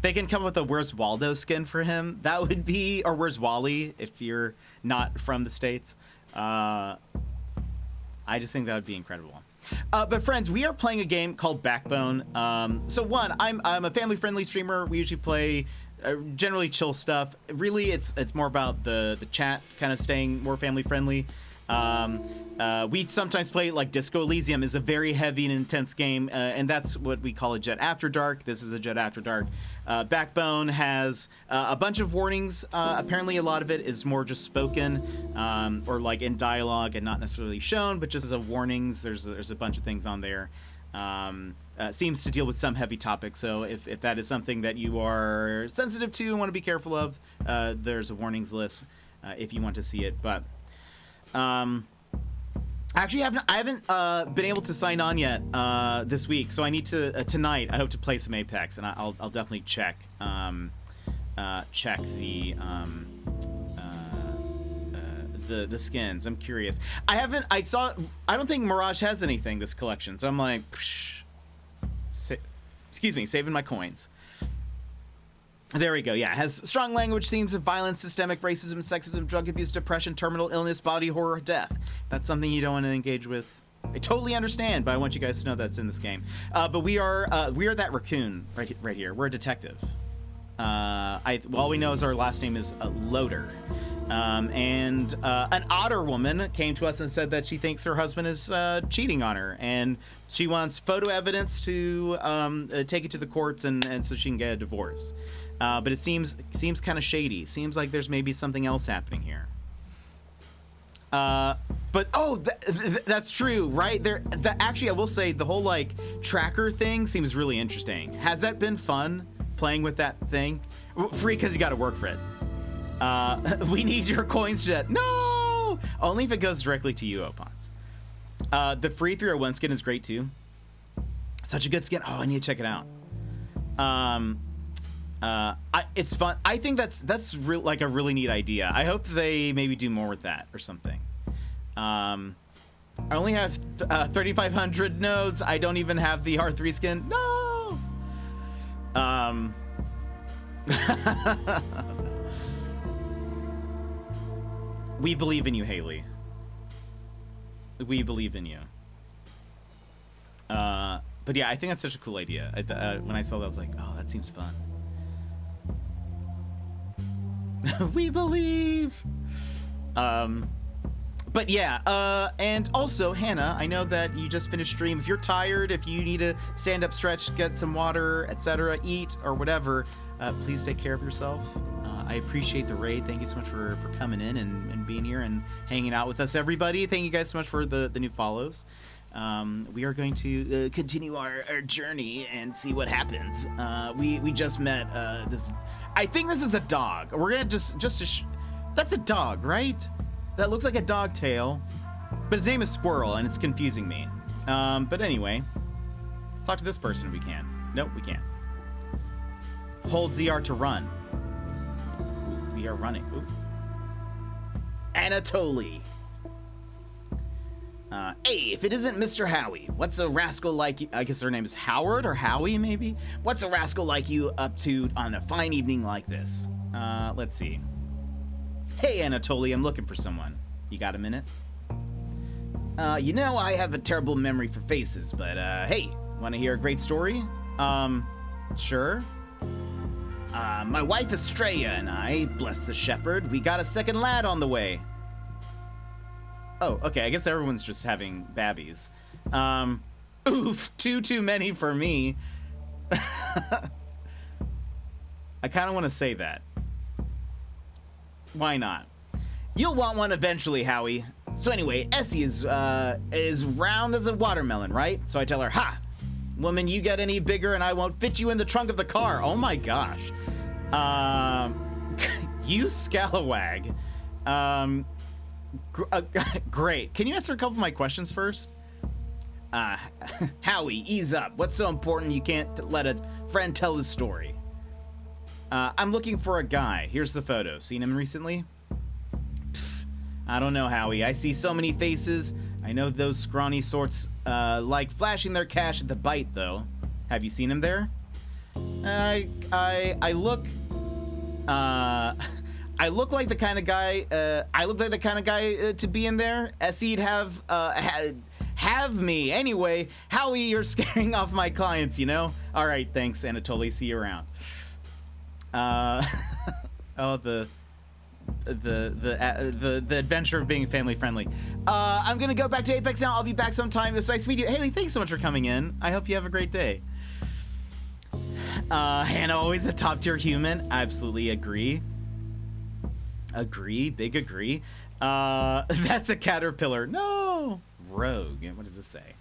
They can come up with a Where's Waldo skin for him. That would be, or Where's Wally if you're not from the States. I just think that would be incredible. But friends, we are playing a game called Backbone. So one, I'm a family-friendly streamer. We usually play generally chill stuff. Really, it's more about the chat kind of staying more family-friendly. We sometimes play like Disco Elysium is a very heavy and intense game, and that's what we call a Jet After Dark. This is a Jet After Dark. Backbone has a bunch of warnings. Apparently a lot of it is more just spoken or like in dialogue and not necessarily shown, but just as a warnings. There's a bunch of things on there. Seems to deal with some heavy topics, so if that is something that you are sensitive to and want to be careful of, there's a warnings list if you want to see it. But actually, I haven't been able to sign on yet this week, so I need to tonight. I hope to play some Apex, and I'll definitely check the skins. I'm curious. I don't think Mirage has anything this collection, so I'm like, Excuse me, saving my coins. There we go. Yeah, it has strong language themes of violence, systemic racism, sexism, drug abuse, depression, terminal illness, body horror, death. That's something you don't want to engage with. I totally understand, but I want you guys to know that's in this game. But we are that raccoon right here. We're a detective. All we know is our last name is Loader. And an otter woman came to us and said that she thinks her husband is cheating on her, and she wants photo evidence to take it to the courts and so she can get a divorce. But it seems kind of shady. Seems like there's maybe something else happening here. But that's true, right? Actually, I will say the whole like tracker thing seems really interesting. Has that been fun playing with that thing? Free because you got to work for it. We need your coins, Jet. No, only if it goes directly to you, Opons. The free 301 skin is great too. Such a good skin. Oh, I need to check it out. It's fun. I think that's like a really neat idea. I hope they maybe do more with that or something. I only have 3,500 nodes. I don't even have the R3 skin. No. We believe in you, Haley. We believe in you. But yeah, I think that's such a cool idea. When I saw that, I was like, oh, that seems fun. We believe. But yeah, and also, Hannah, I know that you just finished stream. If you're tired, if you need to stand up, stretch, get some water, etc., eat, or whatever, please take care of yourself. I appreciate the raid. Thank you so much for coming in and being here and hanging out with us, everybody. Thank you guys so much for the new follows. We are going to continue our journey and see what happens. We just met this. I think this is a dog. We're gonna that's a dog, right? That looks like a dog tail, but his name is Squirrel, and it's confusing me. But anyway, let's talk to this person if we can. Nope, we can't. Hold ZR to run. We are running. Ooh. Anatoly. Hey, if it isn't Mr. Howie, what's a rascal like you? I guess her name is Howard or Howie, maybe? What's a rascal like you up to on a fine evening like this? Let's see. Hey, Anatoly, I'm looking for someone. You got a minute? You know, I have a terrible memory for faces, but, hey, want to hear a great story? Sure. My wife Estrella and I, bless the shepherd, we got a second lad on the way. Oh, okay, I guess everyone's just having babbies. Oof, too many for me. I kind of want to say that. Why not? You'll want one eventually, Howie. So anyway, Essie is round as a watermelon, right? So I tell her, ha! Woman, you get any bigger and I won't fit you in the trunk of the car. Oh my gosh. You scalawag. Great. Can you answer a couple of my questions first? Howie, ease up. What's so important you can't let a friend tell his story? I'm looking for a guy. Here's the photo. Seen him recently? Pfft, I don't know, Howie. I see so many faces. I know those scrawny sorts like flashing their cash at the bite, though. Have you seen him there? I look like the kind of guy. To be in there. Essie'd have me anyway. Howie, you're scaring off my clients. You know. All right, thanks, Anatoly. See you around. Oh, the adventure of being family friendly. I'm gonna go back to Apex now. I'll be back sometime. It's nice to meet you. Haley, thanks so much for coming in. I hope you have a great day. Hannah, always a top tier human. Absolutely agree. Big agree. That's a caterpillar. No, rogue. What does this say?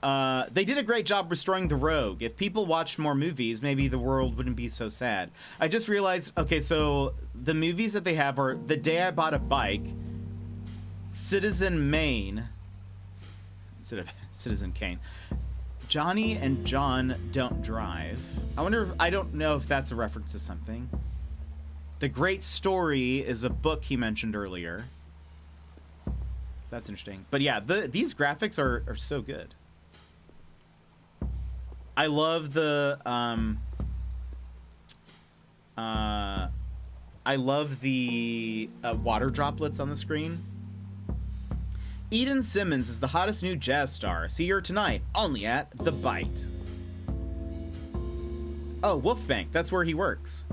They did a great job restoring the rogue. If people watched more movies, maybe the world wouldn't be so sad. I just realized, okay, so the movies that they have are The Day I Bought a Bike, Citizen Maine, instead of Citizen Kane, Johnny and John Don't Drive. I don't know if that's a reference to something. The Great Story is a book he mentioned earlier. That's interesting. But yeah, these graphics are so good. I love the water droplets on the screen. Eden Simmons is the hottest new jazz star. See her tonight, only at The Bite. Oh, Wolfbank, that's where he works.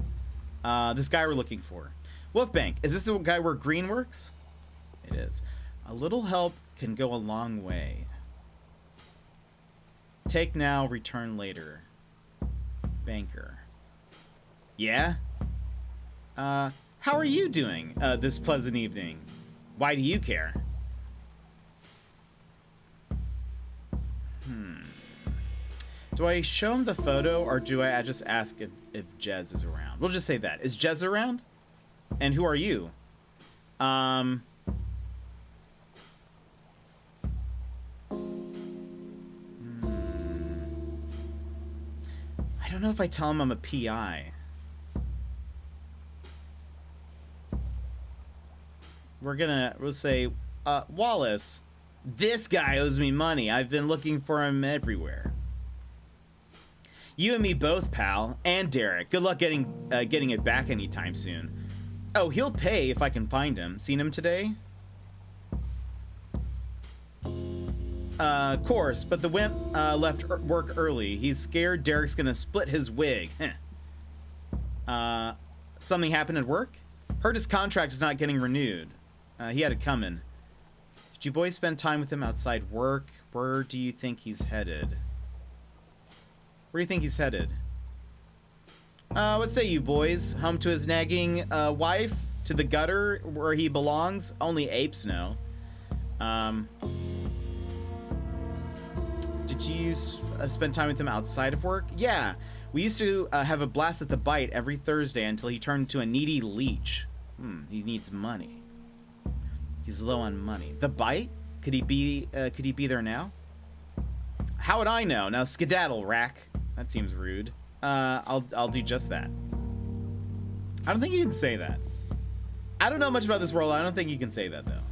This guy we're looking for. Wolfbank, is this the guy where Green works? It is. A little help can go a long way. Take now, return later. Banker. Yeah? How are you doing this pleasant evening? Why do you care? Do I show him the photo, or do I just ask if Jez is around? We'll just say that. Is Jez around? And who are you? I don't know if I tell him I'm a PI. We'll say, Wallace, this guy owes me money. I've been looking for him everywhere. You and me both, pal. And Derek. Good luck getting it back anytime soon. Oh, he'll pay if I can find him. Seen him today? Course, but the wimp left work early. He's scared Derek's gonna split his wig. Something happened at work? Heard his contract is not getting renewed. He had it coming. Did you boys spend time with him outside work? Where do you think he's headed? Where do you think he's headed? What say you boys? Home to his nagging wife? To the gutter where he belongs? Only apes know. Did you spend time with him outside of work? Yeah, we used to have a blast at the Bite every Thursday until he turned into a needy leech. He needs money. He's low on money. The Bite? Could he be there now? How would I know? Now skedaddle, Rack. That seems rude. I'll do just that. I don't think you can say that. I don't know much about this world. I don't think you can say that though.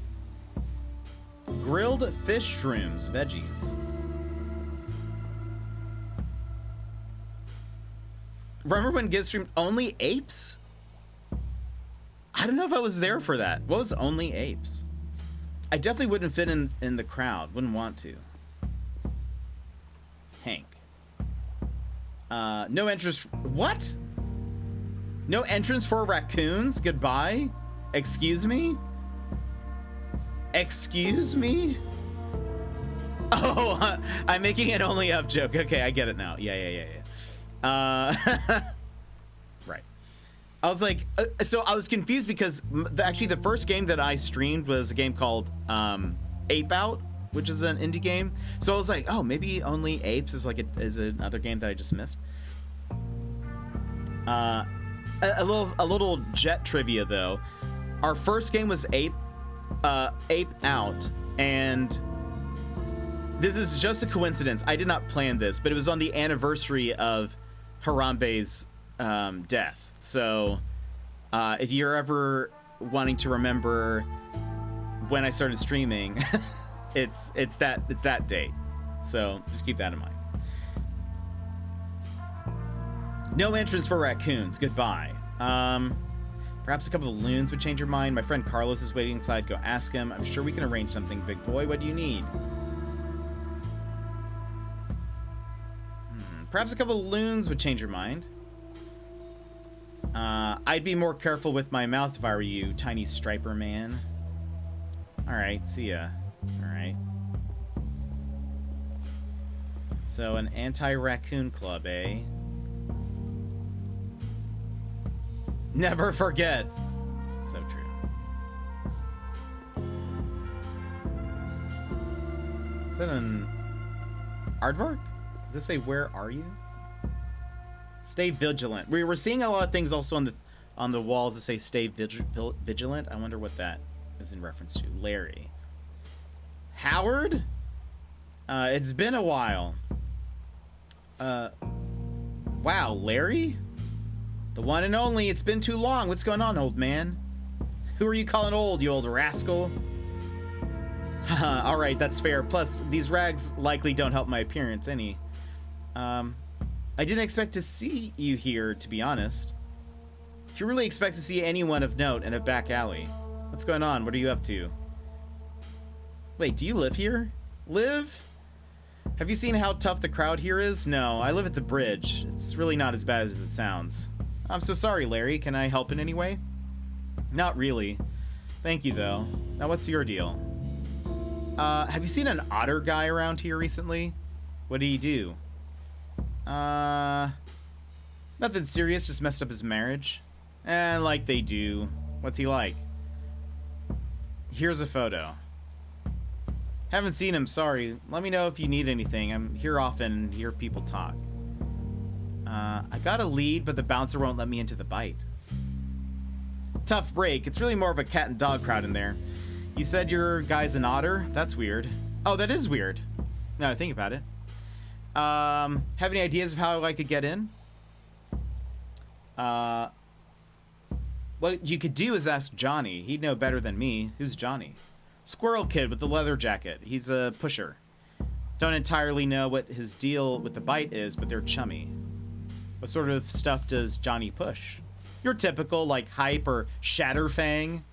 Grilled fish shrooms, veggies. Remember when Giz streamed Only Apes? I don't know if I was there for that. What was Only Apes? I definitely wouldn't fit in the crowd. Wouldn't want to. Hank. No entrance. What? No entrance for raccoons? Goodbye? Excuse me? Excuse me? Oh, I'm making an Only Up joke. Okay, I get it now. Yeah. Right. I was like, so I was confused because actually the first game that I streamed was a game called Ape Out, which is an indie game. So I was like, oh, maybe Only Apes is is another game that I just missed. A little jet trivia though. Our first game was Ape Out, and this is just a coincidence. I did not plan this, but it was on the anniversary of Harambe's death. So if you're ever wanting to remember when I started streaming, it's that date. So just keep that in mind. No entrance for raccoons. Goodbye. Perhaps a couple of loons would change your mind. My friend Carlos is waiting inside. Go ask him. I'm sure we can arrange something, big boy. What do you need? Perhaps a couple of loons would change your mind. I'd be more careful with my mouth if I were you, tiny striper man. Alright, see ya. Alright. So, an anti-raccoon club, eh? Never forget. So true. Is that an aardvark? Does this say where are you? Stay vigilant. We were seeing a lot of things also on the walls that say stay vigilant. I wonder what that is in reference to. Larry. Howard? It's been a while. Wow, Larry? The one and only. It's been too long. What's going on, old man? Who are you calling old, you old rascal? All right, that's fair. Plus, these rags likely don't help my appearance any. I didn't expect to see you here, to be honest. If you really expect to see anyone of note in a back alley. What's going on? What are you up to? Wait, do you live here? Live? Have you seen how tough the crowd here is? No, I live at the bridge. It's really not as bad as it sounds. I'm so sorry, Larry. Can I help in any way? Not really. Thank you, though. Now, what's your deal? Have you seen an otter guy around here recently? What did he do? Nothing serious, just messed up his marriage. Like they do. What's he like? Here's a photo. Haven't seen him, sorry. Let me know if you need anything. I'm here often and hear people talk. I got a lead, but the bouncer won't let me into the bite. Tough break. It's really more of a cat and dog crowd in there. You said your guy's an otter? That's weird. Oh, that is weird. Now I think about it. Have any ideas of how I could get in? What you could do is ask Johnny. He'd know better than me. Who's Johnny? Squirrel kid with the leather jacket. He's a pusher. Don't entirely know what his deal with the bite is, but they're chummy. What sort of stuff does Johnny push? Your typical, like, hype or shatterfang.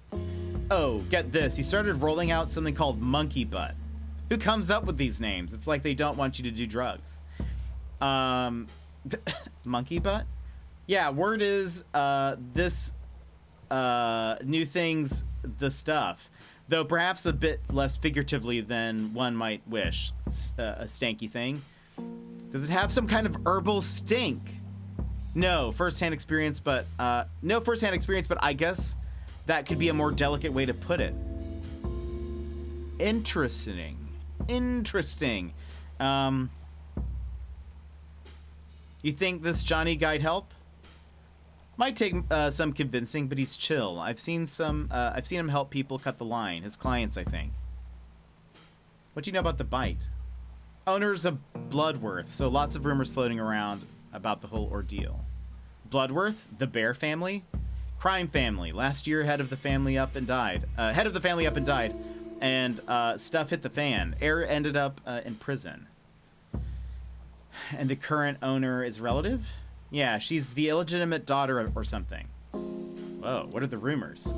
Oh, get this. He started rolling out something called monkey butt. Who comes up with these names? It's like they don't want you to do drugs. Monkey butt? Yeah, word is, this, new thing's the stuff. Though perhaps a bit less figuratively than one might wish. It's a stanky thing. Does it have some kind of herbal stink? No first-hand experience, but I guess that could be a more delicate way to put it. Interesting. You think this Johnny guy'd help? Might take some convincing, but he's chill. I've seen him help people cut the line. His clients, I think. What do you know about the bite? Owner's of Bloodworth, so lots of rumors floating around about the whole ordeal. Bloodworth, the bear family, crime family. Last year, head of the family up and died, and stuff hit the fan. Heir ended up in prison, and the current owner is relative. Yeah, she's the illegitimate daughter or something. Whoa, what are the rumors?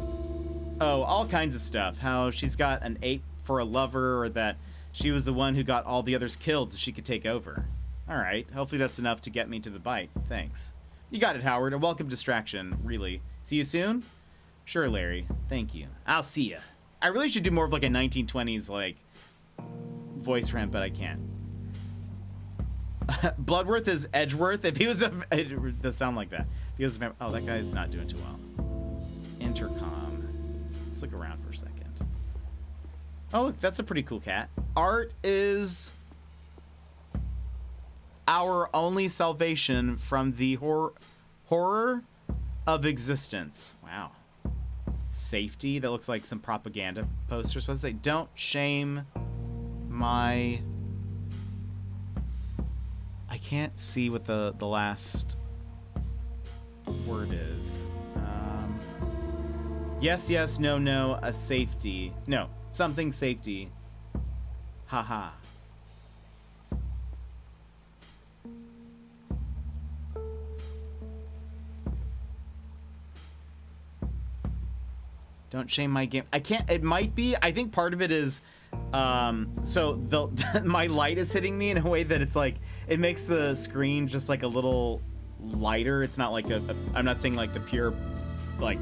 Oh, all kinds of stuff. How she's got an ape for a lover, or that she was the one who got all the others killed so she could take over. All right, hopefully that's enough to get me to the bite. Thanks. You got it, Howard. A welcome distraction, really. See you soon? Sure, Larry. Thank you. I'll see ya. I really should do more of like a 1920s, like, voice for him, but I can't. Bloodworth is Edgeworth. If he was it does sound like that. If he was a oh, that guy's not doing too well. Intercom. Let's look around for a second. Oh, look, that's a pretty cool cat. Art is our only salvation from the horror of existence. Wow. Safety. That looks like some propaganda poster. Supposed to say, don't shame my... I can't see what the last word is. Yes, yes, no, no, a safety. No, something safety. Haha. Don't shame my game. I can't, it might be, I think part of it is, so my light is hitting me in a way that it's like, it makes the screen just like a little lighter. It's not like I'm not saying like the pure, like,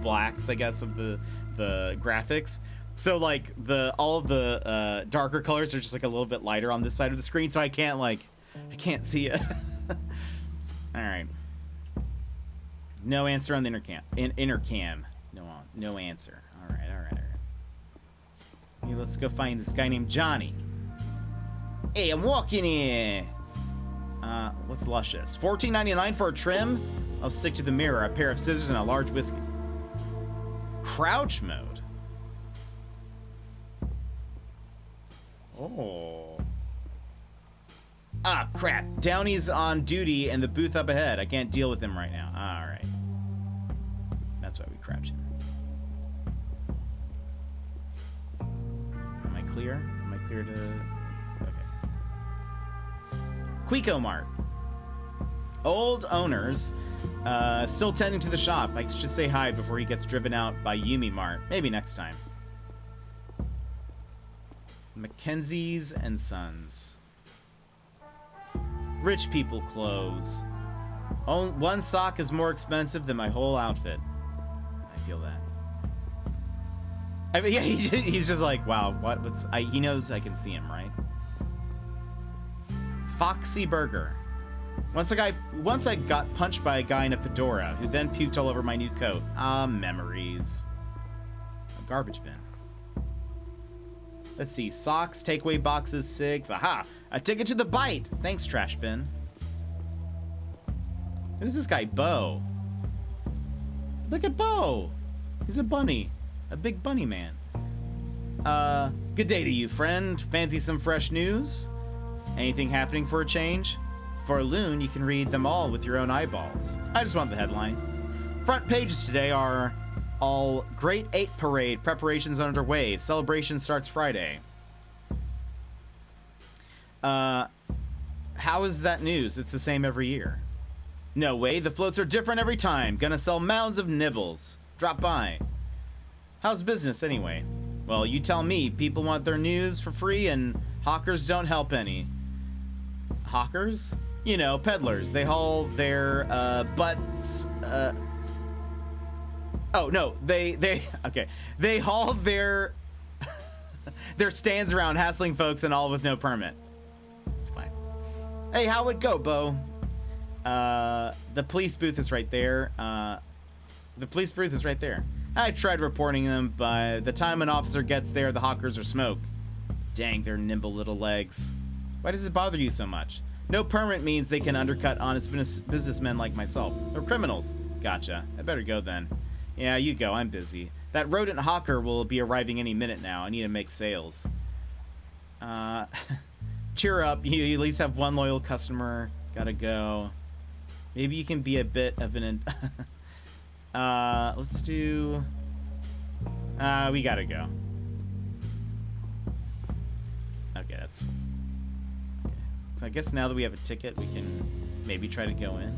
blacks, I guess, of the graphics. So like all of the darker colors are just like a little bit lighter on this side of the screen, so I can't see it. All right. No answer on the intercam. No answer. All right. Okay, let's go find this guy named Johnny. Hey, I'm walking in. What's luscious? $14.99 for a trim? I'll stick to the mirror, a pair of scissors, and a large whiskey. Crouch mode. Oh. Ah, crap. Downey's on duty in the booth up ahead. I can't deal with him right now. All right. That's why we crouch him. Am I clear? Am I clear to... Okay. Quico Mart. old owners still tending to the shop. I should say hi before he gets driven out by Yumi Mart. Maybe next time. Mackenzie's and Sons. Rich people clothes. One sock is more expensive than my whole outfit. I feel that. I mean, yeah, he's just like, wow, he knows I can see him, right? Foxy Burger. Once I got punched by a guy in a fedora who then puked all over my new coat. Ah, memories. A garbage bin. Let's see, socks, takeaway boxes, cigs. Aha! A ticket to the bite! Thanks, trash bin. Who's this guy, Bo? Look at Bo! He's a bunny. A big bunny man. Good day to you, friend. Fancy some fresh news? Anything happening for a change? For a loon, you can read them all with your own eyeballs. I just want the headline. Front pages today are all Great 8 Parade preparations underway. Celebration starts Friday. How is that news? It's the same every year. No way, the floats are different every time. Gonna sell mounds of nibbles. Drop by. How's business anyway? Well, you tell me. People want their news for free and hawkers don't help any. Hawkers? You know, peddlers. They haul their butts. Oh no, they okay. They haul their their stands around hassling folks and all with no permit. It's fine. Hey, how it go, Bo? The police booth is right there. The police booth is right there. I tried reporting them, but the time an officer gets there, the hawkers are smoke. Dang, their nimble little legs. Why does it bother you so much? No permit means they can undercut honest businessmen like myself. They're criminals. Gotcha. I better go then. Yeah, you go. I'm busy. That rodent hawker will be arriving any minute now. I need to make sales. Cheer up. You at least have one loyal customer. Gotta go. Maybe you can be a bit of an... let's do... we gotta go. Okay, that's... Okay. So I guess now that we have a ticket, we can maybe try to go in.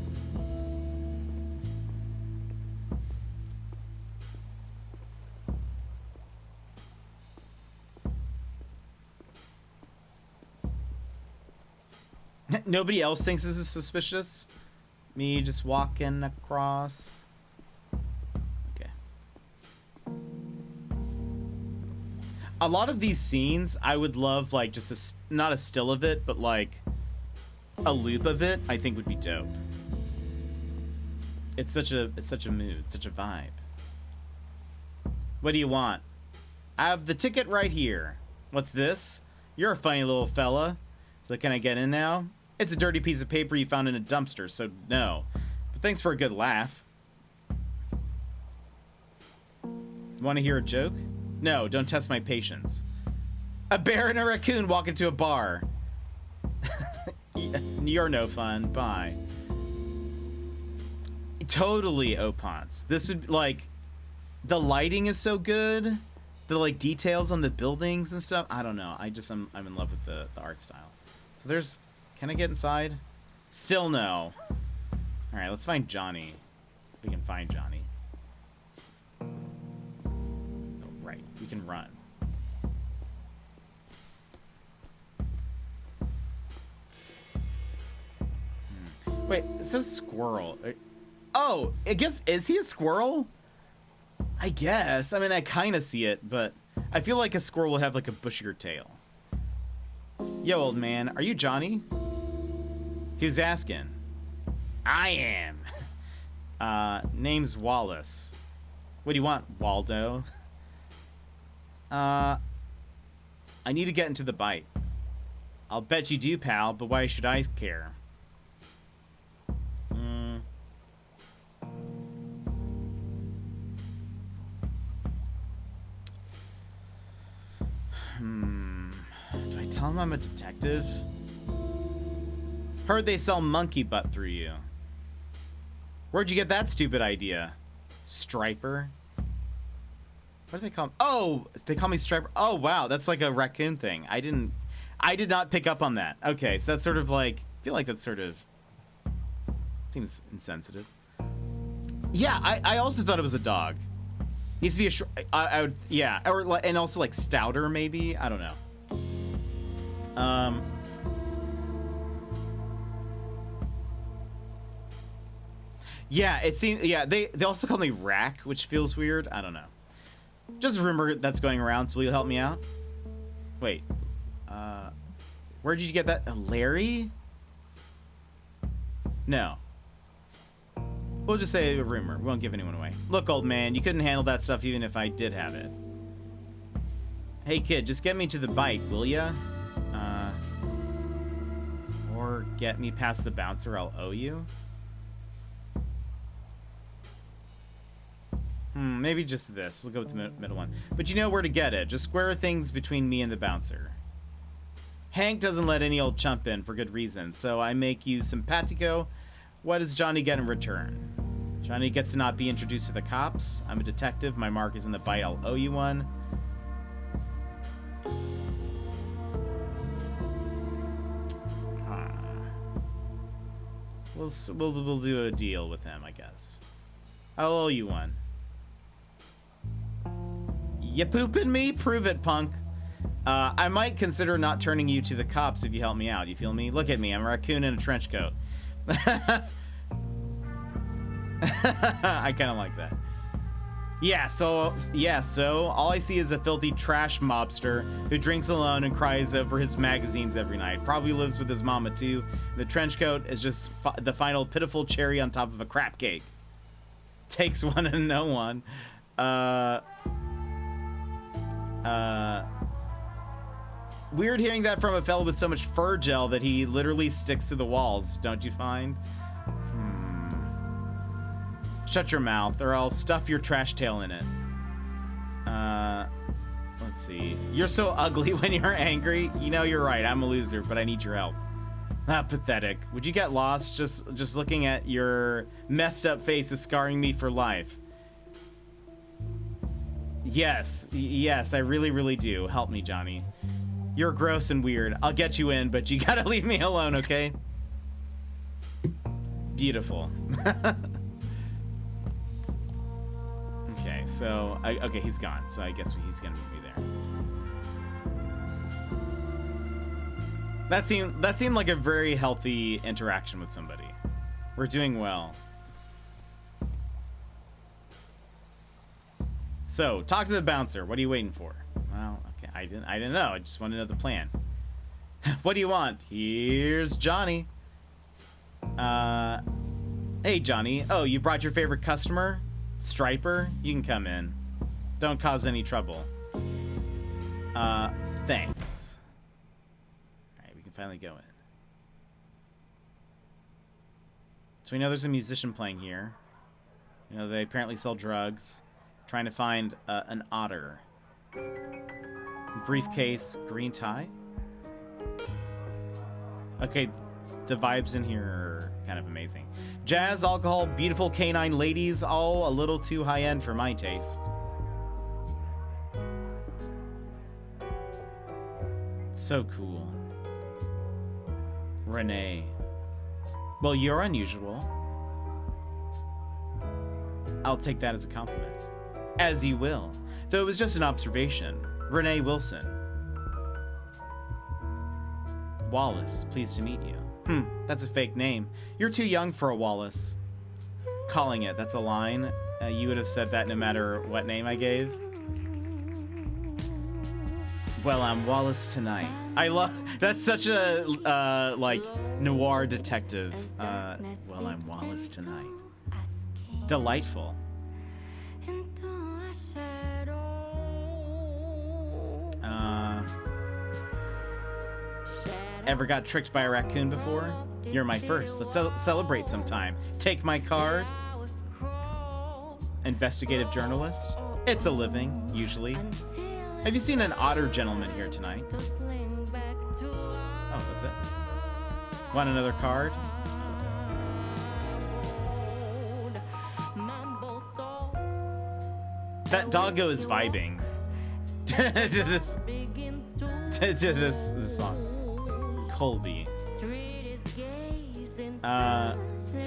Nobody else thinks this is suspicious? Me just walking across. Okay. A lot of these scenes, I would love like just not a still of it, but like a loop of it. I think would be dope. It's such a mood, such a vibe. What do you want? I have the ticket right here. What's this? You're a funny little fella. So can I get in now? It's a dirty piece of paper you found in a dumpster, so no. But thanks for a good laugh. Want to hear a joke? No, don't test my patience. A bear and a raccoon walk into a bar. You're no fun. Bye. Totally Opons. This would, like, the lighting is so good. The, like, details on the buildings and stuff. I don't know. I'm in love with the art style. So there's... Can I get inside? Still no. Alright, let's find Johnny. If we can find Johnny. Oh, right. We can run. Wait, it says squirrel. Oh, I guess, is he a squirrel? I guess. I mean, I kind of see it, but I feel like a squirrel would have like a bushier tail. Yo, old man, are you Johnny? Who's asking? I am. Name's Wallace. What do you want, Waldo? I need to get into the bite. I'll bet you do, pal, but why should I care? Do I tell him I'm a detective? Heard they sell monkey butt through you. Where'd you get that stupid idea? Striper? What do they call me? Oh, they call me Striper. Oh, wow, that's like a raccoon thing. I did not pick up on that. Okay, so that's sort of like, I feel like that's sort of Seems insensitive. Yeah, I also thought it was a dog. Needs to be a short. I would, yeah, or and also like stouter maybe. I don't know. Yeah, it seems. Yeah, they also call me Rack, which feels weird. I don't know. Just a rumor that's going around. So will you help me out? Wait. Where did you get that? Larry? No. We'll just say a rumor. We won't give anyone away. Look, old man, you couldn't handle that stuff even if I did have it. Hey, kid, just get me to the bike, will ya? Or get me past the bouncer, I'll owe you. Maybe just this. We'll go with the middle one. But you know where to get it. Just square things between me and the bouncer. Hank doesn't let any old chump in for good reason, so I make you simpatico. What does Johnny get in return? Johnny gets to not be introduced to the cops. I'm a detective. My mark is in the bite. I'll owe you one. We'll do a deal with him, I guess. I'll owe you one. You pooping me? Prove it, punk. I might consider not turning you to the cops if you help me out. You feel me? Look at me. I'm a raccoon in a trench coat. I kind of like that. So all I see is a filthy trash mobster who drinks alone and cries over his magazines every night. Probably lives with his mama too. The trench coat is just the final pitiful cherry on top of a crap cake. Takes one and no one. Weird hearing that from a fellow with so much fur gel that he literally sticks to the walls, don't you find? Shut your mouth, or I'll stuff your trash tail in it. Let's see. You're so ugly when you're angry. You know, you're right. I'm a loser, but I need your help. Pathetic. Would you get lost? Just looking at your messed up face is scarring me for life. Yes, I really, really do. Help me, Johnny. You're gross and weird. I'll get you in, but you gotta leave me alone, okay? Beautiful. Okay, so okay, he's gone. So I guess he's gonna meet me there. That seemed like a very healthy interaction with somebody. We're doing well. So, talk to the bouncer. What are you waiting for? Well, okay, I didn't know. I just want to know the plan. What do you want? Here's Johnny. Hey, Johnny. Oh, you brought your favorite customer? Striper? You can come in. Don't cause any trouble. Thanks. Alright, we can finally go in. So we know there's a musician playing here. You know, they apparently sell drugs. Trying to find an otter. Briefcase, green tie. Okay, the vibes in here are kind of amazing. Jazz, alcohol, beautiful canine ladies, all a little too high-end for my taste. So cool. Renee. Well, you're unusual. I'll take that as a compliment. As you will. Though it was just an observation. Renee Wilson. Wallace, pleased to meet you. That's a fake name. You're too young for a Wallace. Calling it, that's a line. You would have said that no matter what name I gave. Well, I'm Wallace tonight. I love, that's such a, like, noir detective. Well, I'm Wallace tonight. Delightful. Ever got tricked by a raccoon before? You're my first. Let's celebrate sometime. Take my card. Investigative journalist. It's a living, usually. Have you seen an otter gentleman here tonight? Oh, that's it. Want another card? That doggo is vibing to this song. Colby.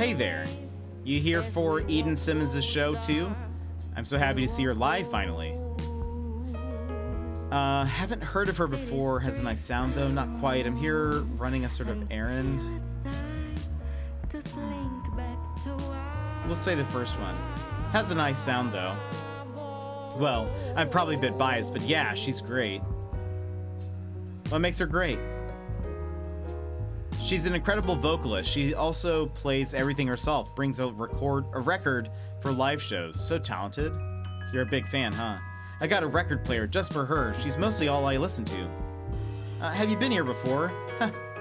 Hey there. You here for Eden Simmons' show too? I'm so happy to see her live finally. Haven't heard of her before. Has a nice sound though. Not quite. I'm here running a sort of errand. We'll say the first one. Has a nice sound though. Well, I'm probably a bit biased, but yeah, she's great. What makes her great? She's an incredible vocalist. She also plays everything herself, brings a record for live shows. So talented. You're a big fan, huh? I got a record player just for her. She's mostly all I listen to. Have you been here before?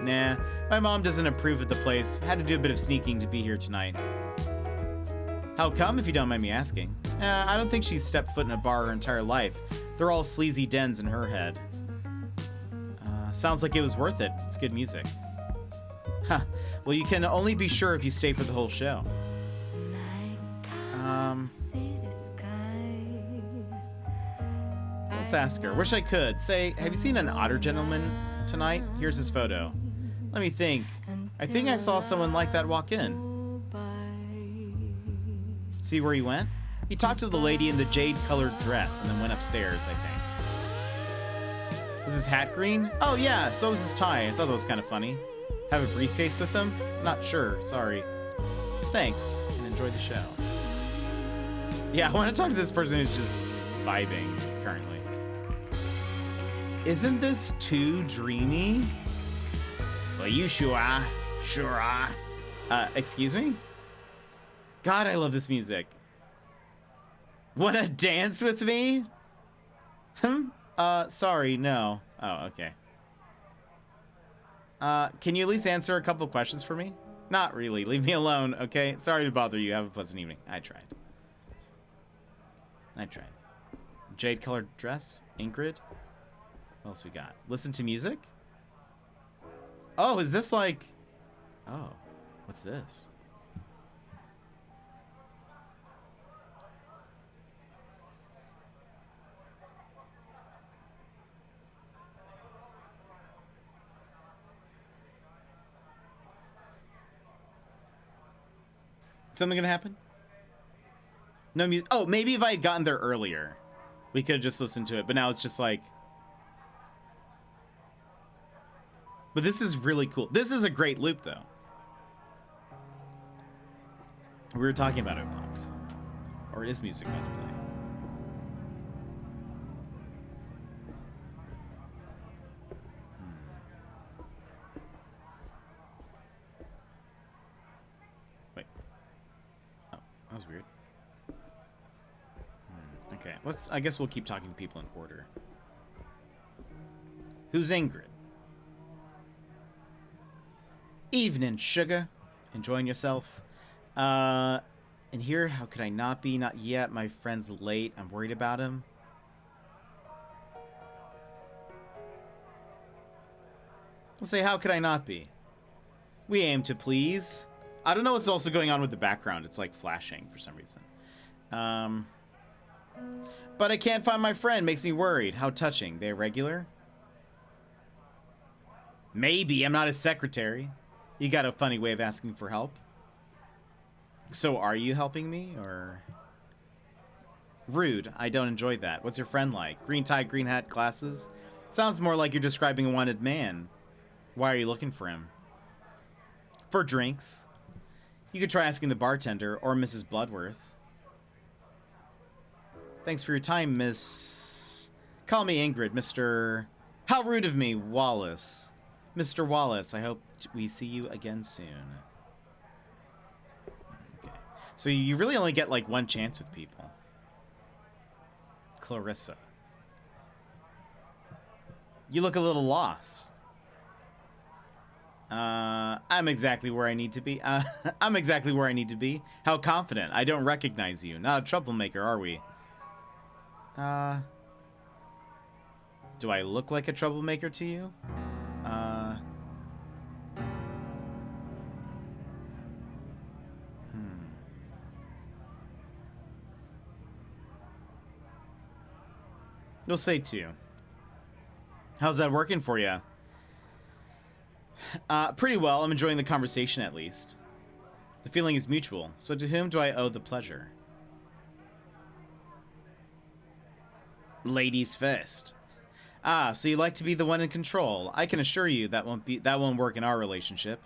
Nah, my mom doesn't approve of the place. Had to do a bit of sneaking to be here tonight. How come, if you don't mind me asking? I don't think she's stepped foot in a bar her entire life. They're all sleazy dens in her head. Sounds like it was worth it. It's good music. Huh. Well, you can only be sure if you stay for the whole show. Let's ask her. Wish I could. Say, have you seen an otter gentleman tonight? Here's his photo. Let me think. I think I saw someone like that walk in. See where he went? He talked to the lady in the jade-colored dress and then went upstairs, I think. Was his hat green? Oh yeah, so was his tie. I thought that was kind of funny. Have a briefcase with him? Not sure, sorry. Thanks, and enjoy the show. Yeah, I want to talk to this person who's just vibing currently. Isn't this too dreamy? Well, you sure are. Sure are. Excuse me? God, I love this music. Wanna dance with me? Sorry, no. Oh, okay. Can you at least answer a couple of questions for me? Not really. Leave me alone, okay? Sorry to bother you. Have a pleasant evening. I tried. Jade-colored dress? Ingrid? What else we got? Listen to music? Oh, is this like... Oh, what's this? Something gonna happen? No music. Oh, maybe if I had gotten there earlier, we could have just listened to it. But now it's just like. But this is really cool. This is a great loop, though. We were talking about Opons. Or is music about to play? Wait. Oh, that was weird. Okay, I guess we'll keep talking to people in order. Who's Ingrid? Evening, sugar. Enjoying yourself? And here, how could I not be? Not yet. My friend's late. I'm worried about him. I'll say, how could I not be? We aim to please. I don't know what's also going on with the background. It's like flashing for some reason. But I can't find my friend. Makes me worried. How touching. They irregular? Maybe. I'm not his secretary. You got a funny way of asking for help. So are you helping me, or? Rude. I don't enjoy that. What's your friend like? Green tie, green hat, glasses? Sounds more like you're describing a wanted man. Why are you looking for him? For drinks. You could try asking the bartender or Mrs. Bloodworth. Thanks for your time, Miss... Call me Ingrid, Mr... How rude of me, Wallace. Mr. Wallace, I hope we see you again soon. Okay. So you really only get like one chance with people. Clarissa. You look a little lost. I'm exactly where I need to be. I'm exactly where I need to be. How confident. I don't recognize you. Not a troublemaker, are we? Do I look like a troublemaker to you? You'll say 2. How's that working for you? Pretty well. I'm enjoying the conversation, at least. The feeling is mutual, so to whom do I owe the pleasure? Ladies first. Ah, so you like to be the one in control. I can assure you that won't work in our relationship.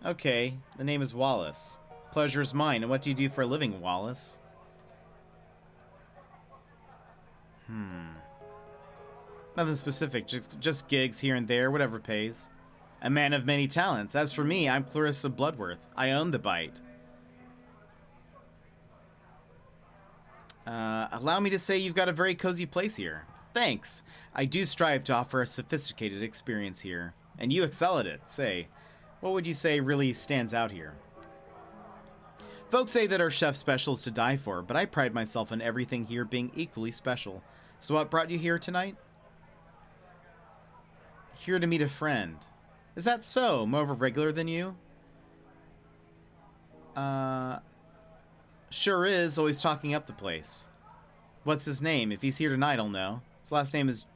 Okay, the name is Wallace. Pleasure is mine, and what do you do for a living, Wallace? Nothing specific, just gigs here and there, whatever pays. A man of many talents. As for me, I'm Clarissa Bloodworth. I own the bite. Allow me to say you've got a very cozy place here. Thanks. I do strive to offer a sophisticated experience here, and you excel at it. Say, what would you say really stands out here? Folks say that our chef's special is to die for, but I pride myself on everything here being equally special. So what brought you here tonight? Here to meet a friend. Is that so? More of a regular than you? Sure is, always talking up the place. What's his name? If he's here tonight, I'll know. His last name is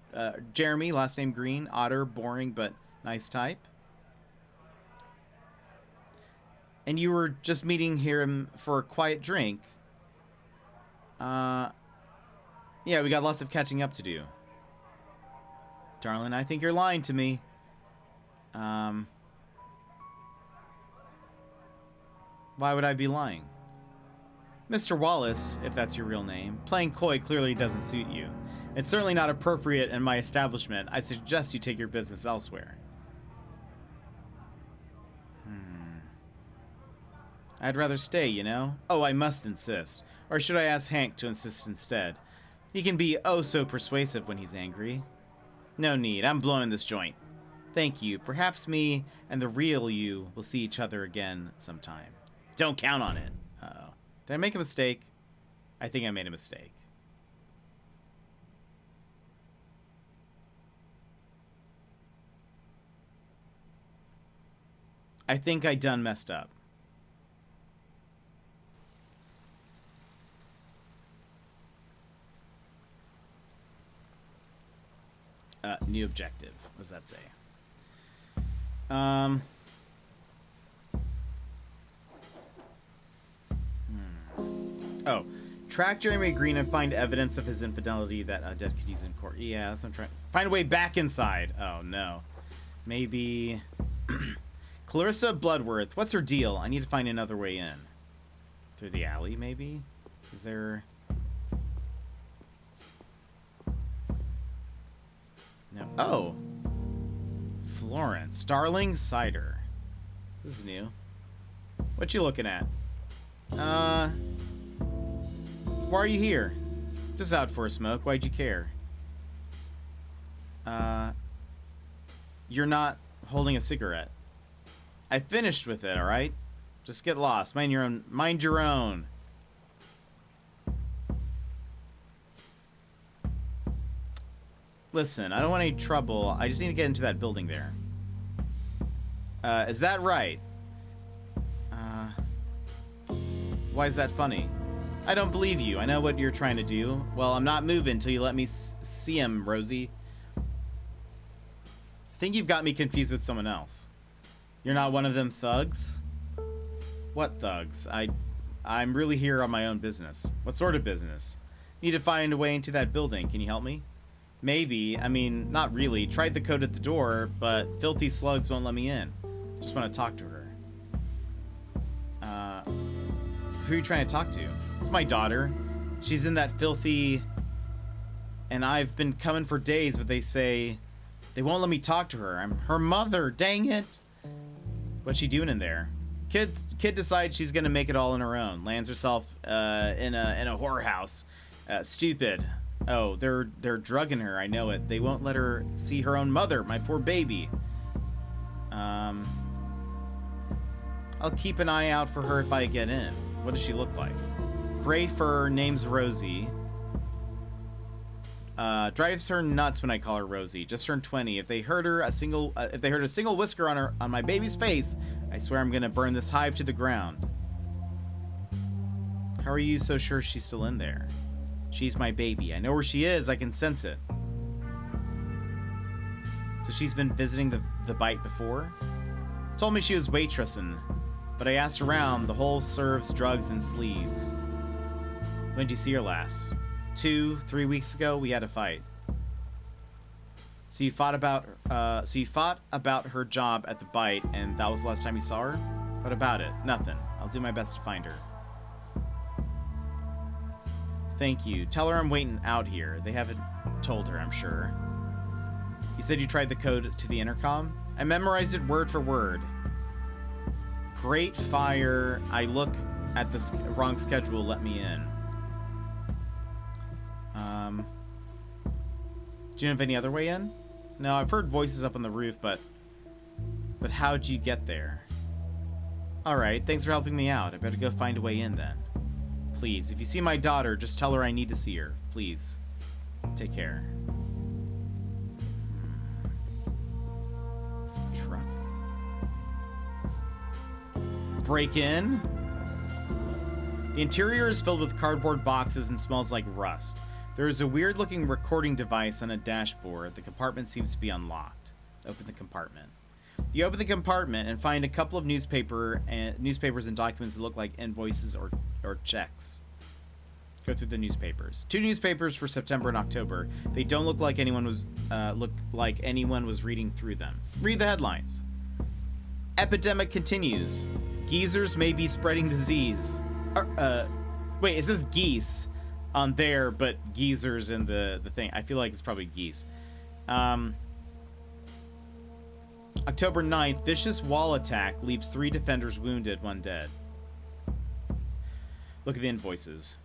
Jeremy, last name Green. Otter, boring, but nice type. And you were just meeting him for a quiet drink. Yeah, we got lots of catching up to do. Darling, I think you're lying to me. Why would I be lying? Mr. Wallace, if that's your real name, playing coy clearly doesn't suit you. It's certainly not appropriate in my establishment. I suggest you take your business elsewhere. I'd rather stay, you know? Oh, I must insist. Or should I ask Hank to insist instead? He can be oh so persuasive when he's angry. No need, I'm blowing this joint. Thank you. Perhaps me and the real you will see each other again sometime. Don't count on it. Uh-oh. Did I make a mistake? I think I made a mistake. I think I done messed up. New objective. What does that say? Oh, track Jeremy Green and find evidence of his infidelity that Dead could use in court. Yeah, that's what I'm trying. Find a way back inside. Oh no, maybe Clarissa Bloodworth. What's her deal? I need to find another way in. Through the alley, maybe? Is there? No. Oh, Florence Starling Cider. This is new. What you looking at? Why are you here? Just out for a smoke. Why'd you care? You're not holding a cigarette. I finished with it, alright? Just get lost. Mind your own. Mind your own. Listen, I don't want any trouble. I just need to get into that building there. Is that right? Why is that funny? I don't believe you. I know what you're trying to do. Well, I'm not moving until you let me see him, Rosie. I think you've got me confused with someone else. You're not one of them thugs? What thugs? I'm really here on my own business. What sort of business? Need to find a way into that building. Can you help me? Maybe. I mean, not really. Tried the code at the door, but filthy slugs won't let me in. Just want to talk to her. Who are you trying to talk to? It's my daughter. She's in that filthy... And I've been coming for days, but they say... They won't let me talk to her. I'm her mother. Dang it. What's she doing in there? Kid decides she's gonna make it all on her own. Lands herself in a whorehouse. Stupid. Oh, they're drugging her. I know it. They won't let her see her own mother. My poor baby. I'll keep an eye out for her if I get in. What does she look like? Gray fur, name's Rosie. Drives her nuts when I call her Rosie. Just turned 20. If they heard a single whisker on my baby's face, I swear I'm gonna burn this hive to the ground. How are you so sure she's still in there? She's my baby. I know where she is. I can sense it. So she's been visiting the bite before? Told me she was waitressing. But I asked around, the whole serves drugs and sleaze. When did you see her last? 2-3 weeks ago, we had a fight. So you fought about her job at the bite, and that was the last time you saw her? What about it? Nothing. I'll do my best to find her. Thank you. Tell her I'm waiting out here. They haven't told her, I'm sure. You said you tried the code to the intercom? I memorized it word for word. Great fire. I look at the wrong schedule. Let me in. Do you know of any other way in? No, I've heard voices up on the roof, but how'd you get there? Alright, thanks for helping me out. I better go find a way in then. Please, if you see my daughter, just tell her I need to see her. Please. Take care. Truck. Break in? The interior is filled with cardboard boxes and smells like rust. There is a weird-looking recording device on a dashboard. The compartment seems to be unlocked. Open the compartment. You open the compartment and find a couple of newspapers and documents that look like invoices or checks. Go through the newspapers. 2 newspapers for September and October. They don't look like anyone was reading through them. Read the headlines. Epidemic continues. Geezers may be spreading disease. Wait, it says geese on there, but geezers in the thing. I feel like it's probably geese. October 9th, vicious wall attack leaves 3 defenders wounded, 1 dead. Look at the invoices.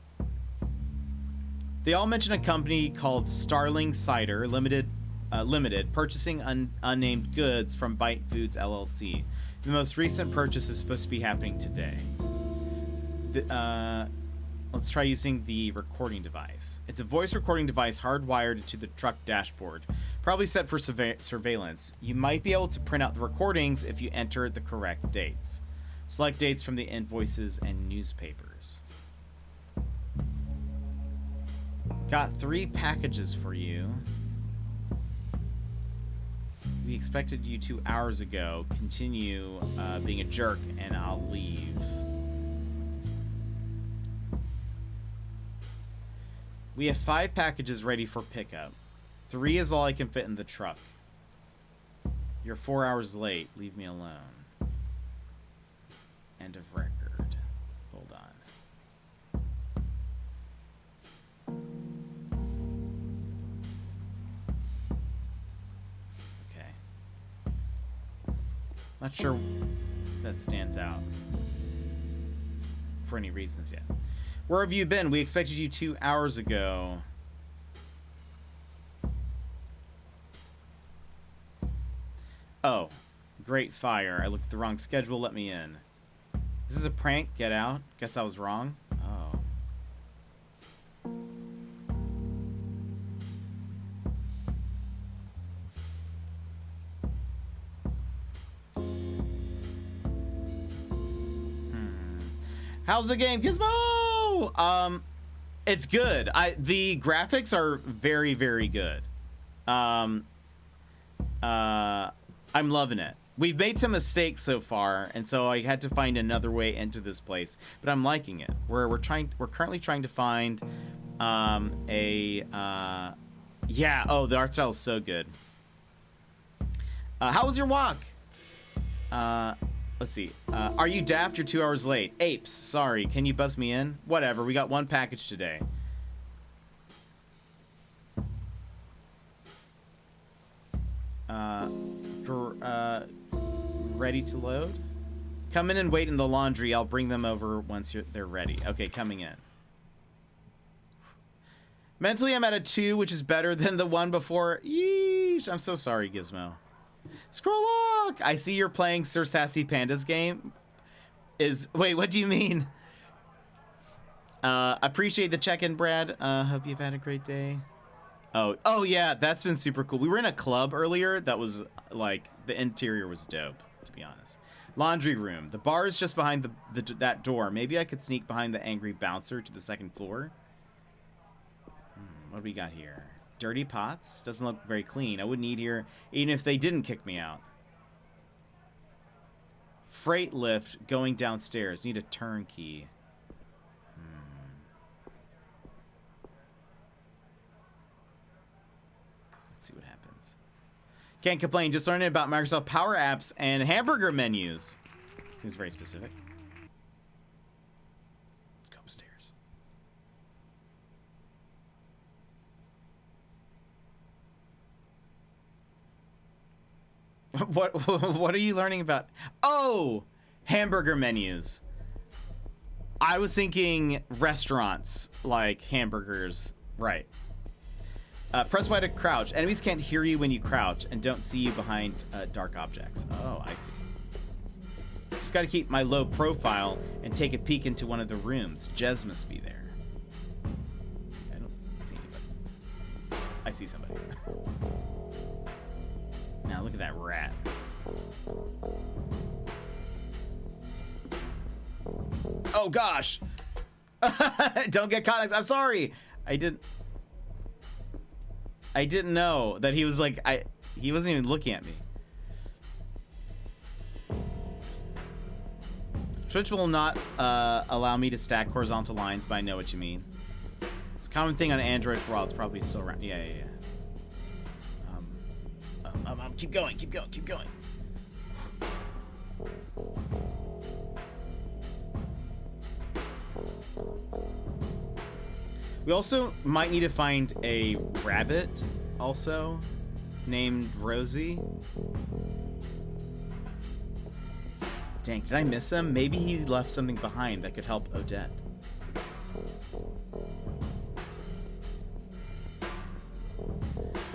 They all mention a company called Starling Cider Limited, purchasing unnamed goods from Bite Foods LLC. The most recent purchase is supposed to be happening today. Let's try using the recording device. It's a voice recording device hardwired to the truck dashboard, probably set for surveillance. You might be able to print out the recordings if you enter the correct dates. Select dates from the invoices and newspapers. Got 3 packages for you. We expected you 2 hours ago. Continue being a jerk and I'll leave. We have 5 packages ready for pickup. 3 is all I can fit in the truck. You're 4 hours late. Leave me alone. End of record. Hold on. Okay. Not sure if that stands out for any reasons yet. Where have you been? We expected you 2 hours ago. Oh, great fire. I looked at the wrong schedule. Let me in. This is a prank. Get out. Guess I was wrong. Oh. How's the game, Gizmo? It's good. The graphics are very, very good. I'm loving it. We've made some mistakes so far, and so I had to find another way into this place. But I'm liking it. We're currently trying to find yeah. Oh, the art style is so good. How was your walk? Let's see. Are you daft? You're 2 hours late. Apes, sorry. Can you buzz me in? Whatever. We got 1 package today. Ready to load? Come in and wait in the laundry. I'll bring them over once they're ready. Okay, coming in. Mentally, I'm at a 2, which is better than the 1 before. Yeesh. I'm so sorry, Gizmo. Scrollock! I see you're playing Sir Sassy Panda's game. Wait, what do you mean? Appreciate the check-in, Brad. Hope you've had a great day. Oh yeah, that's been super cool. We were in a club earlier that was like, the interior was dope, to be honest. Laundry room. The bar is just behind that door. Maybe I could sneak behind the angry bouncer to the 2nd floor. What do we got here? Dirty pots. Doesn't look very clean. I wouldn't eat here even if they didn't kick me out. Freight lift going downstairs. Need a turnkey. Let's see what happens. Can't complain. Just learning about Microsoft Power Apps and hamburger menus. Seems very specific. Let's go upstairs. What are you learning about? Oh, hamburger menus. I was thinking restaurants, like hamburgers. Right. Press Y to crouch. Enemies can't hear you when you crouch and don't see you behind dark objects. Oh, I see. Just gotta keep my low profile and take a peek into one of the rooms. Jez must be there. I don't see anybody. I see somebody. Now look at that rat. Oh gosh! Don't get caught. I'm sorry. I didn't know that he was like he wasn't even looking at me. Twitch will not allow me to stack horizontal lines, but I know what you mean. It's a common thing on Android for a while. It's probably still around. Yeah. Keep going. We also might need to find a rabbit, also, named Rosie. Dang, did I miss him? Maybe he left something behind that could help Odette.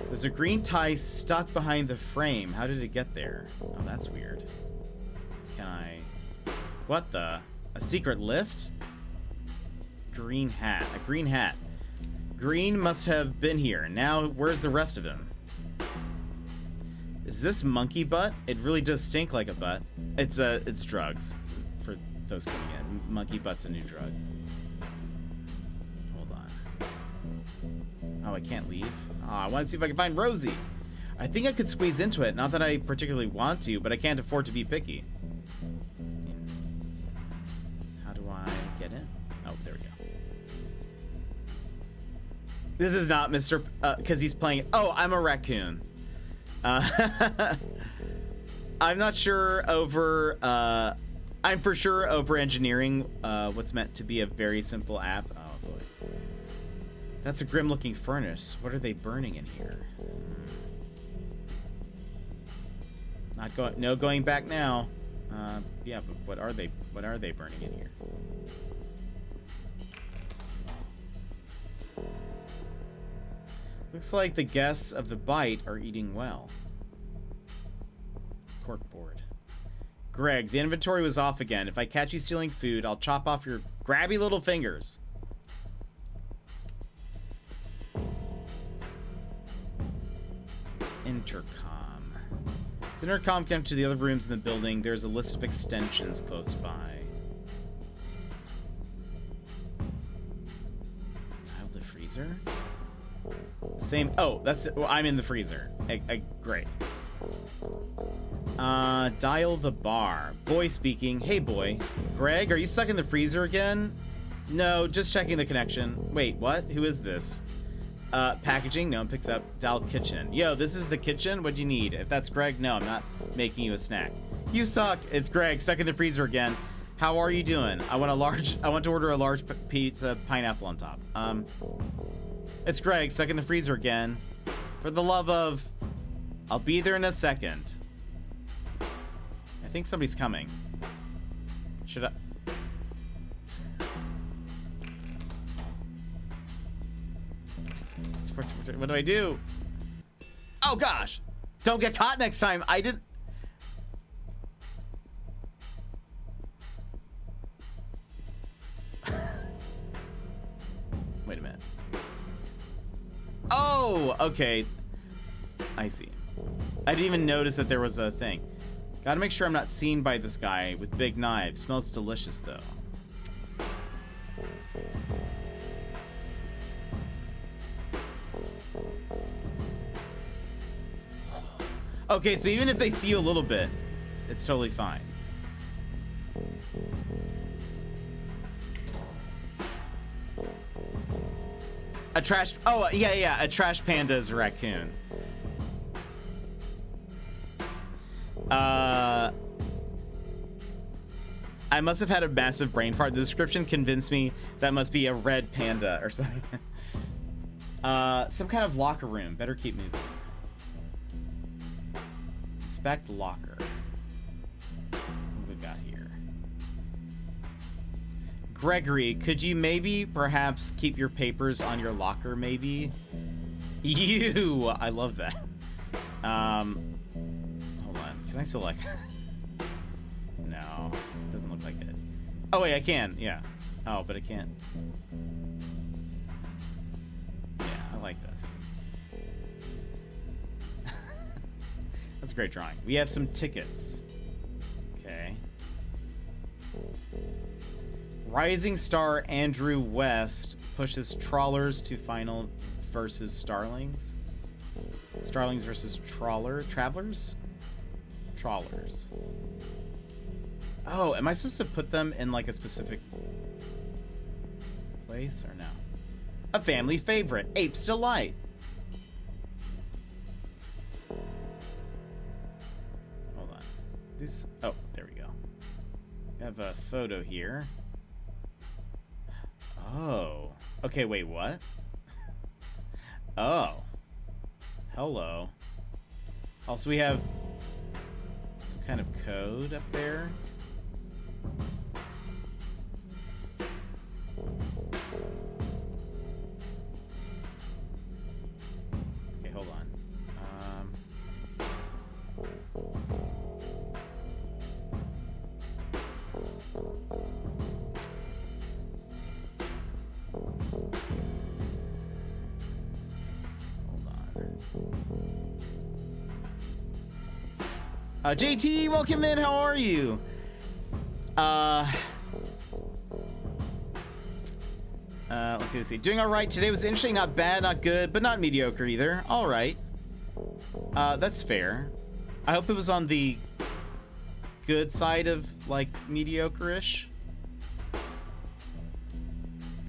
There's a green tie stuck behind the frame. How did it get there? Oh, that's weird. Can I... What the? A secret lift? Green hat. A green hat. Green must have been here. Now, where's the rest of him? Is this monkey butt? It really does stink like a butt. It's drugs. For those coming in. Monkey butt's a new drug. Hold on. Oh, I can't leave? Oh, I want to see if I can find Rosie. I think I could squeeze into it. Not that I particularly want to, but I can't afford to be picky. How do I get in? Oh, there we go. This is not Mr. Because he's playing... Oh, I'm a raccoon. I'm not sure over... I'm for sure over engineering what's meant to be a very simple app. Oh, boy. That's a grim looking furnace. What are they burning in here? Not going... No going back now. Yeah, but what are they burning in here? Looks like the guests of the bite are eating well. Corkboard. Greg, the inventory was off again. If I catch you stealing food, I'll chop off your grabby little fingers. Intercom. It's an intercom connected to the other rooms in the building. There's a list of extensions close by. Tile the freezer? Same. Oh, that's. Well, I'm in the freezer. Great. Dial the bar. Boy speaking. Hey, boy. Greg, are you stuck in the freezer again? No, just checking the connection. Wait, what? Who is this? Packaging. No one picks up. Dial kitchen. Yo, this is the kitchen? What do you need? If that's Greg, no, I'm not making you a snack. You suck. It's Greg, stuck in the freezer again. How are you doing? I want to order a large pizza, pineapple on top. It's Greg, stuck in the freezer again. For the love of... I'll be there in a second. I think somebody's coming. Should I... What do I do? Oh, gosh. Don't get caught next time. I didn't... Wait a minute. Oh, okay. I see. I didn't even notice that there was a thing. Gotta make sure I'm not seen by this guy with big knives. Smells delicious, though. Okay, so even if they see you a little bit, it's totally fine. A trash. Oh, yeah. A trash panda is a raccoon. I must have had a massive brain fart. The description convinced me that must be a red panda or something. Some kind of locker room. Better keep moving. Inspect locker. What do we got here? Gregory, could you maybe perhaps keep your papers on your locker, maybe? You! I love that. Hold on. Can I select that? No. Doesn't look like it. Oh, wait, I can. Yeah. Oh, but I can't. Yeah, I like this. That's a great drawing. We have some tickets. Okay. Rising star Andrew West pushes trawlers to final versus starlings. Starlings versus travelers? Trawlers. Oh, am I supposed to put them in like a specific place or no? A family favorite, Ape's Delight. Hold on. These. Oh, there we go. We have a photo here. Oh. Okay, wait, what? Oh. Hello. Also, we have some kind of code up there. Okay, hold on. JT, welcome in. How are you? Let's see. Doing all right. Today was interesting. Not bad, not good, but not mediocre either. All right. That's fair. I hope it was on the good side of, like, mediocre-ish.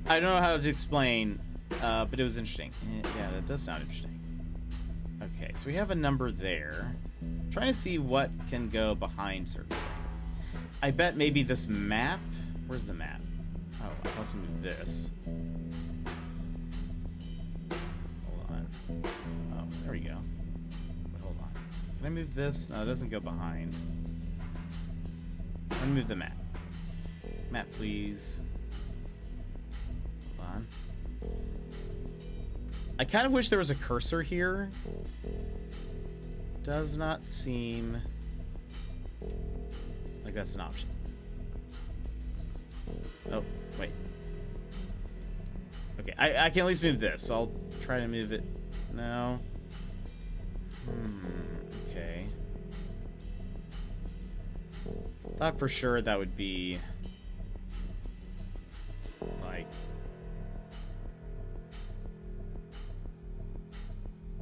I don't know how to explain, but it was interesting. Yeah, that does sound interesting. Okay, so we have a number there. I'm trying to see what can go behind certain things. I bet maybe this map. Where's the map? Oh, let's move this. Hold on. Oh, there we go. But hold on. Can I move this? No, it doesn't go behind. I'm gonna move the map. Map, please. Hold on. I kind of wish there was a cursor here. Does not seem like that's an option. Oh, wait. Okay, I can at least move this, so I'll try to move it now. Okay. Thought for sure that would be like...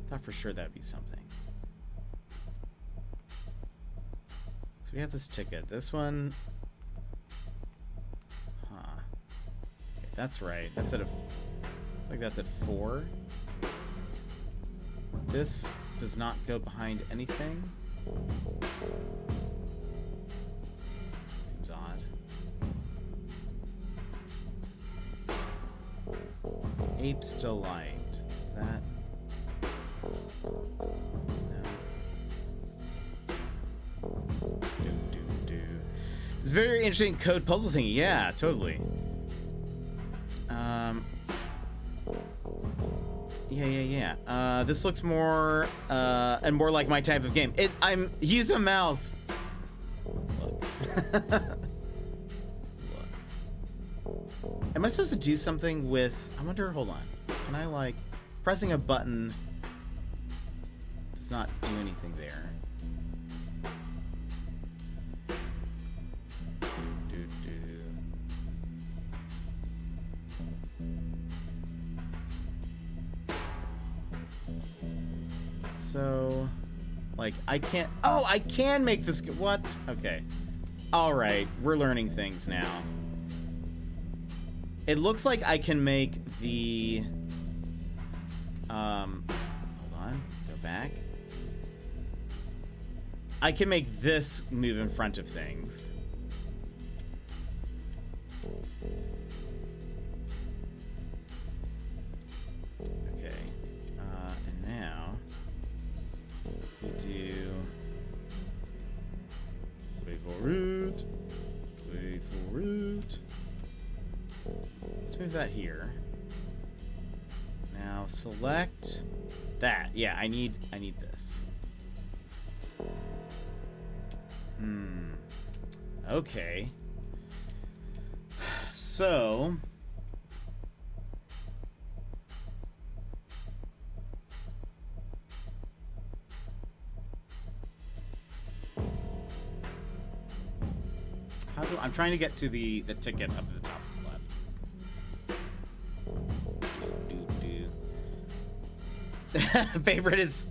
Thought for sure that'd be something. So we have this ticket. This one... Huh. Okay, that's right. That's at a... Looks like that's at 4. This does not go behind anything. Seems odd. Ape's Delight. Is that... It's a very interesting code puzzle thing. Yeah, totally. Yeah. This looks more and more like my type of game. I'm use a mouse. Look. Am I supposed to do something with? I wonder. Hold on. Can I like pressing a button? Does not do anything there. So, like, I can't... Oh, I can make this... What? Okay. Alright, we're learning things now. It looks like I can make the Hold on. Go back. I can make this move in front of things. Okay. And now we do wait for root. Wait for root. Let's move that here. Now select that. Yeah, I need this. Okay. So I'm trying to get to the ticket up at the top left. Favorite is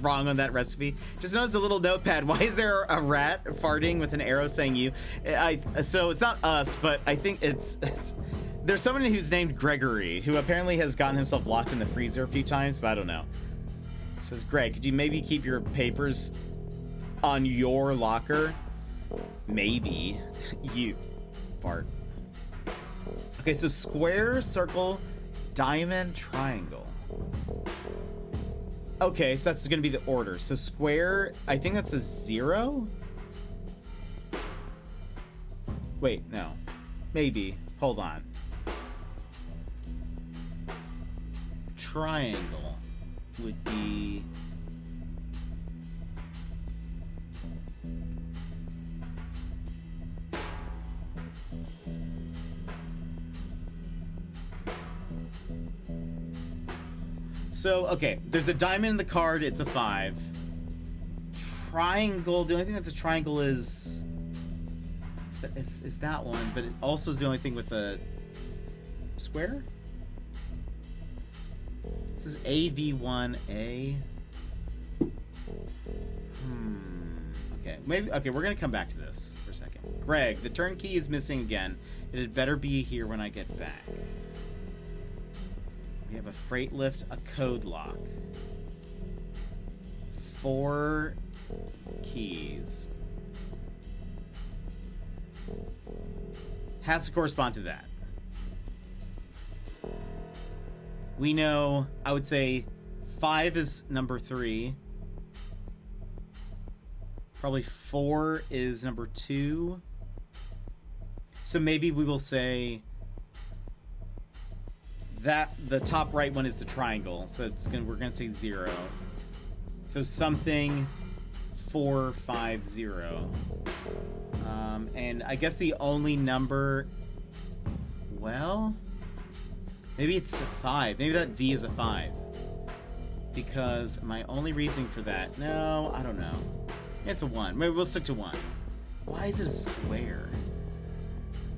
wrong on that recipe. Just notice the little notepad. Why is there a rat farting with an arrow saying you? So it's not us, but I think it's there's someone who's named Gregory who apparently has gotten himself locked in the freezer a few times, but I don't know. It says, Greg, could you maybe keep your papers on your locker? Maybe. You fart. Okay, so square, circle, diamond, triangle. Okay, so that's gonna be the order. So square, I think that's a 0. Wait, no. Maybe. Hold on. Triangle would be... So, okay, there's a diamond in the card, it's a 5. Triangle, the only thing that's a triangle is that one, but it also is the only thing with a square? This is AV1A. Okay, maybe, okay, we're gonna come back to this for a second. Greg, the turn key is missing again. It had better be here when I get back. We have a freight lift, a code lock. 4 keys. Has to correspond to that. We know, I would say 5 is number 3. Probably 4 is number 2. So maybe we will say that the top right one is the triangle, so we're gonna say 0. So something 4, 5, 0. And I guess the only number, well, maybe it's a 5. Maybe that V is a 5. Because my only reasoning for that, no, I don't know. It's a 1. Maybe we'll stick to 1. Why is it a square?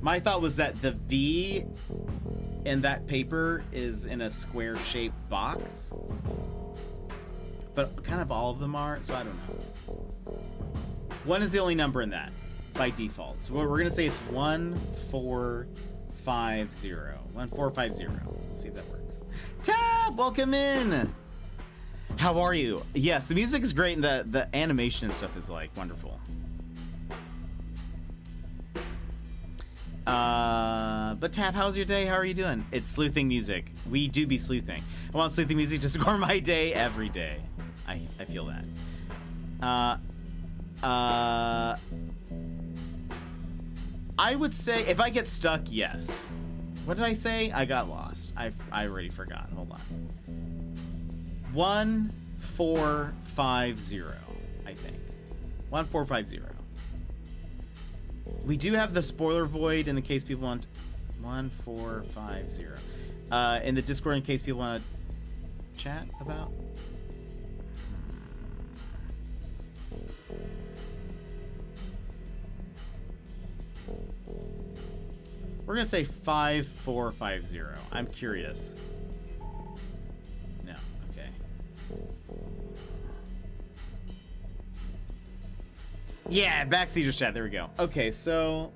My thought was that the V in that paper is in a square-shaped box. But kind of all of them are, so I don't know. 1 is the only number in that, by default. So we're going to say it's 1, 4, 5, 0. 1, 4, 5, 0. Let's see if that works. Tab, welcome in! How are you? Yes, the music is great, and the animation and stuff is, like, wonderful. But Tab, how's your day? How are you doing? It's sleuthing music. We do be sleuthing. I want sleuthing music to score my day every day. I feel that. I would say if I get stuck, yes. What did I say? I got lost. I already forgot. Hold on. 1, 4, 5, 0. I think 1, 4, 5, 0. We do have the spoiler void in the case people want 1, 4, 5, 0. In the Discord in case people want to chat about. We're gonna say 5, 4, 5, 0. I'm curious. No, okay. Yeah, backseaters chat. There we go. Okay, so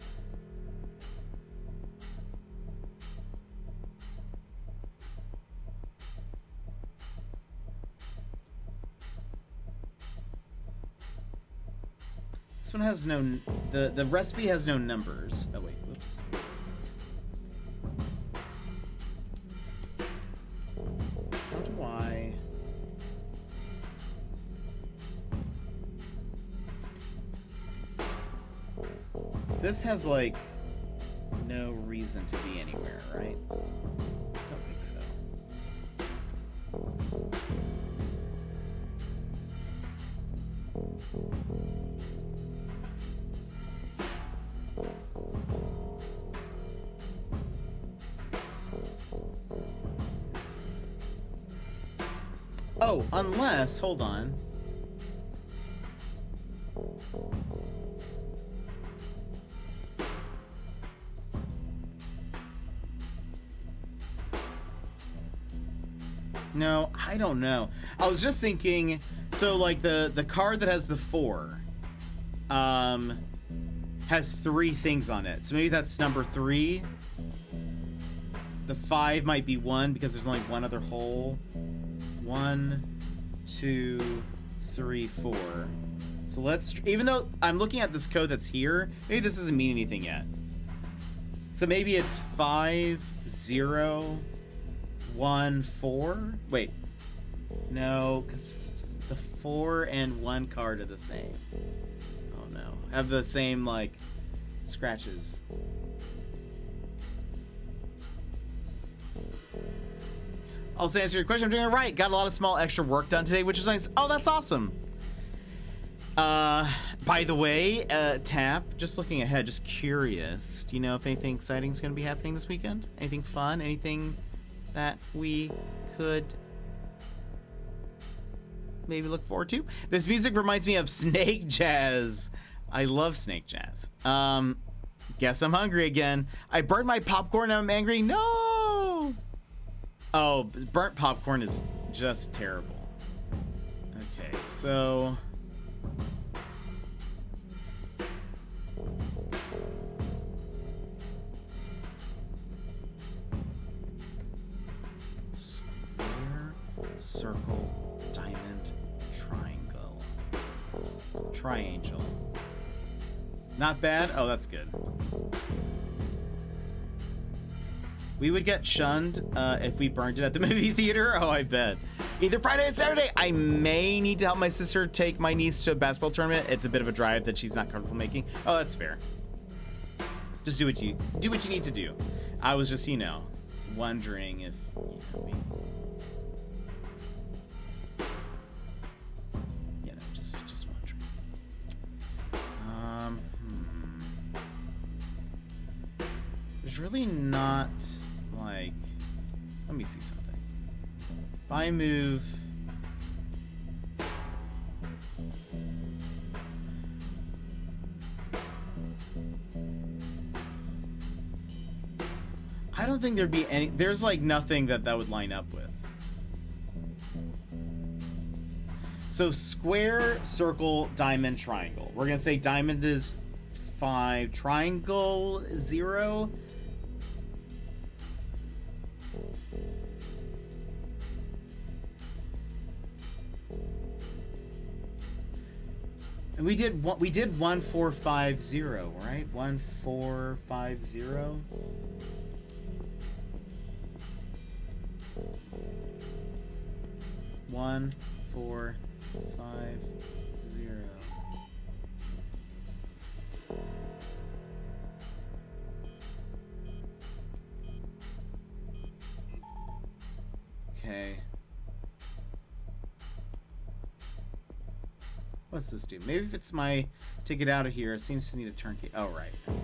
This one has no, the recipe has no numbers. Oh wait, whoops. How do I? This has like no reason to be anywhere, right? I don't think so. Oh, unless, hold on. No, I don't know. I was just thinking, so like the card that has the 4 has 3 things on it. So maybe that's number 3. The 5 might be 1 because there's only one other hole. 1, 2, 3, 4. So let's, even though I'm looking at this code that's here, maybe this doesn't mean anything yet. So maybe it's 5, 0, 1, 4. Wait, no, because the 4 and 1 card are the same. Oh no, have the same like scratches. Also, to answer your question, I'm doing it right. Got a lot of small extra work done today, which is nice. Oh, that's awesome. By the way, Tap, just looking ahead, just curious. Do you know if anything exciting is going to be happening this weekend? Anything fun? Anything that we could maybe look forward to? This music reminds me of Snake Jazz. I love Snake Jazz. Guess I'm hungry again. I burned my popcorn and I'm angry. No! Oh, burnt popcorn is just terrible. Okay, so... Square, circle, diamond, triangle. Triangel. Not bad? Oh, that's good. We would get shunned if we burned it at the movie theater. Oh, I bet. Either Friday or Saturday. I may need to help my sister take my niece to a basketball tournament. It's a bit of a drive that she's not comfortable making. Oh, that's fair. Just do what you need to do. I was just, wondering if just wondering. There's really not. Like, let me see something. If I move, I don't think there'd be any, there's like nothing that would line up with. So square, circle, diamond, triangle. We're gonna say diamond is 5, triangle 0. And we did 1450, right? 1450. One, 4, 5, 0. Okay. What's this do? Maybe if it's my ticket out of here, it seems to need a turnkey. Oh, right. Okay.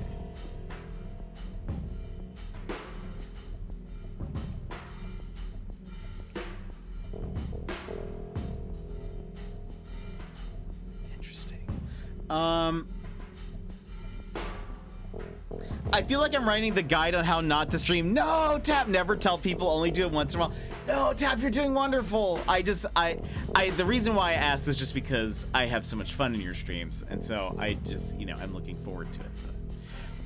Interesting. I feel like I'm writing the guide on how not to stream. No, Tap, never tell people, only do it once in a while. No, Tap, you're doing wonderful. The reason why I asked is just because I have so much fun in your streams. And so I just, I'm looking forward to it.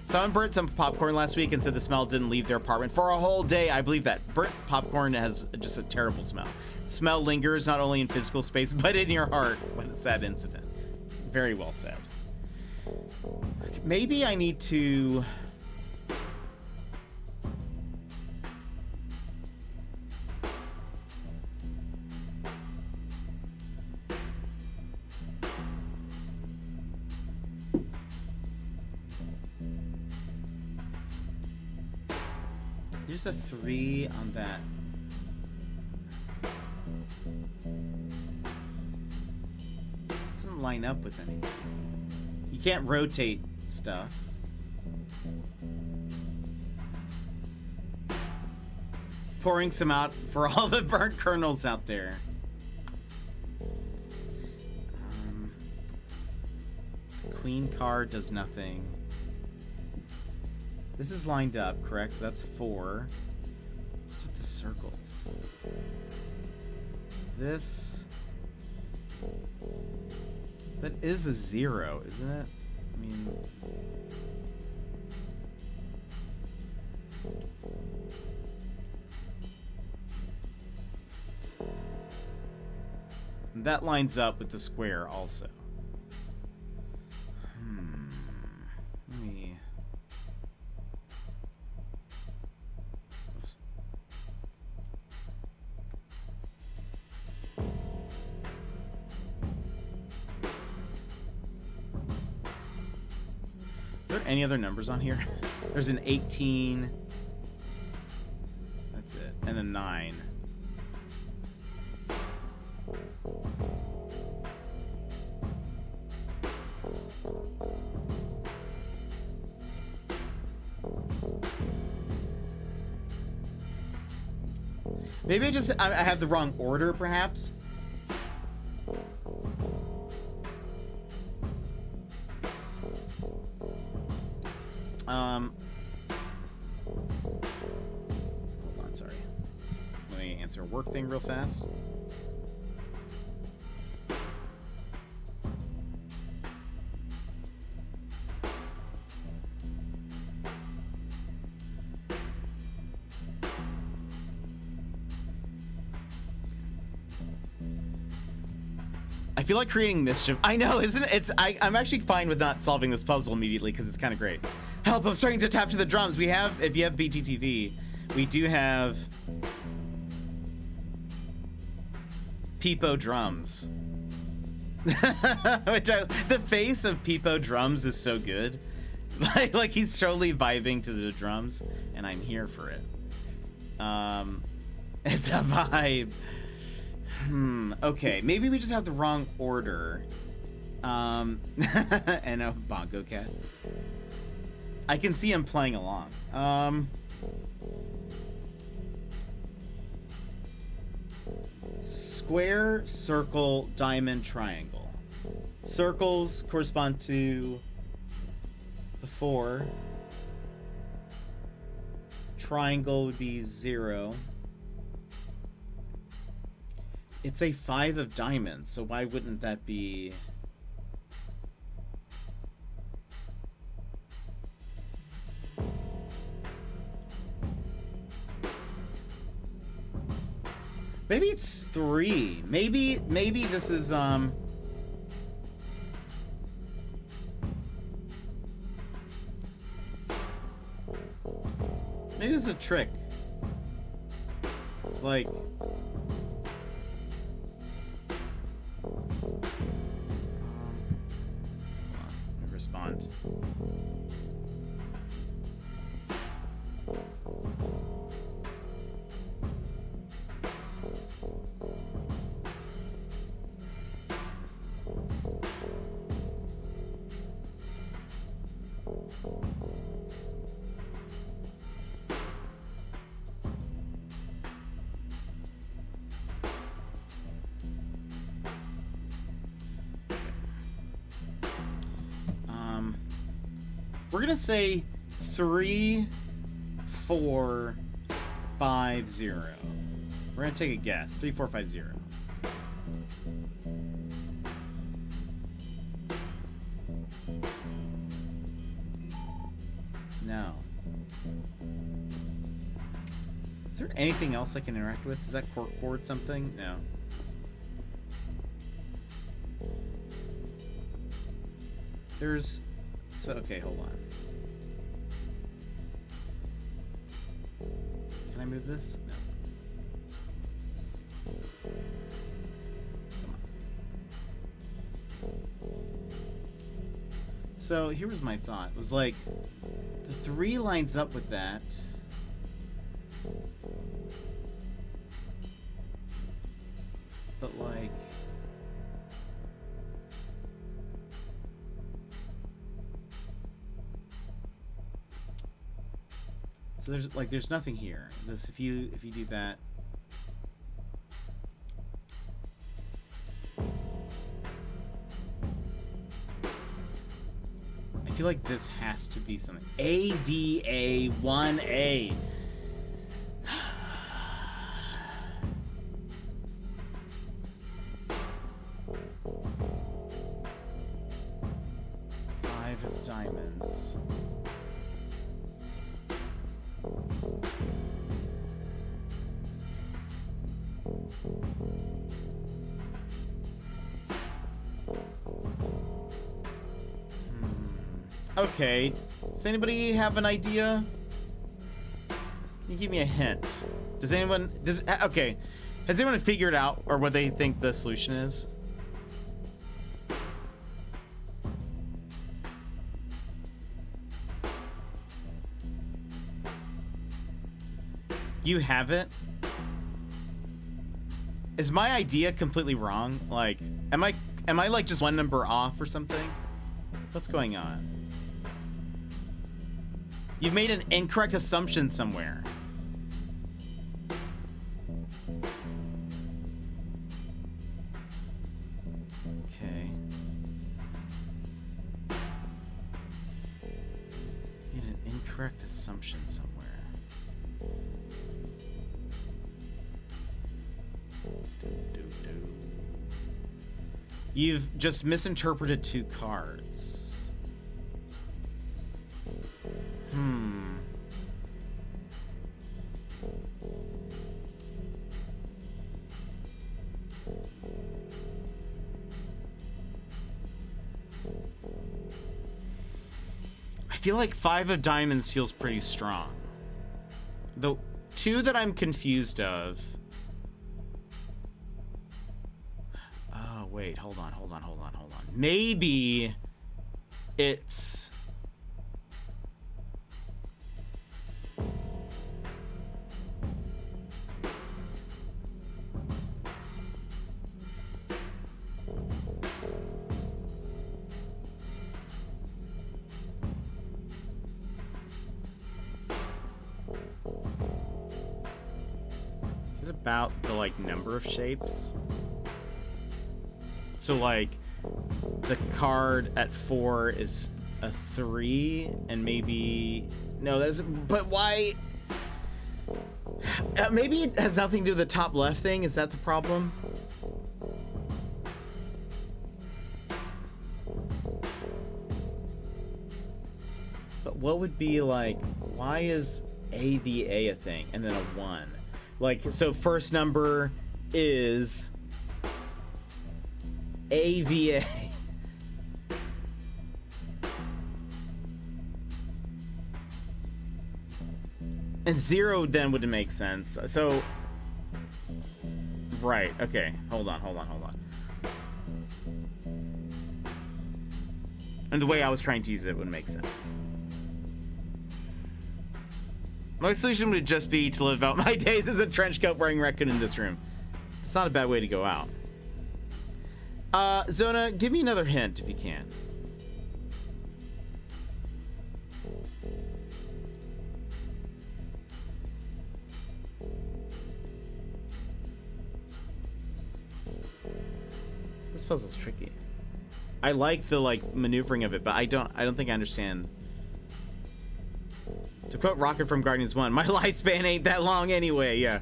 Someone burnt some popcorn last week and said the smell didn't leave their apartment for a whole day. I believe that. Burnt popcorn has just a terrible smell. Smell lingers not only in physical space, but in your heart. What a sad incident. Very well said. Maybe I need to... There's a 3 on that. Doesn't line up with anything. You can't rotate stuff. Pouring some out for all the burnt kernels out there. Queen card does nothing. This is lined up, correct? So that's 4. What's with the circles? This... That is a 0, isn't it? I mean... And that lines up with the square also. Let me... Oops. Are there any other numbers on here? There's an 18. That's it. And a 9. Maybe I have the wrong order, perhaps? Hold on, sorry. Let me answer a work thing real fast. I feel like creating mischief. I know, isn't it? I'm actually fine with not solving this puzzle immediately because it's kind of great. Help, I'm starting to tap to the drums. We have, if you have BTTV, we do have Peepo drums. The face of Peepo drums is so good. Like he's totally vibing to the drums, and I'm here for it. It's a vibe. Okay, maybe we just have the wrong order. And a Bongo Cat. I can see him playing along. Square, circle, diamond, triangle. Circles correspond to the 4. Triangle would be 0. It's a 5 of diamonds, so why wouldn't that be... Maybe it's 3. Maybe this is maybe this is a trick. Like respond. We're gonna say 3, 4, 5, 0. We're gonna take a guess. 3, 4, 5, 0. No. Is there anything else I can interact with? Is that corkboard something? No. So, okay, hold on. Can I move this? No. Come on. So here was my thought. It was like, the 3 lines up with that. But like... So there's nothing here. This if you do that. I feel like this has to be something. AVA 1A. Five of diamonds. Okay. Does anybody have an idea? Can you give me a hint? Does anyone... Okay. Has anyone figured out or what they think the solution is? You haven't? Is my idea completely wrong? Like, am I like just one number off or something? What's going on? You've made an incorrect assumption somewhere. Okay. Made an incorrect assumption somewhere. You've just misinterpreted 2 cards. I feel like 5 of diamonds feels pretty strong. The 2 that I'm confused of... Oh, wait, hold on. Maybe it's... Is it about the, like, number of shapes? So, like, the card at 4 is a 3, and maybe... No, that's... But why... Maybe it has nothing to do with the top left thing? Is that the problem? But what would be, like... Why is AVA a thing, and then a 1? Like, so first number is... AVA. And 0 then would make sense. So, right, okay. Hold on. And the way I was trying to use it would make sense. My solution would just be to live out my days as a trench coat wearing raccoon in this room. It's not a bad way to go out. Zona, give me another hint if you can. This puzzle's tricky. I like the maneuvering of it, but I don't think I understand. To quote Rocket from Guardians 1, my lifespan ain't that long anyway, yeah.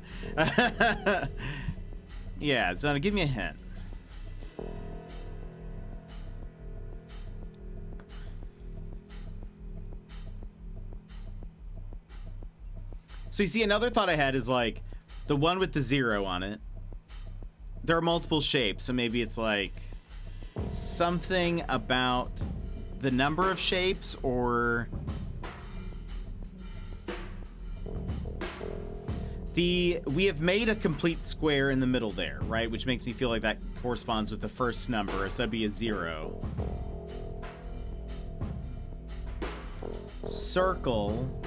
Yeah, Zona, give me a hint. So you see, another thought I had is like the one with the 0 on it. There are multiple shapes, so maybe it's like something about the number of shapes or we have made a complete square in the middle there, right? Which makes me feel like that corresponds with the first number, so that'd be a 0. Circle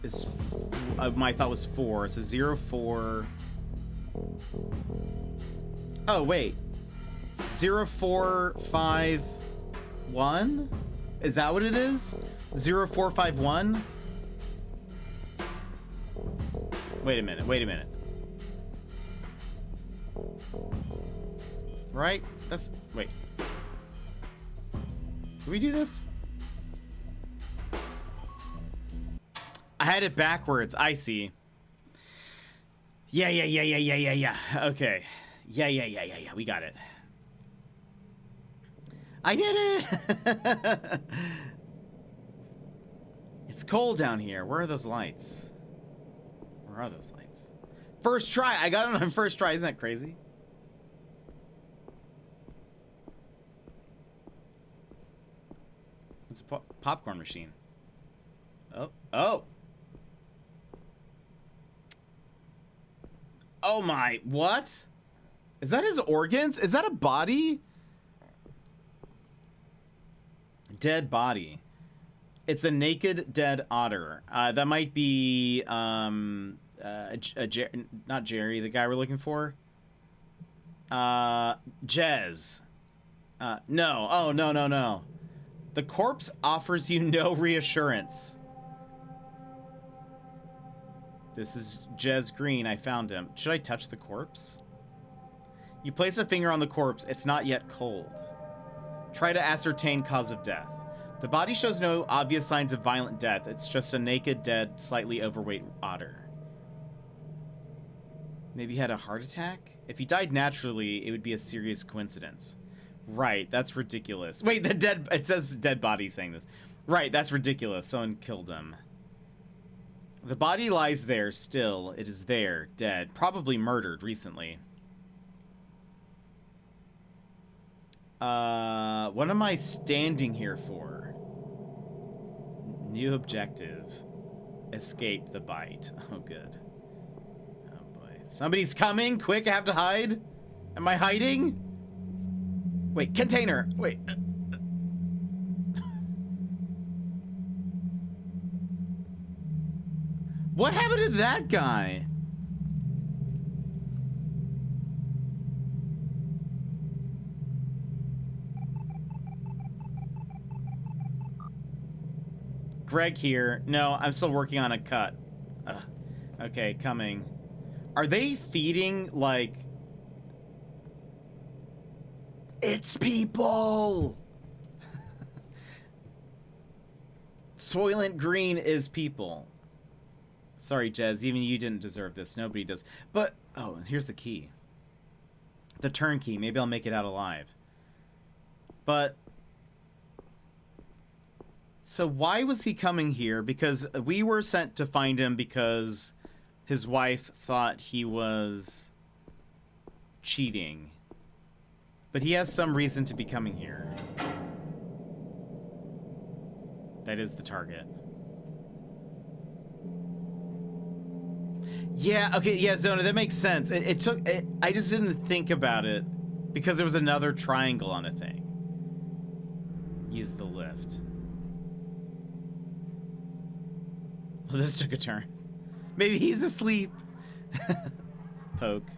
is, my thought was 4, so 0, 4. Oh, wait. 0, 4, 5, 1? Is that what it is? 0, 4, 5, 1? Wait a minute. Right? That's... Wait. Did we do this? I had it backwards. I see. Yeah. Okay. Yeah. We got it. I did it! It's cold down here. Where are those lights? Where are those lights? First try. I got it on first try. Isn't that crazy? It's a popcorn machine. Oh. Oh my, what? Is that his organs? Is that a body? Dead body. It's a naked dead otter. That might be not Jerry, the guy we're looking for. Jez. No. Oh, no. The corpse offers you no reassurance. This is Jez Green. I found him. Should I touch the corpse? You place a finger on the corpse. It's not yet cold. Try to ascertain cause of death. The body shows no obvious signs of violent death. It's just a naked, dead, slightly overweight otter. Maybe he had a heart attack? If he died naturally, it would be a serious coincidence. Right, that's ridiculous. Wait, it says dead body saying this. Right, that's ridiculous. Someone killed him. The body lies there still. It is there, dead. Probably murdered recently. What am I standing here for? New objective. Escape the bite. Oh, good. Oh, boy. Somebody's coming! Quick, I have to hide! Am I hiding? Wait, container! Wait. What happened to that guy? Greg here. No, I'm still working on a cut. Ugh. Okay, coming. Are they feeding, like... It's people! Soylent Green is people. Sorry, Jez, even you didn't deserve this. Nobody does. But, oh, here's the key. The turn key. Maybe I'll make it out alive. But... So why was he coming here? Because we were sent to find him because his wife thought he was cheating. But he has some reason to be coming here. That is the target. Yeah, okay, yeah, Zona, that makes sense. I just didn't think about it because there was another triangle on a thing. Use the lift. Well, this took a turn. Maybe he's asleep. Poke.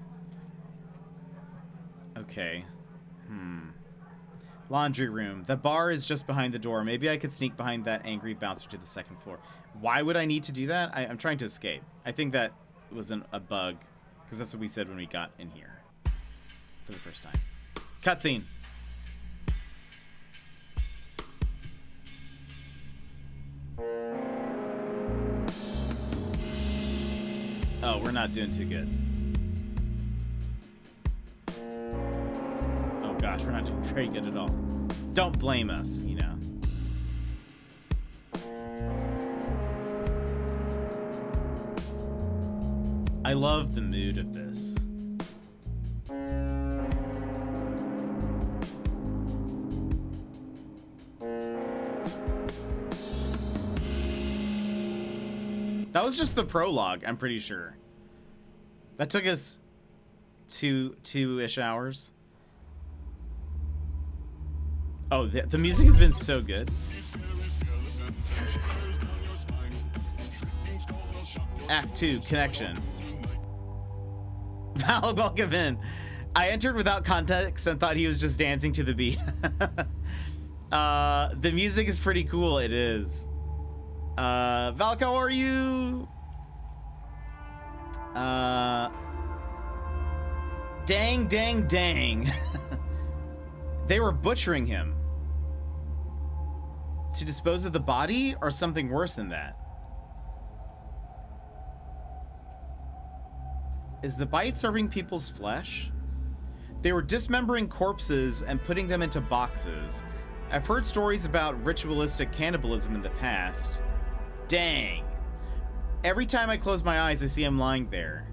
Okay. Laundry room. The bar is just behind the door. Maybe I could sneak behind that angry bouncer to the second floor. Why would I need to do that? I'm trying to escape. I think that was a bug, because that's what we said when we got in here for the first time. Cutscene. Oh, we're not doing too good. Oh gosh, we're not doing very good at all. Don't blame us, you know. I love the mood of this. That was just the prologue, I'm pretty sure. That took us two-ish hours. Oh, the music has been so good. Act 2, Connection. Val, welcome in. I entered without context and thought he was just dancing to the beat. The music is pretty cool, it is. Val, how are you? Dang, dang, dang. They were butchering him. To dispose of the body or something worse than that? Is the bite serving people's flesh? They were dismembering corpses and putting them into boxes. I've heard stories about ritualistic cannibalism in the past. Dang. Every time I close my eyes, I see him lying there.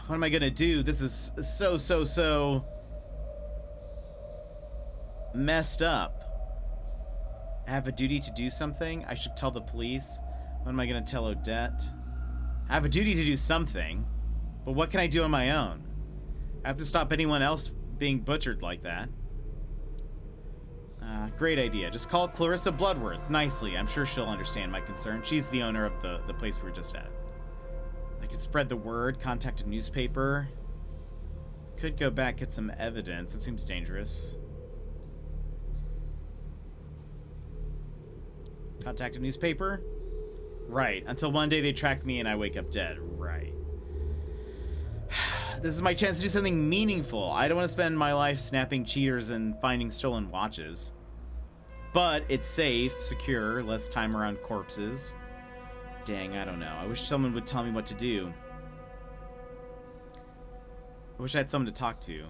What am I gonna do? This is so messed up. I have a duty to do something. I should tell the police. What am I gonna tell Odette? I have a duty to do something, but what can I do on my own? I have to stop anyone else being butchered like that. Great idea. Just call Clarissa Bloodworth nicely. I'm sure she'll understand my concern. She's the owner of the place we were just at. I could spread the word, contact a newspaper. Could go back, get some evidence. That seems dangerous. Contact a newspaper? Right. Until one day they track me and I wake up dead. Right. This is my chance to do something meaningful. I don't want to spend my life snapping cheaters and finding stolen watches. But it's safe, secure, less time around corpses. Dang, I don't know. I wish someone would tell me what to do. I wish I had someone to talk to.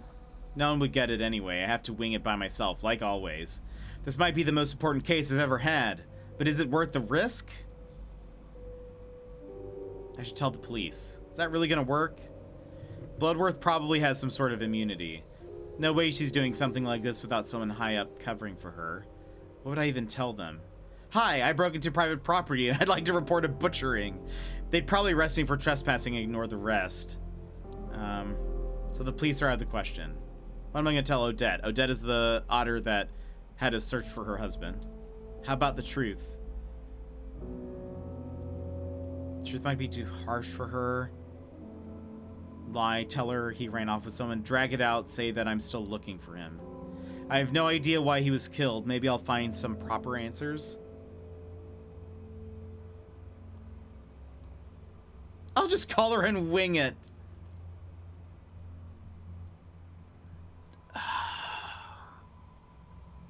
No one would get it anyway. I have to wing it by myself, like always. This might be the most important case I've ever had. But is it worth the risk? I should tell the police. Is that really gonna work? Bloodworth probably has some sort of immunity. No way she's doing something like this without someone high up covering for her. What would I even tell them? Hi, I broke into private property and I'd like to report a butchering. They'd probably arrest me for trespassing and ignore the rest. So the police are out of the question. What am I gonna tell Odette? Odette is the otter that had us search for her husband. How about the truth? The truth might be too harsh for her. Lie, tell her he ran off with someone, drag it out, say that I'm still looking for him. I have no idea why he was killed. Maybe I'll find some proper answers. I'll just call her and wing it.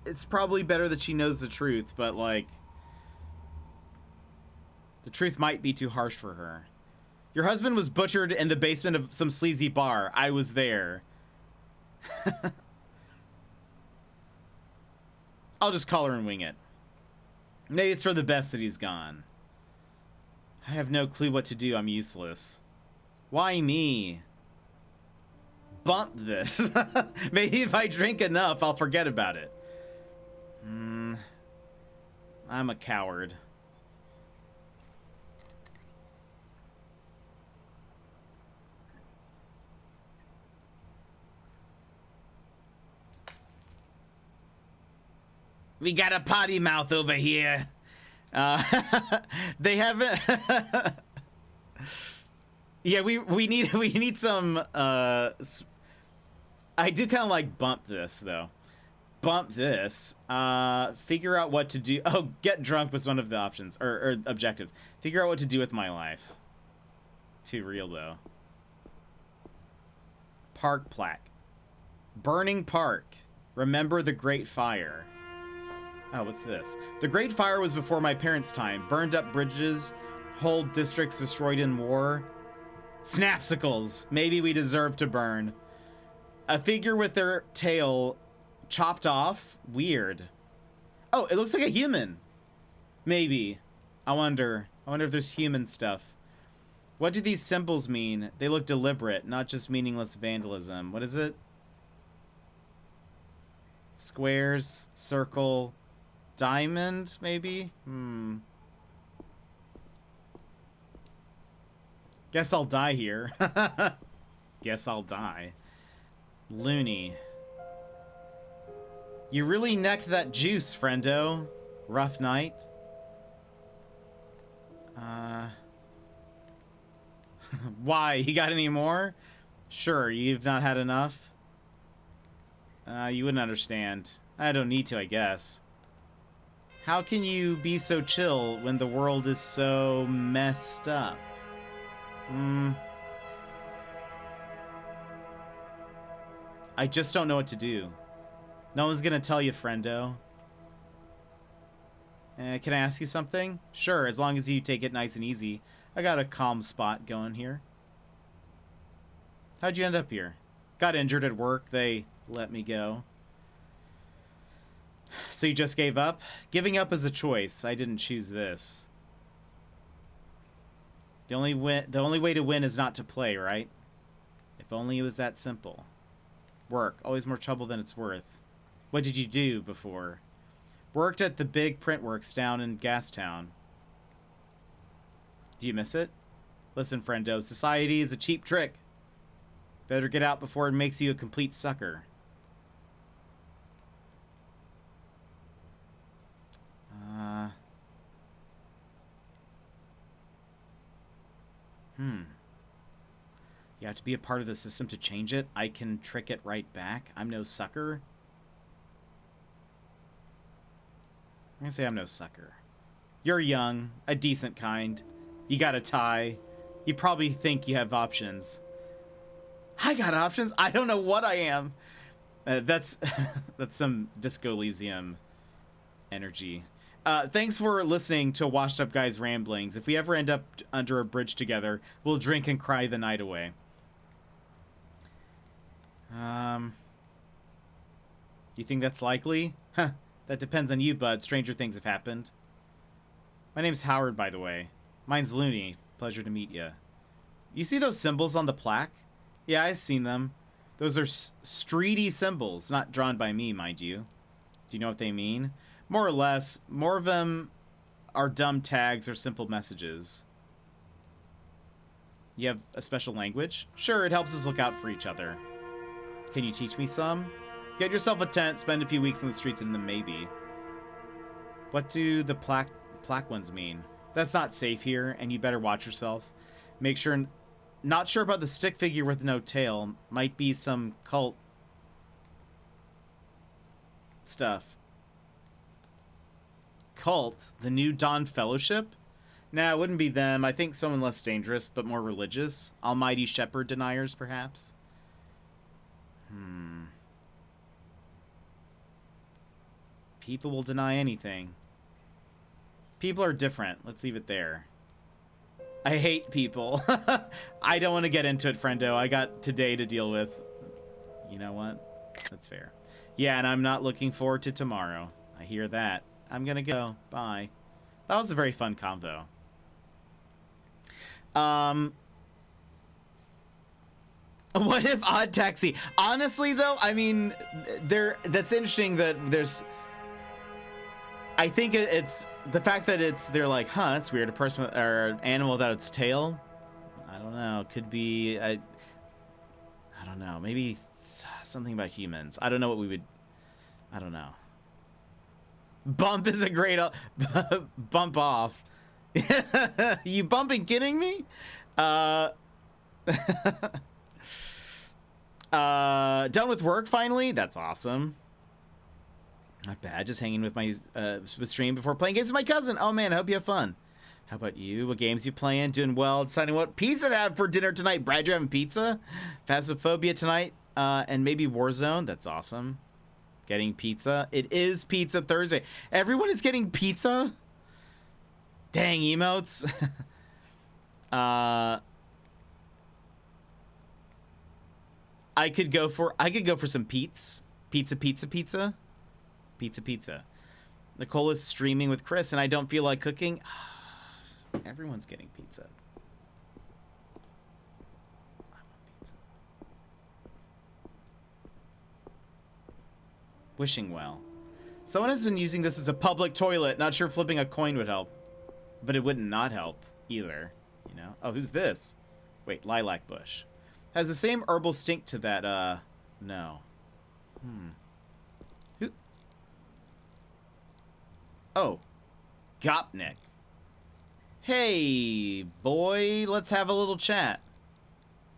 It's probably better that she knows the truth, but like, the truth might be too harsh for her. Your husband was butchered in the basement of some sleazy bar. I was there. I'll just call her and wing it. Maybe it's for the best that he's gone. I have no clue what to do. I'm useless. Why me? Bump this. Maybe if I drink enough, I'll forget about it. I'm a coward. We got a potty mouth over here. They haven't. Yeah, we need some. I do kind of like bump this though. Bump this. Figure out what to do. Oh, get drunk was one of the options or objectives. Figure out what to do with my life. Too real though. Park plaque. Burning park. Remember the Great Fire. Oh, what's this? The Great Fire was before my parents' time. Burned up bridges, whole districts destroyed in war. Snapsicles. Maybe we deserve to burn. A figure with their tail chopped off. Weird. Oh, it looks like a human. Maybe. I wonder if there's human stuff. What do these symbols mean? They look deliberate, not just meaningless vandalism. What is it? Squares, circle, Diamond, maybe? Guess I'll die here. Guess I'll die. Loony. You really necked that juice, friendo. Rough night. Why? You got any more? Sure, you've not had enough? You wouldn't understand. I don't need to, I guess. How can you be so chill when the world is so messed up? I just don't know what to do. No one's gonna tell you, friendo. Can I ask you something? Sure, as long as you take it nice and easy. I got a calm spot going here. How'd you end up here? Got injured at work. They let me go. So you just gave up? Giving up is a choice. I didn't choose this. The only way to win is not to play, right? If only it was that simple. Work. Always more trouble than it's worth. What did you do before? Worked at the big print works down in Gastown. Do you miss it? Listen, friendo, society is a cheap trick. Better get out before it makes you a complete sucker. You have to be a part of the system to change it. I can trick it right back. I'm no sucker. I'm gonna say I'm no sucker. You're young, a decent kind. You got a tie. You probably think you have options. I got options? I don't know what I am. That's some Disco Elysium energy. Thanks for listening to Washed Up Guys Ramblings. If we ever end up under a bridge together, we'll drink and cry the night away. You think that's likely? Huh. That depends on you, bud. Stranger things have happened. My name's Howard, by the way. Mine's Looney. Pleasure to meet you. You see those symbols on the plaque? Yeah, I've seen them. Those are streety symbols, not drawn by me, mind you. Do you know what they mean? More or less. More of them are dumb tags or simple messages. You have a special language? Sure, it helps us look out for each other. Can you teach me some? Get yourself a tent, spend a few weeks in the streets, and then maybe. What do the plaque ones mean? That's not safe here, and you better watch yourself. Make sure... Not sure about the stick figure with no tail. Might be some cult... stuff. Cult? The New Dawn Fellowship? Nah, it wouldn't be them. I think someone less dangerous, but more religious. Almighty Shepherd deniers, perhaps? People will deny anything. People are different. Let's leave it there. I hate people. I don't want to get into it, friendo. I got today to deal with. You know what? That's fair. Yeah, and I'm not looking forward to tomorrow. I hear that. I'm gonna go. Bye. That was a very fun convo. What if Odd Taxi? Honestly, though, I mean, that's interesting that there's... I think it's the fact that they're like, huh, that's weird. A person or an animal without its tail. I don't know. Could be. I don't know. Maybe something about humans. I don't know what we would. I don't know. Bump is a great bump off. You bumping kidding me? Done with work finally. That's awesome. Not bad. Just hanging with my stream before playing games with my cousin. Oh man, I hope you have fun. How about you? What games you playing? Doing well. Deciding what pizza to have for dinner tonight. Brad, you having pizza? Phasmophobia tonight, and maybe Warzone. That's awesome. Getting pizza. It is Pizza Thursday. Everyone is getting pizza. Dang emotes. I could go for some pizza. Pizza. Nicole is streaming with Chris, and I don't feel like cooking. Everyone's getting pizza. I want pizza. Wishing well. Someone has been using this as a public toilet. Not sure flipping a coin would help. But it wouldn't not help either. You know? Oh, who's this? Wait, lilac bush. Has the same herbal stink to that, no. Who? Oh. Gopnik. Hey, boy, let's have a little chat.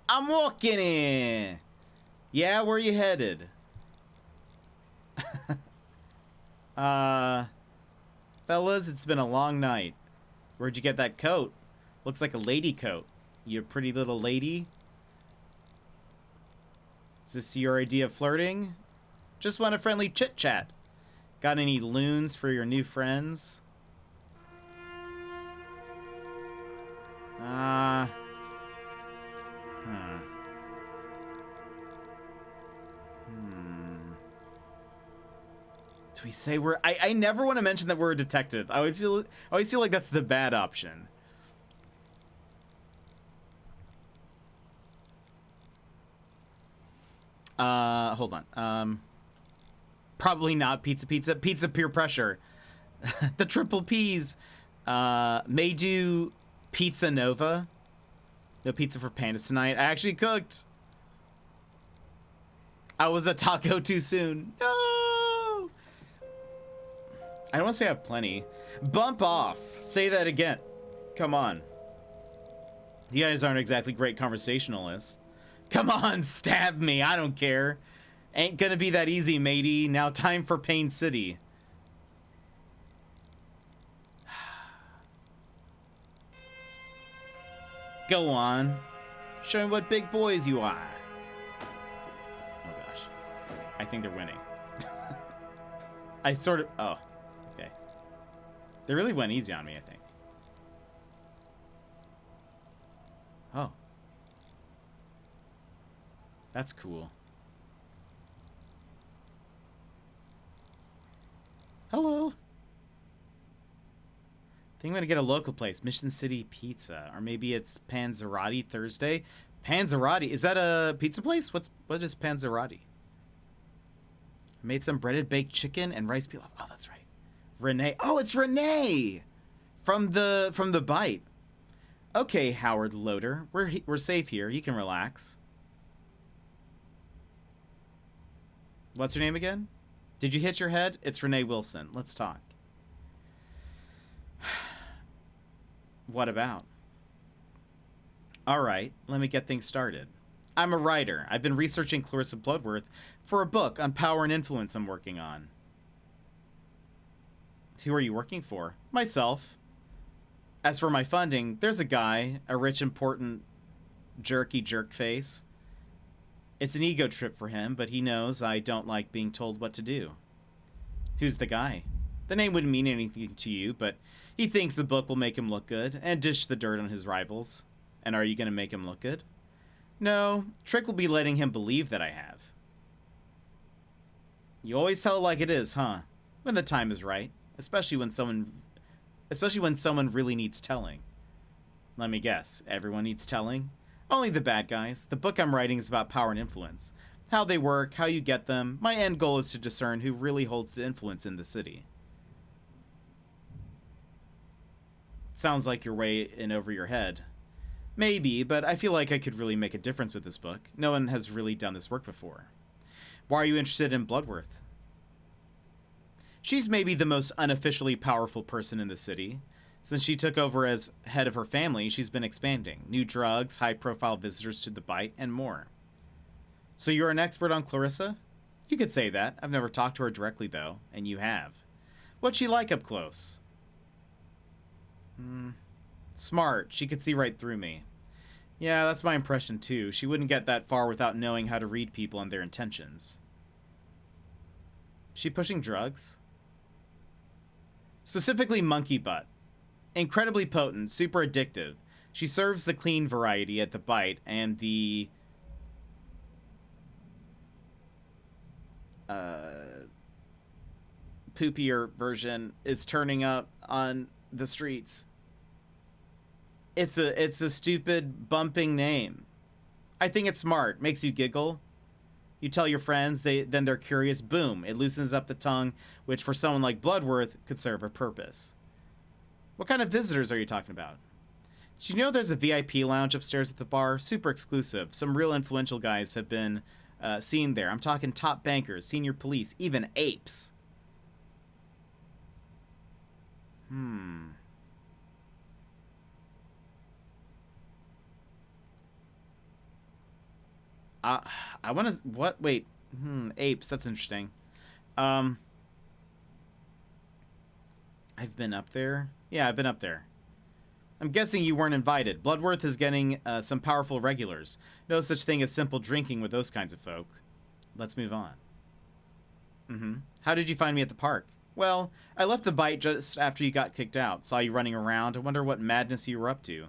I'm walking in. Yeah, where you headed? Fellas, it's been a long night. Where'd you get that coat? Looks like a lady coat. You pretty little lady. Is this your idea of flirting? Just want a friendly chit-chat. Got any loons for your new friends? Do we say we're... I never want to mention that we're a detective. I always feel like that's the bad option. Hold on. Probably not pizza. Pizza peer pressure. The triple P's. May do pizza Nova. No pizza for pandas tonight. I actually cooked. I was a taco too soon. No! I don't want to say I have plenty. Bump off. Say that again. Come on. You guys aren't exactly great conversationalists. Come on, stab me. I don't care. Ain't gonna be that easy, matey. Now time for Pain City. Go on. Show me what big boys you are. Oh gosh. I think they're winning. I sort of... Oh. Okay. They really went easy on me, I think. Oh. That's cool. Hello. I think I'm gonna get a local place, Mission City Pizza, or maybe it's Panzerotti Thursday. Panzerotti, is that a pizza place? What is Panzerotti? I made some breaded baked chicken and rice pilaf. Oh, that's right. Renee. Oh, it's Renee from the bite. Okay, Howard Loader, we're safe here. You can relax. What's your name again? Did you hit your head? It's Renee Wilson. Let's talk. What about? All right, let me get things started. I'm a writer. I've been researching Clarissa Bloodworth for a book on power and influence I'm working on. Who are you working for? Myself. As for my funding, there's a guy, a rich, important, jerky jerk face. It's an ego trip for him, but he knows I don't like being told what to do. Who's the guy? The name wouldn't mean anything to you, but he thinks the book will make him look good and dish the dirt on his rivals. And are you going to make him look good? No, Trick will be letting him believe that I have. You always tell it like it is, huh? When the time is right, especially when someone really needs telling. Let me guess, everyone needs telling? Only the bad guys. The book I'm writing is about power and influence. How they work, how you get them. My end goal is to discern who really holds the influence in the city. Sounds like you're way in over your head. Maybe, but I feel like I could really make a difference with this book. No one has really done this work before. Why are you interested in Bloodworth? She's maybe the most unofficially powerful person in the city. Since she took over as head of her family, she's been expanding. New drugs, high-profile visitors to the bite, and more. So you're an expert on Clarissa? You could say that. I've never talked to her directly, though, and you have. What's she like up close? Smart. She could see right through me. Yeah, that's my impression, too. She wouldn't get that far without knowing how to read people and their intentions. She pushing drugs? Specifically monkey butt. Incredibly potent, super addictive. She serves the clean variety at the bite, and the... poopier version is turning up on the streets. It's a stupid, bumping name. I think it's smart. Makes you giggle. You tell your friends, then they're curious, boom, it loosens up the tongue, which for someone like Bloodworth could serve a purpose. What kind of visitors are you talking about? Did you know there's a VIP lounge upstairs at the bar? Super exclusive. Some real influential guys have been seen there. I'm talking top bankers, senior police, even apes. I want to... What? Wait. Apes. That's interesting. I've been up there. Yeah, I've been up there. I'm guessing you weren't invited. Bloodworth is getting some powerful regulars. No such thing as simple drinking with those kinds of folk. Let's move on. How did you find me at the park? Well, I left the bite just after you got kicked out. Saw you running around. I wonder what madness you were up to.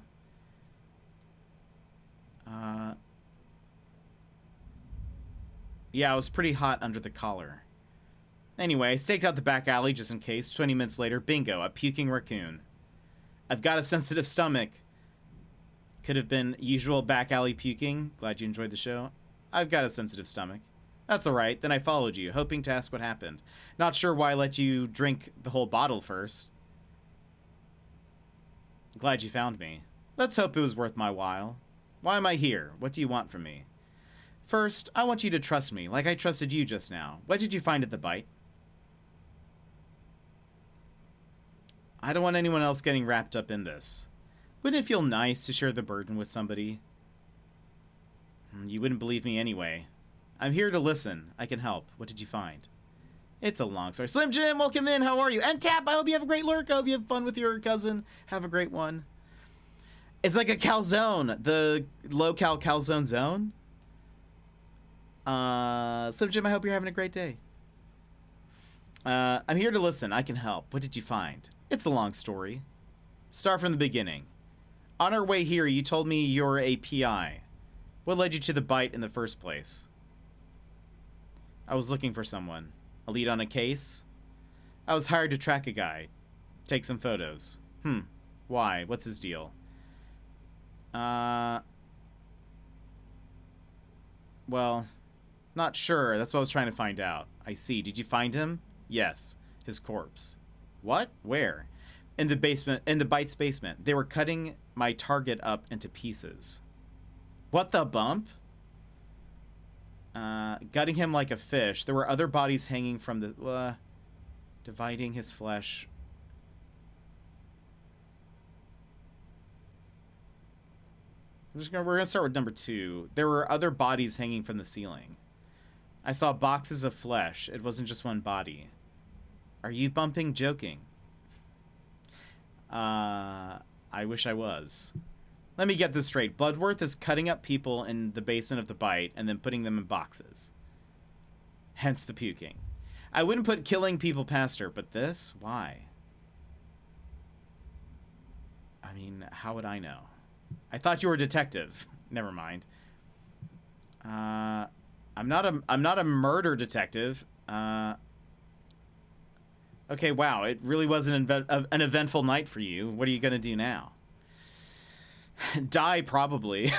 Yeah, I was pretty hot under the collar. Anyway, I staked out the back alley just in case. 20 minutes later, bingo, a puking raccoon. I've got a sensitive stomach. Could have been usual back alley puking. Glad you enjoyed the show. I've got a sensitive stomach. That's alright. Then I followed you, hoping to ask what happened. Not sure why I let you drink the whole bottle first. Glad you found me. Let's hope it was worth my while. Why am I here? What do you want from me? First, I want you to trust me, like I trusted you just now. What did you find at the bite? I don't want anyone else getting wrapped up in this. Wouldn't it feel nice to share the burden with somebody? You wouldn't believe me anyway. I'm here to listen. I can help. What did you find? It's a long story. Slim Jim, welcome in. How are you? And Tap, I hope you have a great lurk. I hope you have fun with your cousin. Have a great one. It's like a calzone. The low-cal calzone zone. Slim Jim, I hope you're having a great day. I'm here to listen. I can help. What did you find? It's a long story. Start from the beginning. On our way here, you told me you're a PI. What led you to the bite in the first place? I was looking for someone. A lead on a case? I was hired to track a guy. Take some photos. Why? What's his deal? Well, not sure. That's what I was trying to find out. I see. Did you find him? Yes. His corpse. What? Where? In the basement, in the Bite's basement. They were cutting my target up into pieces. What the bump? Gutting him like a fish. There were other bodies hanging from the... dividing his flesh. We're gonna start with number 2. There were other bodies hanging from the ceiling. I saw boxes of flesh. It wasn't just one body. Are you bumping joking? I wish I was. Let me get this straight. Bloodworth is cutting up people in the basement of the Bite and then putting them in boxes. Hence the puking. I wouldn't put killing people past her, but this? Why? I mean, how would I know? I thought you were a detective. Never mind. I'm not a murder detective. Okay, wow. It really was an eventful night for you. What are you gonna do now? Die, probably.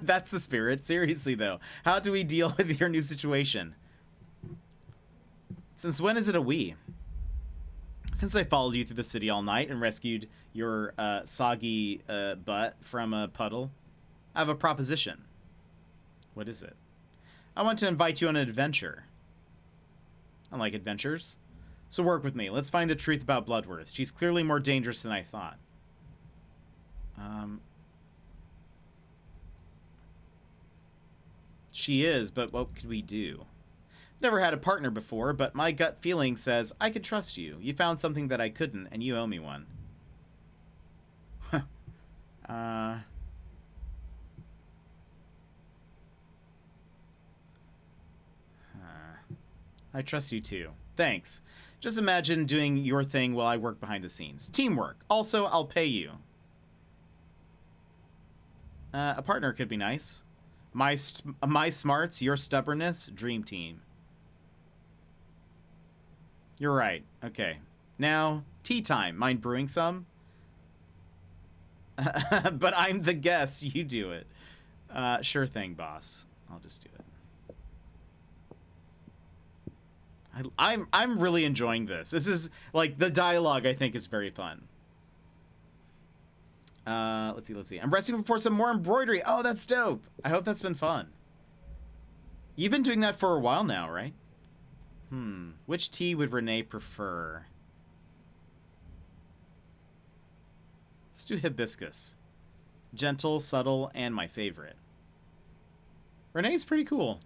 That's the spirit. Seriously, though. How do we deal with your new situation? Since when is it a we? Since I followed you through the city all night and rescued your soggy butt from a puddle, I have a proposition. What is it? I want to invite you on an adventure. I like adventures. So work with me. Let's find the truth about Bloodworth. She's clearly more dangerous than I thought. She is, but what could we do? Never had a partner before, but my gut feeling says I could trust you. You found something that I couldn't, and you owe me one. I trust you too. Thanks. Just imagine doing your thing while I work behind the scenes. Teamwork. Also, I'll pay you. A partner could be nice. My smarts, your stubbornness, dream team. You're right. Okay. Now, tea time. Mind brewing some? But I'm the guest. You do it. Sure thing, boss. I'll just do it. I'm really enjoying this. This is like the dialogue. I think is very fun. Let's see. I'm resting for some more embroidery. Oh, that's dope. I hope that's been fun. You've been doing that for a while now, right? Which tea would Renee prefer? Let's do hibiscus. Gentle, subtle, and my favorite. Renee's pretty cool.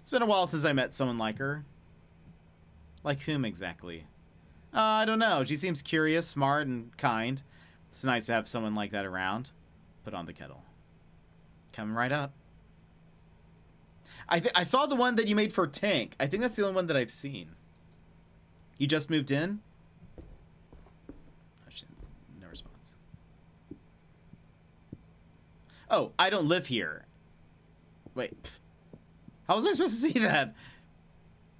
It's been a while since I met someone like her. Like whom exactly? I don't know. She seems curious, smart, and kind. It's nice to have someone like that around. Put on the kettle. Coming right up. I saw the one that you made for Tank. I think that's the only one that I've seen. You just moved in? No response. Oh, I don't live here. Wait. How was I supposed to see that?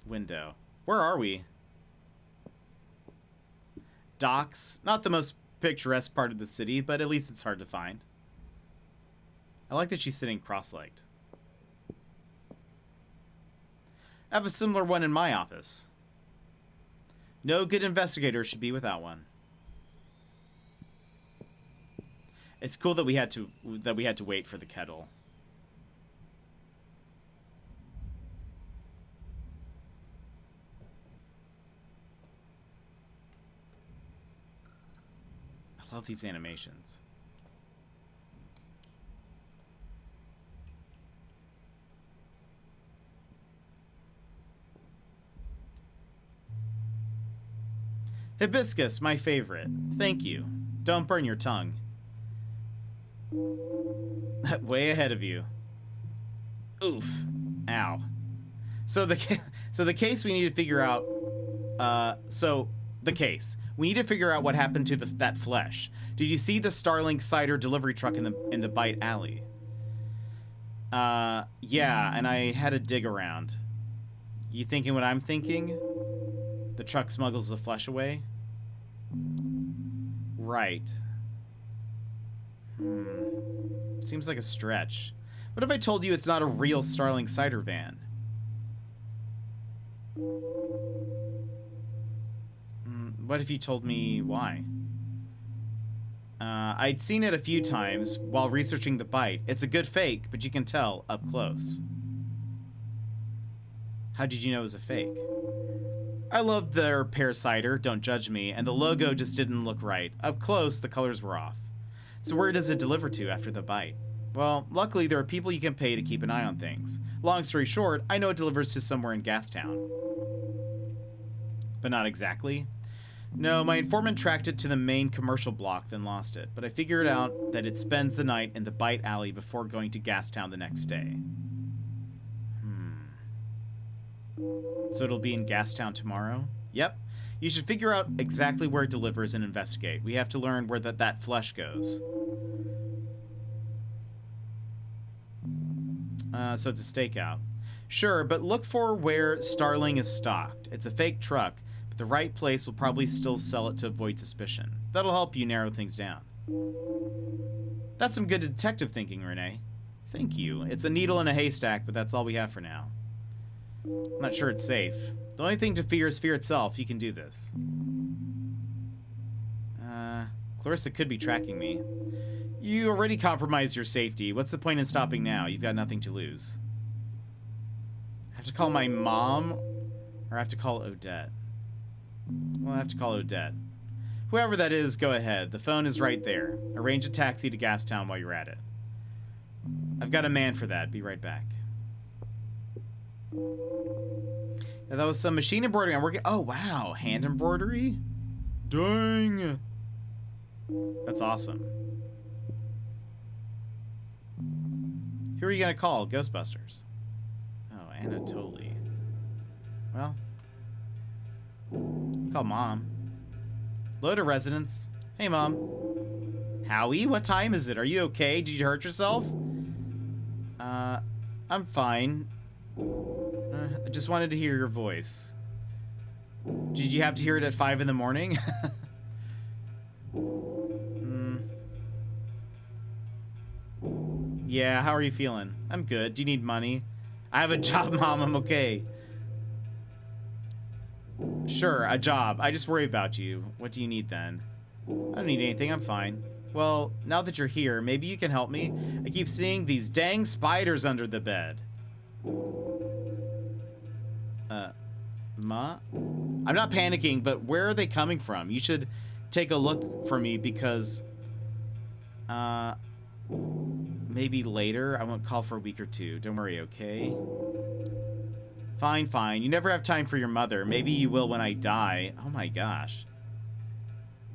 Window. Where are we? Docks. Not the most picturesque part of the city, but at least it's hard to find. I like that she's sitting cross-legged. I have a similar one in my office. No good investigator should be without one. It's cool that we had to wait for the kettle. I love these animations. Hibiscus, my favorite. Thank you. Don't burn your tongue. Way ahead of you. Oof. Ow. So the case we need to figure out. We need to figure out what happened to that flesh. Did you see the Starlink cider delivery truck in the Bite Alley? Yeah, and I had a dig around. You thinking what I'm thinking? The truck smuggles the flesh away? Right. Seems like a stretch. What if I told you it's not a real Starling cider van? What if you told me why? I'd seen it a few times while researching the Bite. It's a good fake, but you can tell up close. How did you know it was a fake? I loved their pear cider, don't judge me, and the logo just didn't look right. Up close, the colors were off. So where does it deliver to after the Bite? Well, luckily there are people you can pay to keep an eye on things. Long story short, I know it delivers to somewhere in Gastown. But not exactly. No, my informant tracked it to the main commercial block, then lost it. But I figured out that it spends the night in the Bite Alley before going to Gastown the next day. So it'll be in Gastown tomorrow? Yep. You should figure out exactly where it delivers and investigate. We have to learn where that flesh goes. So it's a stakeout. Sure, but look for where Starling is stocked. It's a fake truck, but the right place will probably still sell it to avoid suspicion. That'll help you narrow things down. That's some good detective thinking, Renee. Thank you. It's a needle in a haystack, but that's all we have for now. I'm not sure it's safe. The only thing to fear is fear itself. You can do this. Clarissa could be tracking me. You already compromised your safety. What's the point in stopping now? You've got nothing to lose. I have to call my mom? Or I have to call Odette? Well, I have to call Odette. Whoever that is, go ahead. The phone is right there. Arrange a taxi to Gastown while you're at it. I've got a man for that. Be right back. Yeah, that was some machine embroidery I'm working. Oh, wow. Hand embroidery? Dang. That's awesome. Who are you going to call? Ghostbusters. Oh, Anatoly. Well, call Mom. Load a residence. Hey, Mom. Howie, what time is it? Are you okay? Did you hurt yourself? I'm fine. I just wanted to hear your voice. Did you have to hear it at 5 in the morning? Yeah, how are you feeling? I'm good. Do you need money? I have a job, Mom. I'm okay. Sure, a job. I just worry about you. What do you need then? I don't need anything, I'm fine. Well, now that you're here, maybe you can help me? I keep seeing these dang spiders under the bed. Ma? I'm not panicking, but where are they coming from? You should take a look for me because... maybe later? I won't call for a week or two. Don't worry, okay? Fine, fine. You never have time for your mother. Maybe you will when I die. Oh my gosh.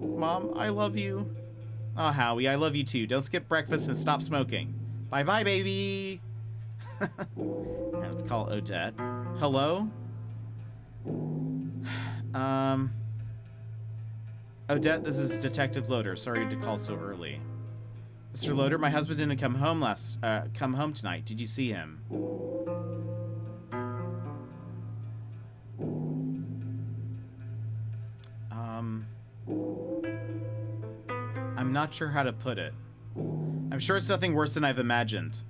Mom, I love you. Oh, Howie, I love you too. Don't skip breakfast and stop smoking. Bye-bye, baby. Let's call Odette. Hello? Odette, this is Detective Loader. Sorry to call so early. Mr. Loader, my husband didn't come home tonight. Did you see him? I'm not sure how to put it. I'm sure it's nothing worse than I've imagined.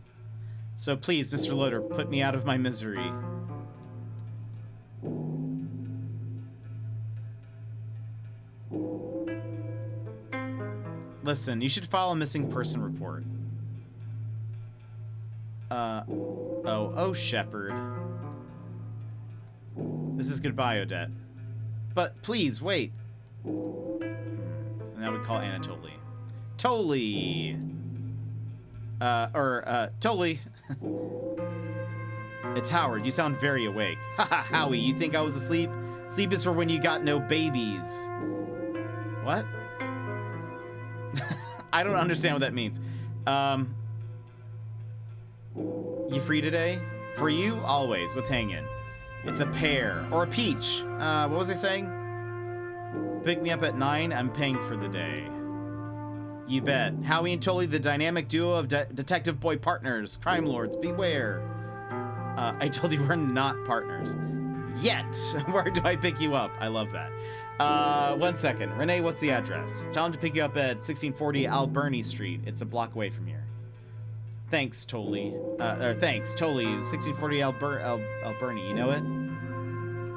So please, Mr. Loader, put me out of my misery. Listen, you should file a missing person report. Oh, Shepard. This is goodbye, Odette. But please, wait. And now we call Anatoly. Toly! Toly. It's Howard. You sound very awake. Haha, Howie, you think I was asleep? Sleep is for when you got no babies. What? I don't understand what that means. You free today? For you, always. What's hanging? It's a pear. Or a peach. What was I saying? Pick me up at 9. I'm paying for the day. You bet. Howie and Toly, the dynamic duo of detective boy partners. Crime lords, beware. I told you we're not partners. Yet. Where do I pick you up? I love that. 1 second. Renee, what's the address? Tell him to pick you up at 1640 Alberni Street. It's a block away from here. Thanks, Toly. Thanks, Toly. 1640 Alberni. You know it?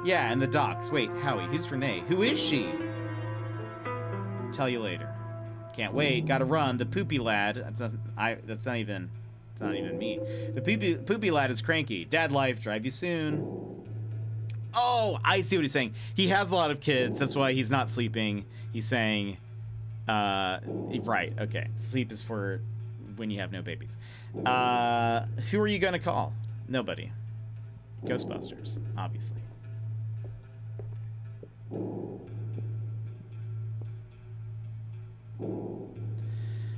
Yeah, and the docks. Wait, Howie, who's Renee? Who is she? Tell you later. Can't wait. Gotta run. The poopy lad. That's not even me. The poopy lad is cranky. Dad life. Drive you soon. Oh, I see what he's saying. He has a lot of kids. That's why he's not sleeping. He's saying, right. Okay. Sleep is for when you have no babies. Who are you going to call? Nobody. Ghostbusters, obviously.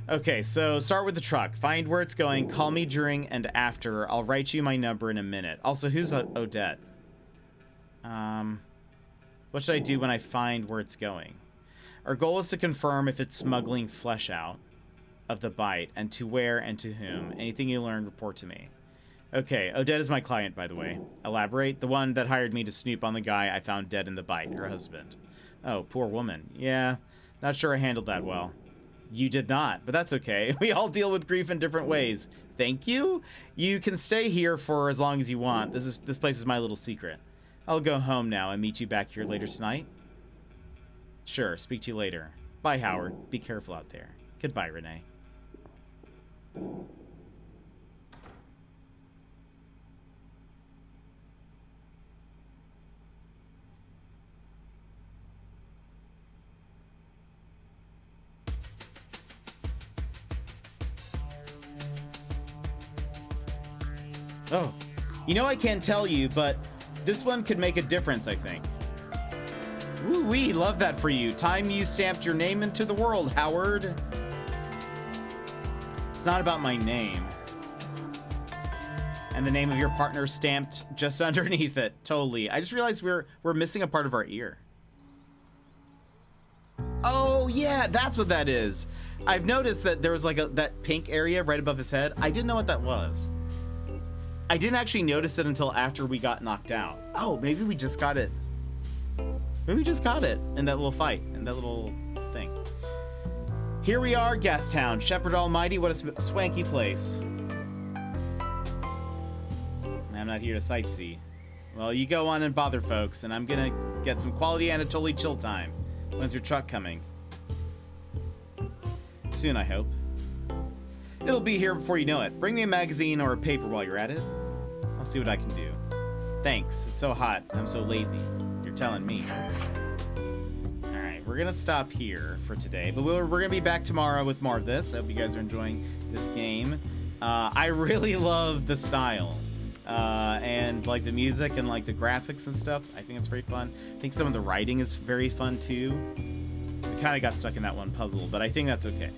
Okay, so start with the truck. Find where it's going. Call me during and after. I'll write you my number in a minute. Also, who's Odette? What should I do when I find where it's going? Our goal is to confirm if it's smuggling flesh out of the bite and to where and to whom. Anything you learn, report to me. Okay, Odette is my client, by the way. Elaborate. The one that hired me to snoop on the guy I found dead in the bite, her husband. Oh, poor woman. Yeah, not sure I handled that well. You did not, but that's okay. We all deal with grief in different ways. Thank you. You can stay here for as long as you want. This place is my little secret. I'll go home now and meet you back here later tonight. Sure, speak to you later. Bye, Howard. Be careful out there. Goodbye, Renee. Oh, you know I can't tell you, but this one could make a difference, I think. Woo-wee, love that for you. Time you stamped your name into the world, Howard. It's not about my name. And the name of your partner stamped just underneath it. Totally. I just realized we're missing a part of our ear. Oh, yeah, that's what that is. I've noticed that there was like that pink area right above his head. I didn't know what that was. I didn't actually notice it until after we got knocked out. Oh, maybe we just got it. Maybe we just got it in that little fight, in that little thing. Here we are, Gastown. Shepherd Almighty, what a swanky place. I'm not here to sightsee. Well, you go on and bother folks, and I'm gonna get some quality Anatoly chill time. When's your truck coming? Soon, I hope. It'll be here before you know it. Bring me a magazine or a paper while you're at it. I'll see what I can do. Thanks. It's so hot. I'm so lazy. You're telling me. All right, we're gonna stop here for today, but we're gonna be back tomorrow with more of this. I hope you guys are enjoying this game. I really love the style. And like the music and like the graphics and stuff. I think it's very fun. I think some of the writing is very fun too. We kind of got stuck in that one puzzle, but I think that's okay.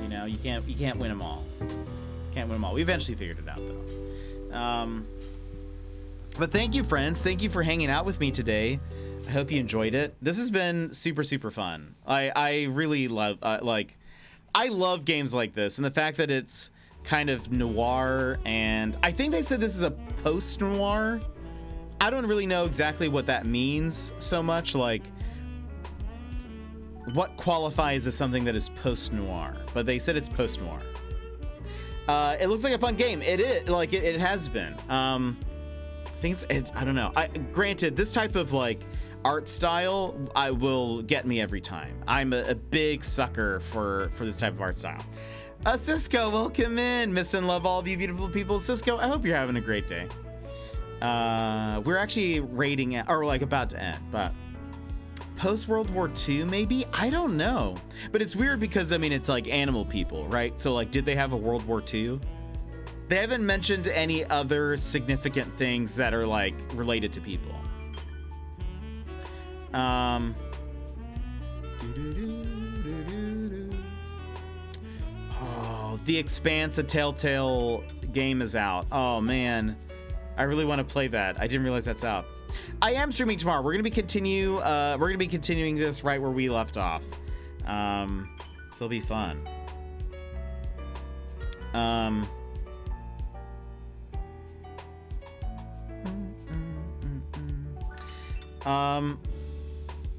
You know, you can't win them all. Can't win them all. We eventually figured it out though. But thank you, friends. Thank you for hanging out with me today. I hope you enjoyed it. This has been super, super fun. I really love I love games like this, and the fact that it's kind of noir, and I think they said this is a post-noir. I don't really know exactly what that means so much, like what qualifies as something that is post-noir, but they said it's post-noir. It looks like a fun game. It is, like it has been. I think I don't know. Granted, this type of like art style will get me every time. I'm a big sucker for this type of art style. Cisco, welcome in. Miss and love all of you beautiful people. Cisco, I hope you're having a great day. We're actually rating it, or like about to end, but post World War II, maybe? I don't know. But it's weird because, I mean, it's like animal people, right? So like, did they have a World War II? They haven't mentioned any other significant things that are like related to people. Oh, The Expanse, a Telltale game is out. Oh man, I really want to play that. I didn't realize that's out. I am streaming tomorrow. We're gonna be continuing this right where we left off. So it'll be fun.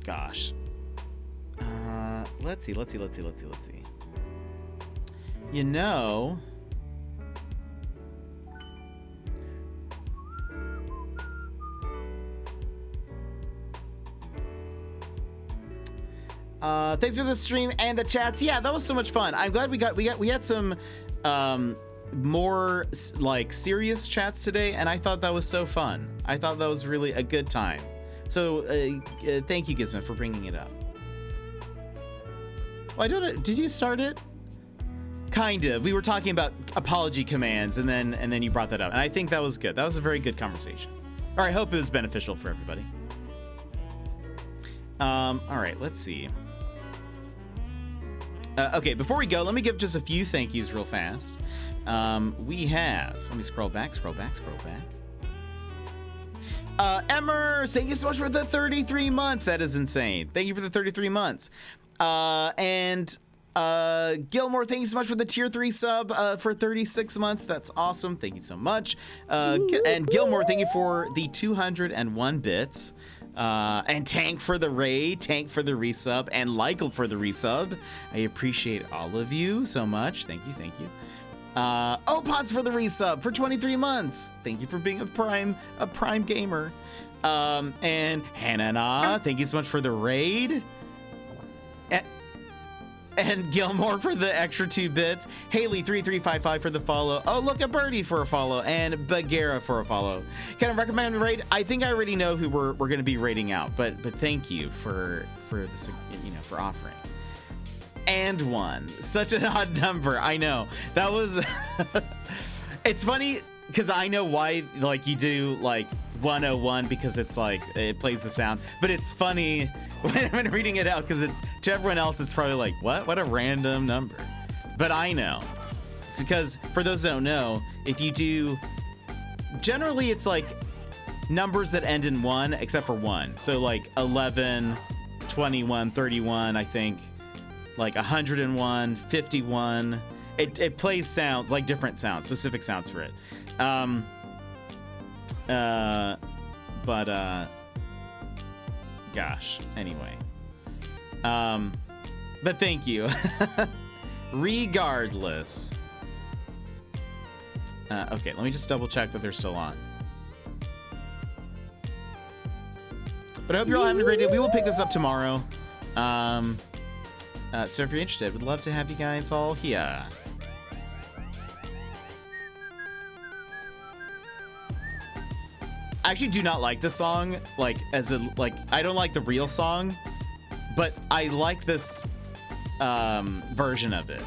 Gosh. Let's see. You know, thanks for the stream and the chats. Yeah, that was so much fun. I'm glad we had some more like serious chats today, and I thought that was so fun. I thought that was really a good time. So thank you, Gizmo, for bringing it up. Well, I don't know. Did you start it? Kind of. We were talking about apology commands, and then you brought that up, and I think that was good. That was a very good conversation. Or I hope it was beneficial for everybody. All right, let's see. Okay, before we go, let me give just a few thank yous real fast. We have. Let me scroll back. Emmer, thank you so much for the 33 months. That is insane. Thank you for the 33 months. And Gilmore, thank you so much for the tier 3 sub for 36 months. That's awesome. Thank you so much. And Gilmore, thank you for the 201 bits. And Tank for the raid, Tank for the resub, and Lykel for the resub. I appreciate all of you so much. Thank you. Opods for the resub for 23 months. Thank you for being a prime gamer. And Hannah, thank you so much for the raid. And Gilmore for the extra 2 bits. Haley3355 for the follow. Oh, look, a Birdie for a follow. And Bagheera for a follow. Can I recommend a raid? I think I already know who we're going to be raiding out, but thank you for this, for offering. And 1. Such an odd number. I know. That was it's funny because I know why like you do like 101 because it's like it plays the sound, but it's funny when I'm reading it out because it's to everyone else it's probably like what a random number, but I know it's because for those that don't know, if you do generally it's like numbers that end in 1 except for 1, so like 11, 21, 31, I think, like 101, 51. It plays sounds like different sounds, specific sounds for it. Gosh, anyway. But thank you. Regardless. Okay, let me just double check that they're still on. But I hope you're all having a great day. We will pick this up tomorrow. So if you're interested, we'd love to have you guys all here. I actually do not like this song, like, I don't like the real song, but I like this version of it.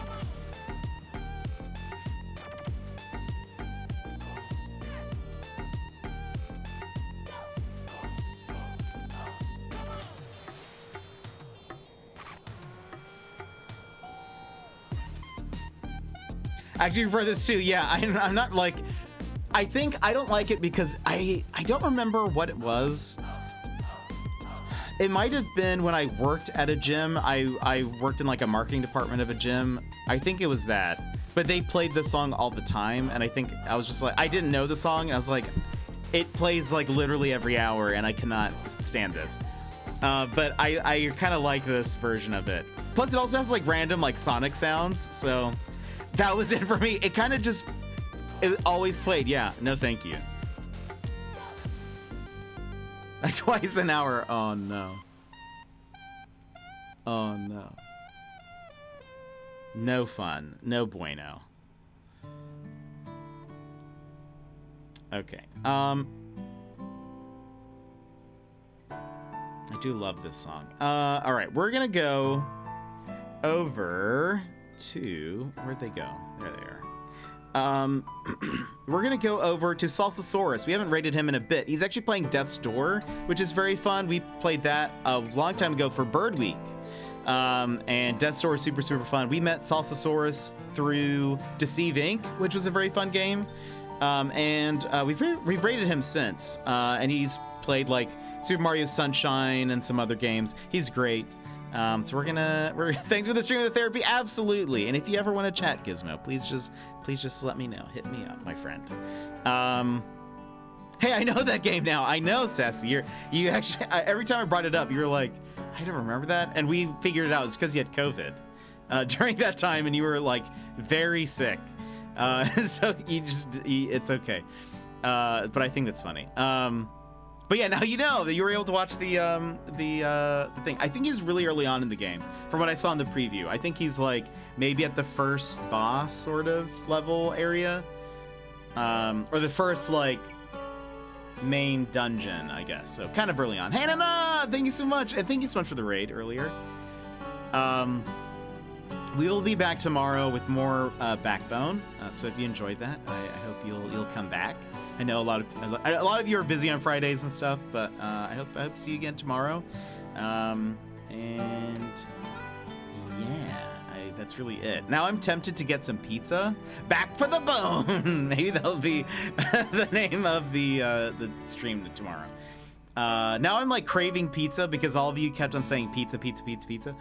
I actually prefer this too. Yeah, I'm not like, I think I don't like it because I don't remember what it was. It might have been when I worked at a gym. I worked in like a marketing department of a gym. I think it was that. But they played this song all the time, and I think I was just like, I didn't know the song, and I was like, it plays like literally every hour, and I cannot stand this. But I kind of like this version of it. Plus, it also has like random like Sonic sounds, so that was it for me. It kind of just, it always played. Yeah, no thank you. Like twice an hour. Oh no. Oh no. No fun. No bueno. Okay. I do love this song. All right, we're gonna go over to, where'd they go? There they are. We're gonna go over to Salsasaurus. We haven't rated him in a bit. He's actually playing Death's Door, which is very fun. We played that a long time ago for Bird Week. And Death's Door is super, super fun. We met Salsasaurus through Deceive Inc., which was a very fun game. We've rated him since. And he's played like Super Mario Sunshine and some other games. He's great. So we're thanks for the stream of the therapy. Absolutely. And if you ever want to chat, Gizmo, please just let me know. Hit me up, my friend. Hey, I know that game now. I know, Sassy. You actually, every time I brought it up, you were like, I don't remember that. And we figured it out. It's because you had COVID during that time and you were like very sick. So it's okay. But I think that's funny. But yeah, now you know that you were able to watch the thing. I think he's really early on in the game from what I saw in the preview. I think he's like maybe at the first boss sort of level area. Or the first like main dungeon, I guess. So kind of early on. Hey, Nana, thank you so much. And thank you so much for the raid earlier. We will be back tomorrow with more Backbone. So if you enjoyed that, I hope you'll come back. I know a lot of you are busy on Fridays and stuff, but I hope to see you again tomorrow. And yeah, that's really it. Now I'm tempted to get some pizza. Back for the bone. Maybe that'll be the name of the stream tomorrow. Now I'm like craving pizza because all of you kept on saying pizza, pizza, pizza, pizza.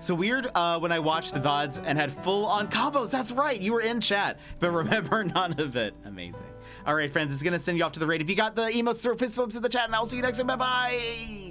So weird when I watched the VODs and had full-on combos. That's right, you were in chat, but remember none of it. Amazing. All right, friends, it's gonna send you off to the raid. If you got the emotes, throw fist bumps in the chat, and I'll see you next time. Bye-bye.